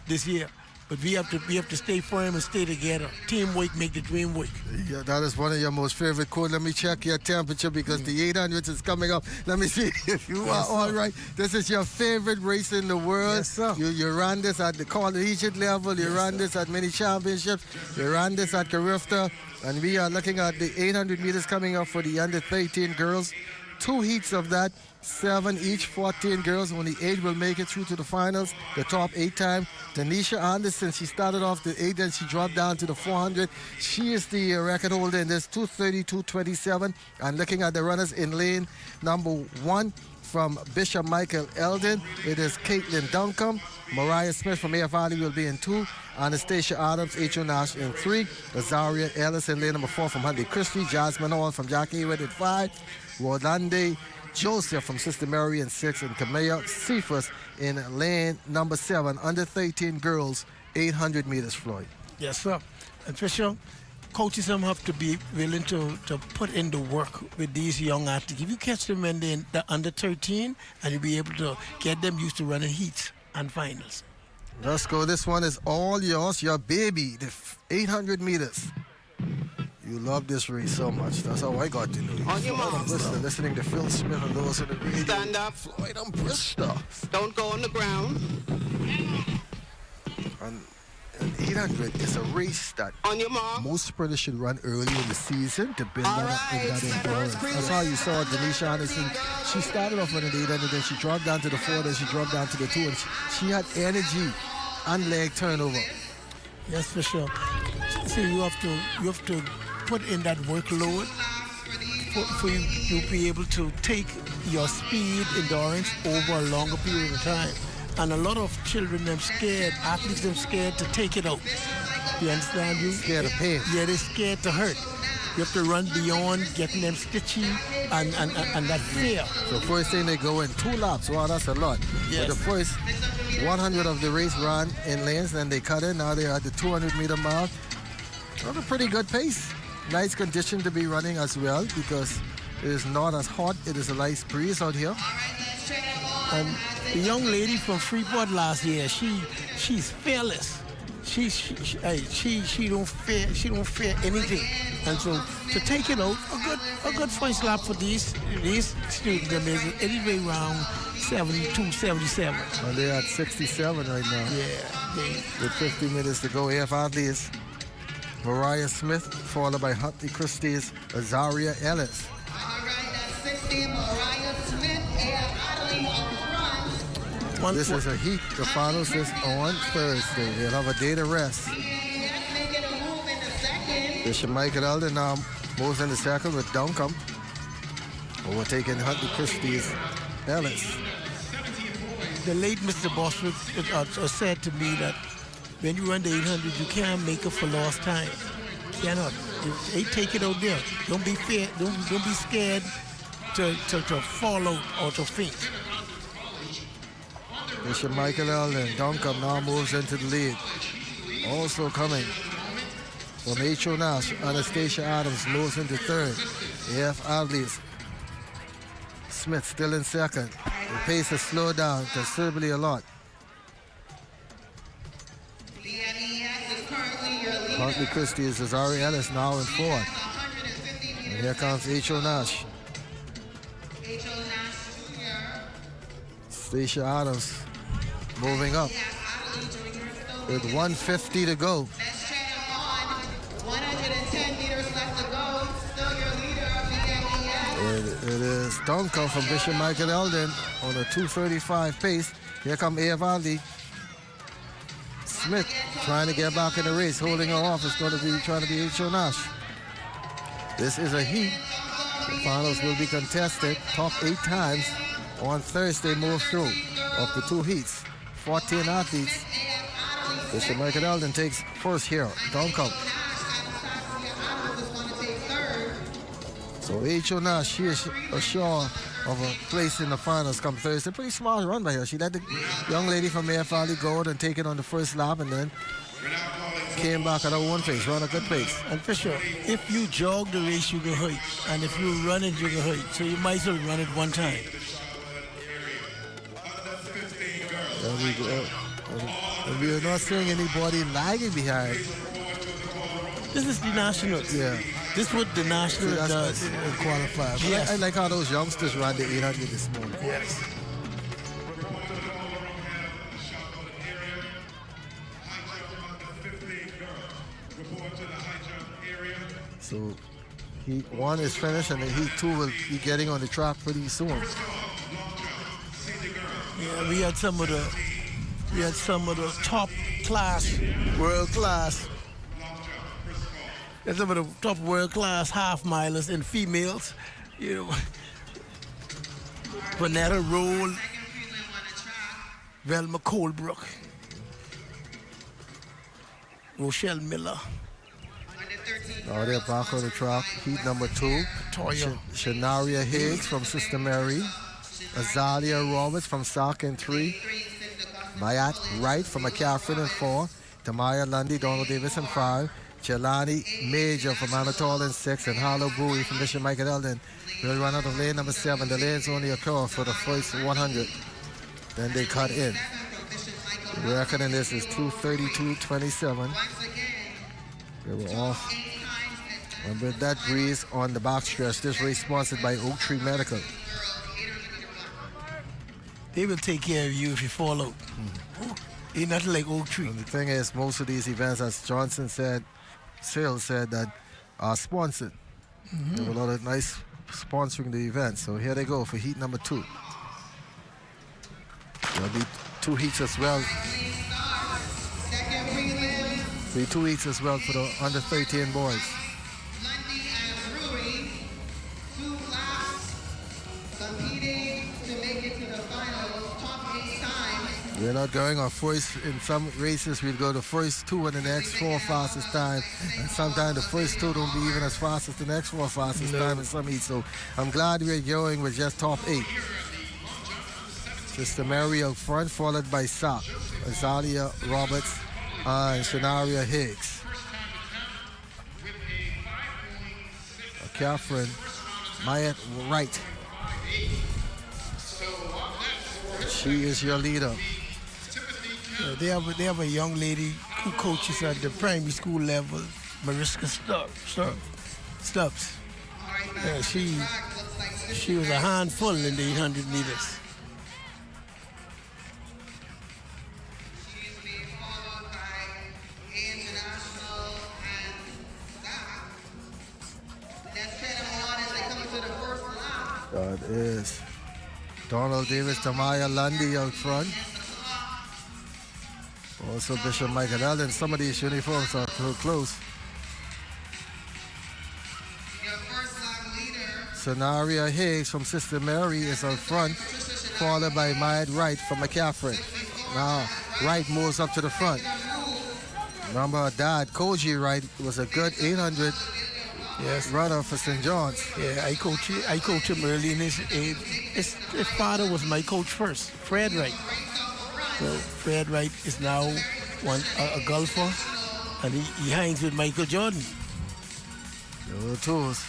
this year. But we have to stay firm and stay together. Teamwork make the dream work. Yeah, that is one of your most favorite quotes. Let me check your temperature because the 800 is coming up. Let me see if you are all right. This is your favorite race in the world. Yes, sir. You ran this at the collegiate level. You ran this at many championships. You ran this at Carifta. And we are looking at the 800 meters coming up for the under 13 girls. 2 heats of that. 7 each, 14 girls. Only 8 will make it through to the finals. The top 8 time. Tanisha Anderson, she started off the 8, then she dropped down to the 400. She is the record holder in this, 2:32.27. And looking at the runners in lane number 1 from Bishop Michael Eldon, it is Caitlin Duncombe. Mariah Smith from AF Valley will be in 2. Anastasia Adams, H.O. Nash in 3. Azaria Ellis in lane number 4 from Huntley Christie. Jasmine Hall from Jackie Hayward in 5. Rodande Joseph from Sister Mary in 6, and Kamea Cephas in lane number 7, under 13 girls, 800 meters, Floyd. Yes, sir. And Fisher, coaches have to be willing to put in the work with these young athletes. If you catch them when they're under 13, and you'll be able to get them used to running heats and finals. Let's go. This one is all yours, your baby, the 800 meters. You love this race so much. That's how I got to know you. On your mark. Listening to Phil Smith and those in the radio. Stand up. Floyd and Bristol. Don't go on the ground. And 800 is a race that on your mark. Most sprinters should run early in the season to build that endurance. That's how you saw Denisha Anderson. She started off running the 800, then she dropped down to the 4, then she dropped down to the 2, and she had energy and leg turnover. Yes, for sure. So you have to put in that workload for you to be able to take your speed, endurance over a longer period of time. And a lot of children, them scared, athletes, them scared to take it out. You understand? You scared of pain. Yeah, they're scared to hurt. You have to run beyond getting them stitchy and that fear. So first thing they go in 2 laps. Wow, that's a lot. Yes. But the first 100 of the race ran in lanes, then they cut in. Now they're at the 200-meter mark. That's a pretty good pace. Nice condition to be running as well because it is not as hot. It is a nice breeze out here. The young lady from Freeport last year, she's fearless. She don't fear anything. And so to take it out, a good first lap for these students is anyway around 72, 77. And they're at 67 right now. Yeah. With 50 minutes to go. AF Adley's Mariah Smith, followed by Huntley Christie's Azaria Ellis. This is a heat. The finals is on Thursday. They'll have a day to rest. Bishop Michael Eldon now moves in the second with Duncombe, overtaking Huntley Christie's Ellis. The late Mr. Boswick said to me that when you run the 800, you can't make up for lost time. Cannot. They take it out there. Don't be fear. Don't be scared to fall out or to faint. Bishop Michael Eldon, Duncombe now moves into the lead. Also coming from H.O. Nash, Anastasia Adams moves into third. AF Adley's Smith still in second. The pace has slowed down considerably a lot. Huntley Christie is Azaria Ellis now in fourth. And here comes H.O. Nash. Stacia Adams moving up with 150 to go. 110 meters left to go. Still your leader of the It is Duncombe from Bishop Michael Eldon on a 2:35 pace. Here come AF Valley. Smith trying to get back in the race, holding her off. It's going to be trying to be H.O. Nash. This is a heat. The finals will be contested. Top 8 times on Thursday move through of the 2 heats. 14 athletes. Bishop Michael Eldon takes first here. Duncombe. So H.O. Nash, she is assured of a place in the finals come Thursday. Pretty smart run by her. She let the young lady from AF Valley go out and take it on the first lap and then came back at her own pace, run a good pace. And Fisher, if you jog the race, you get hurt. And if you run it, you get hurt. So you might as well run it one time. There we go. And we are not seeing anybody lagging behind. This is the Nationals. Yeah. This is what the Nationals does. Qualify. But Yes. I like how those youngsters ran the 800 this morning. Yes. So Heat 1 is finished, and then Heat 2 will be getting on the track pretty soon. Yeah, we had some of the top class, world class. And some of the top world class half milers and females. You know, Vanetta Roll, Velma Colebrook, Rochelle Miller. Now they're back on the track. Heat number 2. Toya. Shanaria Higgs from Sister Mary. Azalia Roberts from Sauk in 3. Mayat Wright from McCaffrey in 4. Tamaya Lundy, Donald Davis in 5. Jelani Major from Anatole in 6. And Harlow Bowie from Bishop Michael Eldon will run out of lane number 7. The lanes only occur for the first 100. Then they cut in. The record in this is 2:32.27. They were off. And with that breeze on the backstretch, this race sponsored by Oak Tree Medical. They will take care of you if you fall out. Ain't nothing like Oak Tree. And the thing is, most of these events, as Johnson said, Sales said, that are sponsored. There were a lot of nice sponsoring the event. So here they go for heat number 2. There'll be 2 heats as well. Be 2 heats as well for the under 13 boys. We're not going on first. In some races, we'll go the first 2 and the next 4 fastest time. And sometimes the first 2 don't be even as fast as the next 4 fastest time in some heats. So I'm glad we're going with just top 8. Sister Mary out front, followed by Sauk, Azalia Roberts, and Shanaria Higgs. Catherine Mayat Wright. She is your leader. They have a young lady who coaches at the primary school level, Mariska Stubbs. Yeah, she was a handful in the 800 meters. That is Donald Davis, Tamaya Lundy out front. Also Bishop Michael Allen. Some of these uniforms are too close. Sonaria Higgs from Sister Mary is out front, followed by Mayat Wright from McCaffrey. Now Wright moves up to the front. Remember her dad, Koji Wright, was a good 800 runner for St. John's. Yeah, I coach him early in his father was my coach first, Fred Wright. So Fred Wright is now a golfer, and he hangs with Michael Jordan. The other tools,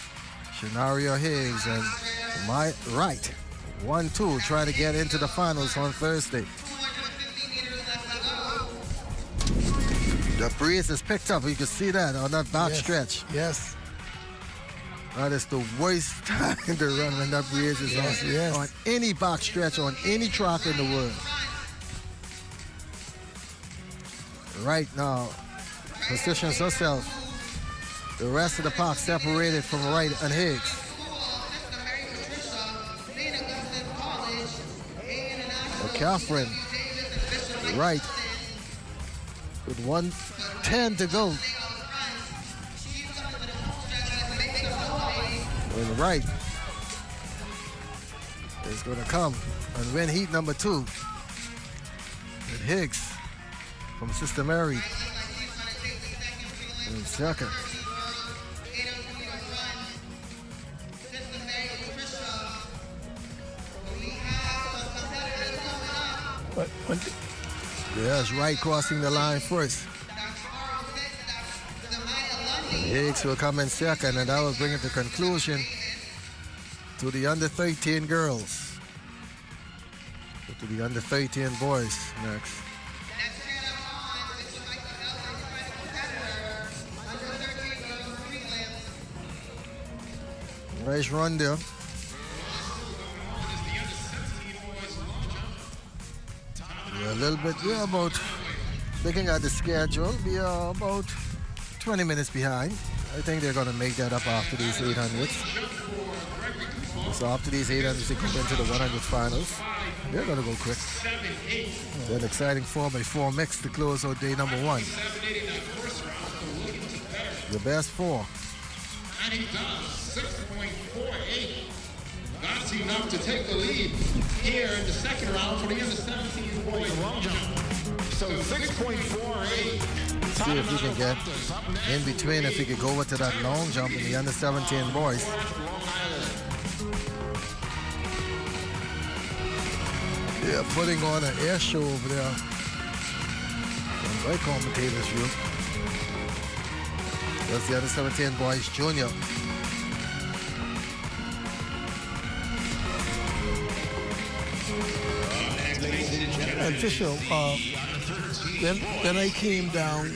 Shanaria Higgs and Mayat Wright. 1-2, try to get into the finals on Thursday. The breeze is picked up. You can see that on that back stretch. Yes. That is the worst time to run when that breeze is on any back stretch, on any track in the world. Right now, positions herself. The rest of the pack separated from Wright and Higgs. Catherine Wright with 1:10 to go. And Wright is going to come and win heat number 2. And Higgs from Sister Mary in second. Yes, Wright crossing the line first. Higgs will come in second, and that will bring it to conclusion to the under 13 girls. To the under 13 boys next. Nice run there. We're a little bit, we're about, looking at the schedule, we are about 20 minutes behind. I think they're going to make that up after these 800s. So after these 800s, they come into the 100 finals. They're going to go quick. Then exciting 4x4 mix to close out day number 1. The best 4. And he does 6.48. That's enough to take the lead here in the second round for the under 17 boys long jump. So 6.48. See if he can get in between, if he could go over to that long jump in the under 17 boys. Yeah, putting on an air show over there. From my commentator's view. That's the under 17 boys junior. And Fisher, when I came down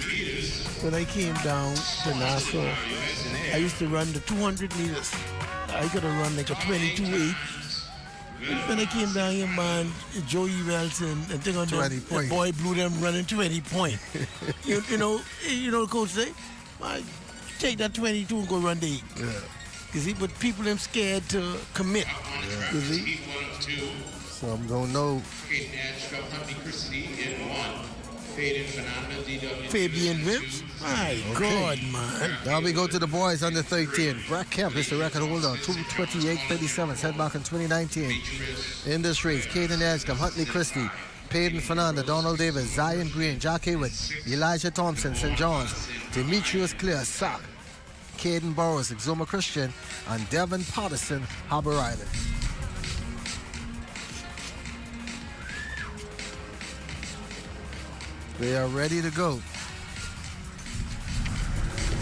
to Nassau, I used to run the 200 meters. I could have run like a 22.8. When I came down here, man, Joey Welton and thing on the boy blew them running 20 point. you know, the coach say, man, take that 22 and go run the 8. Yeah. You see, but people them scared to commit. Yeah. You see? So I'm going to know. Fabian Vips? My God, man. Now we go to the boys under 13. Brad Kemp is the record holder, 2:28.37, set back in 2019. In this race, Caden Edgecombe, Huntley Christie, Peyton Fernanda, Donald Davis, Zion Green, Jack Haywood, Elijah Thompson, St. John's, Demetrius Clear, Sac, Caden Burrows, Exuma Christian, and Devin Patterson, Harbor Island. They are ready to go.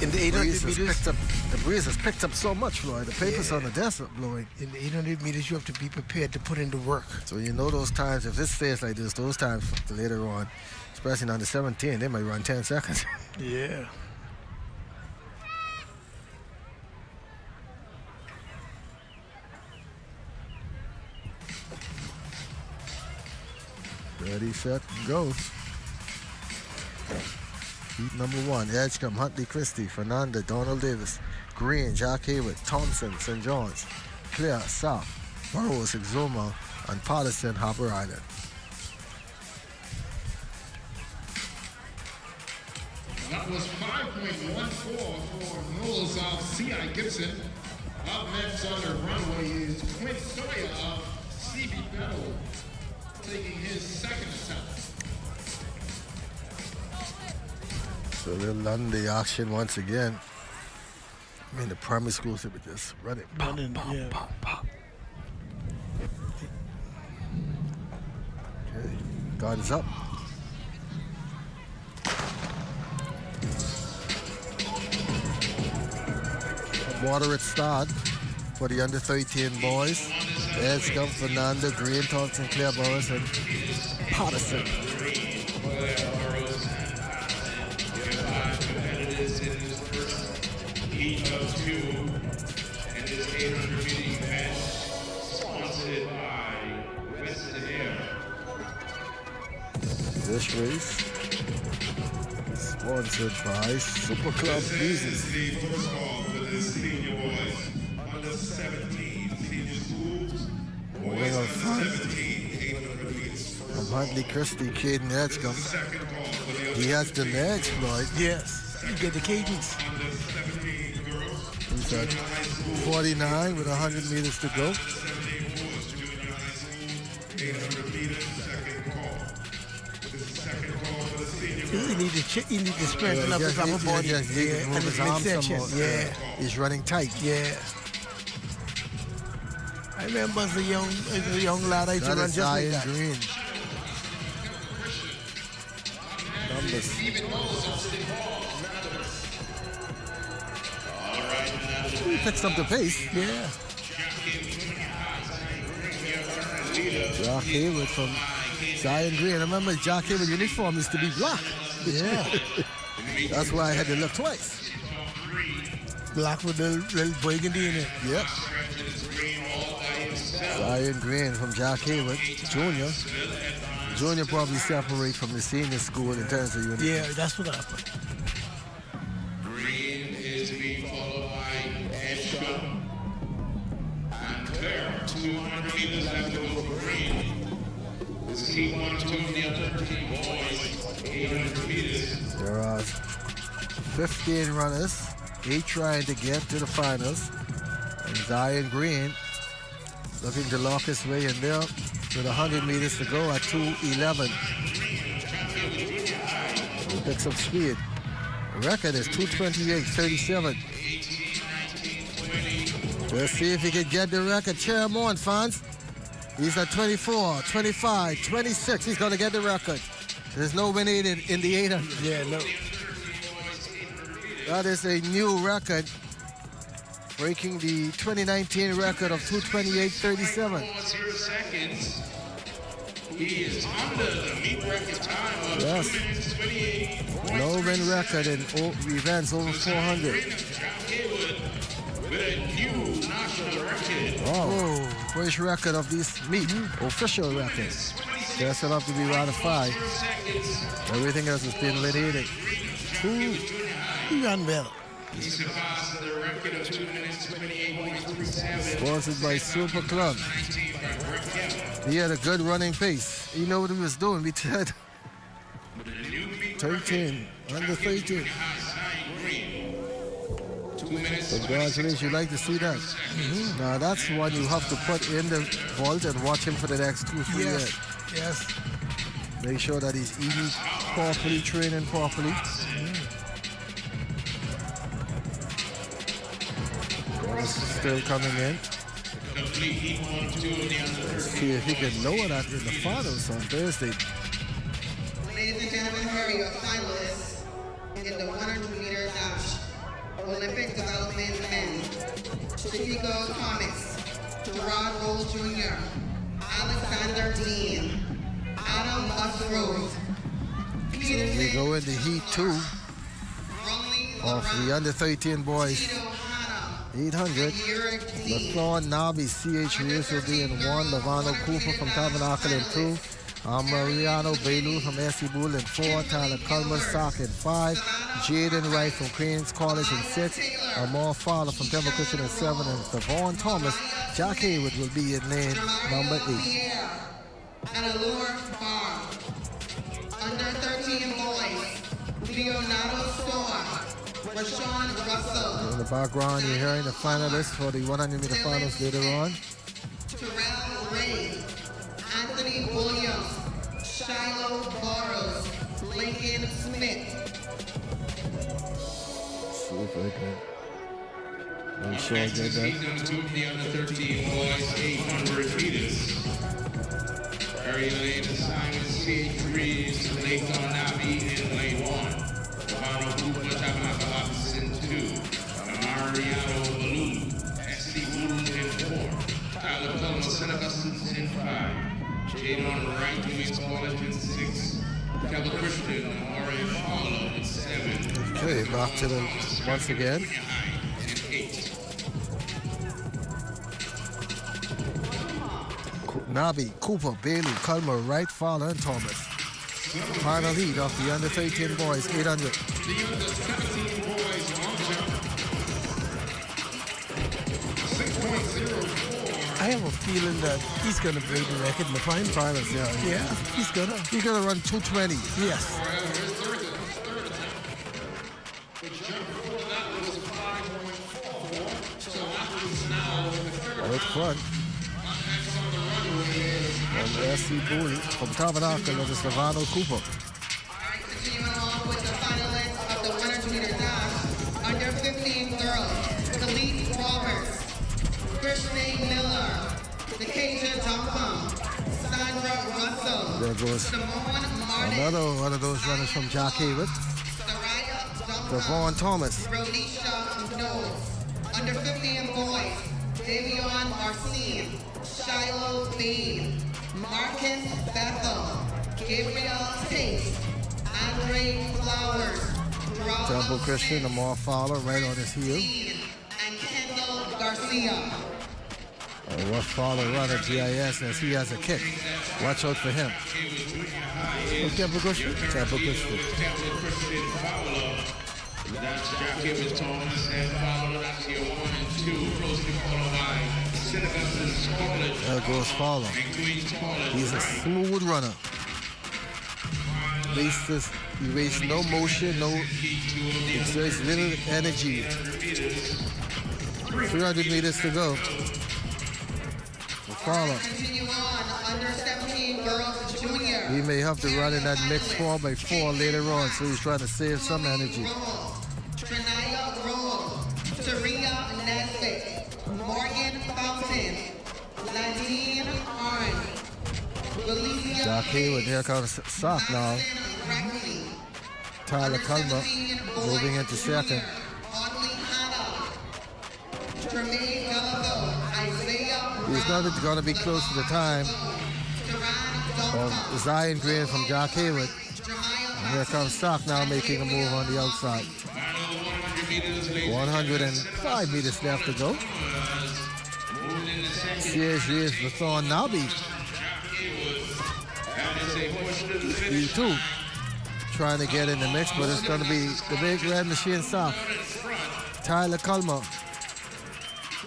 In the 800 meters, the breeze has picked up so much, Floyd. The papers on the desk are blowing. In the 800 meters, you have to be prepared to put in the work. So you know those times, if this stays like this, those times later on, especially on the 17, they might run 10 seconds. Yeah. Ready, set, go. Heat number 1, Edgecombe, Huntley Christie, Fernanda, Donald Davis, Green, Jack Haywood, Thompson, St. John's, Clear, South, Burrows, Exuma, and Patterson, Harbor Island. That was 5.14 for Knowles of C.I. Gibson. Up next on the runway is Quinn Sawyer of C.B. Battle, taking his second attempt. So they'll run the action once again. I mean, the primary schools would just run it. Pop, pop, yeah. pop, pop. Okay, guns up. Moderate start for the under 13 boys. Edgecombe, Fernanda, Green, Thompson, Claire Burrows, and Patterson. Heat of 2 in this 800 meter event, sponsored by Western Air. This race sponsored by Super Club Music. This is the first call for the senior boys under 17 senior schools. Moving on front from Huntley Christie, Caden Edgecombe. He has the legs, Floyd. Yes, you get the Cajuns. He's at 49 with 100 meters to go. You need to strengthen up his upper body. And his midsection. Yeah. He's running tight. Yeah. I remember as a young lad, I used to run just like that. Green. Numbers. He picks up the pace. Yeah. Jack Haywood from Zion Green. I remember Jack Haywood uniform used to be black. Yeah. That's why I had to look twice. Black with the little burgundy in it. Yep. Zion Green from Jack Hayward, Junior. Junior probably separate from the senior school in terms of uniform. Yeah, that's what happened. Green is being followed by Extra and Fair. 200 meters left to go for Green. This is heat 1 and 2 in the other 13 boys. 800 meters. There are 15 runners, 8 trying to get to the finals. And Zion Green looking to lock his way in there with 100 meters to go at 2:11. He picks up speed. The record is 2:28.37. Let's see if he can get the record. Cheer him on, fans. He's at 24, 25, 26. He's going to get the record. There's no win needed in the 800. Yeah, no. That is a new record, breaking the 2019 record of 2:28.37. Seconds. He is under the meet record time of Yes. 2 minutes 28. No win record in events over 400. With a new national record. Oh, first record of this meet, official record. Just will have to be ratified. Everything else has been validated. He ran well. He surpassed the record of 2 minutes 28.37. Sponsored by Super Club. He had a good running pace. He knew what he was doing. We said 13, under 13. Congratulations, you like to see that. Now that's one you have to put in the vault and watch him for the next 2-3 years. Yes. Make sure that he's eating properly, training properly. This is still coming in. Let's see if he can lower that in the finals on Thursday. Ladies and gentlemen, here are your finalists in the 100-meter dash. Olympic development men. Chico Thomas, Gerard Roll Jr., Alexander Dean, Adam Musgrove, Peter We go into Heat 2 of the under 13 boys. 800. LaFleur Nabi, C.H. Reyes will be in 1. Lavano Cooper from Tabernacle in 2. Mariano Bailu from S.C. Bull in 4. Tyler Culmer Sock in 5. Jaden Wright from Queens College in 6. Amor Fowler from Temple Christian in 7. And Devon Thomas, Jack Hayward will be in lane number 8. and Allure Bar. Under 13 boys, Leonardo Storr, Rashawn Russell, In the background, you're hearing the finalists for the 100-meter finals later on. Terrell Ray, Anthony Williams, Shiloh Burrows, Lincoln Smith. See if I can. I'm sure I get that. The under 13 boys 800 meters. Area lane assignment C.H. Reeves to Lake Nabi in lane 1. Ravano Cooper Tabernacle in 2. Mariano Baloo, S.D. Bulu in 4. Tyler Culmer, Seneca in 5. Jadon Wright, Queens College in 6. Kevin Christian, Mario Fowler in 7. Okay, back to the once again. Nabi, Cooper, Bailey, Culmer, Wright, Fowler, and Thomas. Final lead of the under 13 boys, 800. I have a feeling that he's going to break the record in the finals. Yeah, he's going to. He's going to run 220. Yes. Right front. From S.C. Bowie, from Tabernacle, that is Lavano Cooper. Continuing on with the finalists of the 100-meter dash, under 15 girls, Khalid Roberts, Krishna Miller, Decatur Johnson, Sandra Russell, There goes Simone Martin, another one of those runners from Jack Hayward. Devon Thomas. Rodisha Knowles, under 15 boys, Davion Marcin, Shiloh Bean, Marcus Bethel, Gabriel Tate, Andre Flowers, Temple Christian, Amor Fowler right on his heel. and Kendall Garcia. What follow runner GIS as he has a kick. Watch out for him. Temple Christian. Temple Christian. That's Jackie with Thomas and followed up here 1 and 2, closely followed by St. Augustine's College. There goes Follow. He's a smooth runner. He wastes no motion, exerts little energy. 300 meters to go. Follow. He may have to run in that mixed 4x4 later on, so he's trying to save some energy. Jack Hayward, here comes Sock now. Tyler Culmer moving into second. He's not going to be close to the time of Zion Green from Jack Hayward. And here comes Sock now making a move on the outside. 105 meters left to go. CSG is Lathon Nabi. E2 trying to get in the mix, but it's going to be the big red machine Sock. Tyler Culmer.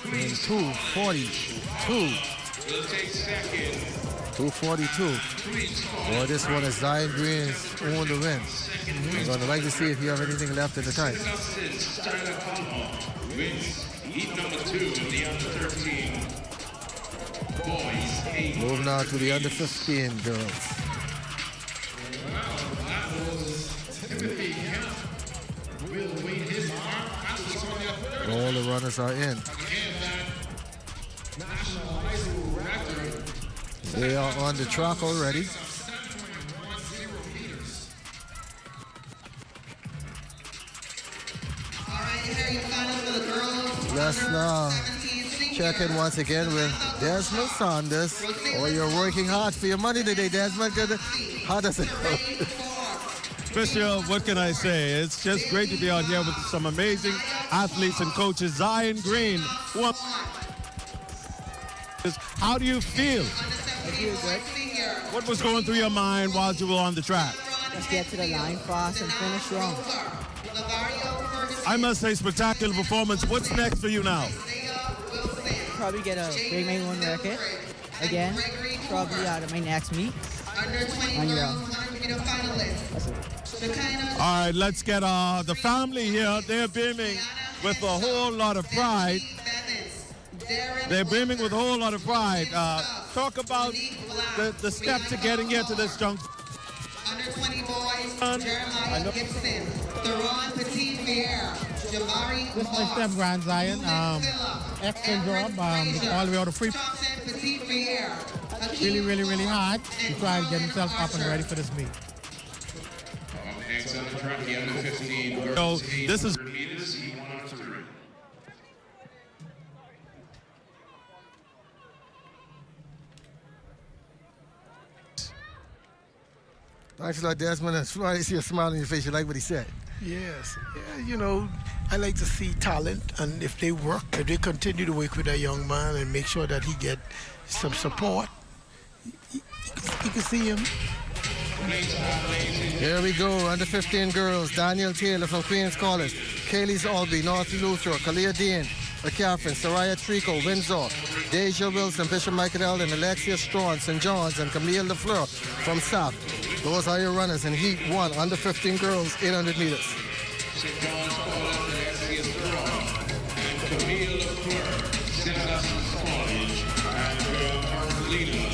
In 2:42. 2:42. Boy, this one is Zion Green's own the win. I'm going to like to see if you have anything left at the time. Moving on to the under 15 girls. All the runners are in. They are on the track already. Let's now check in once again with Desmond Saunders. Oh, you're working hard for your money today, Desmond. How does it go? Fisher, what can I say? It's just great to be out here with some amazing athletes and coaches. Zion Green, how do you feel? I feel good. What was going through your mind while you were on the track? Let's get to the line fast and finish strong. I must say, spectacular performance. What's next for you now? Probably get a big main one record again. Probably out of my next meet. And yeah. All right, let's get the family here. They're beaming with a whole lot of pride. They're beaming with a whole lot of pride. Talk about the steps to getting here to this junction. Under 20 boys, Jeremiah Gibson, Theron Petit-Pierre, Jabari This is my step-grand Zion. Excellent job. All the way out of free. Really hard to try and get himself up and ready for this meet. So this is Thanks a lot, Desmond. I see a smile on your face. You like what he said? Yes. Yeah, you know, I like to see talent, and if they continue to work with a young man and make sure that he get some support, you can see him. Here we go, under 15 girls. Daniel Taylor from Queens College, Kaylee's Albee, North Luther, Kalia Dean, McCaffrey, Soraya Trico, Windsor, Deja Wilson, Bishop Michael Eldon, Alexia Strawn, St. John's, and Camille LaFleur from South. Those are your runners in Heat 1, under 15 girls, 800 meters. St. John's College, Alexia Strawn, and Camille LaFleur, St. Augustine's College, and our leader,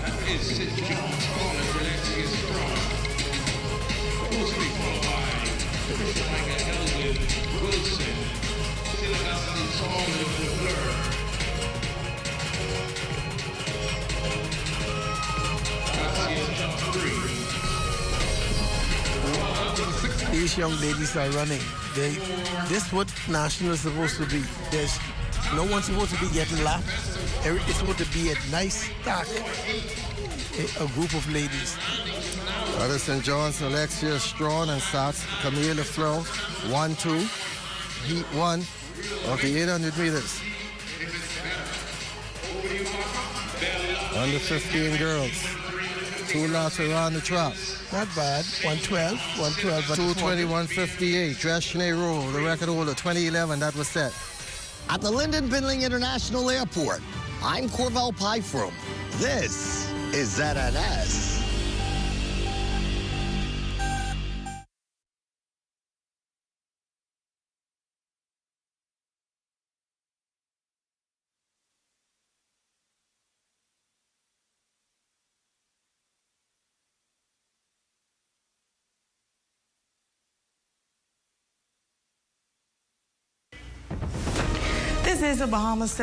that is St. John's College, Alexia Strawn. Closely followed by Bishop Michael Eldon, Wilson, St. Augustine's College, LaFleur. These young ladies are running. This is what national is supposed to be. There's no one's supposed to be getting lapped. It's supposed to be a nice stack, a group of ladies. Other St. John's, Alexia Strawn and Sats, Camille LaFleur, 1-2, Heat 1 of the 800 meters. Under 15 girls. 2 laps around the track. Not bad. 112. 112. 2:20, 1:58. Dreshne Rowe, the record holder, 2011, that was set. At the Lyndon Bindling International Airport, I'm Corval Pyfrom. This is ZNS. This is the Bahamas Tonight.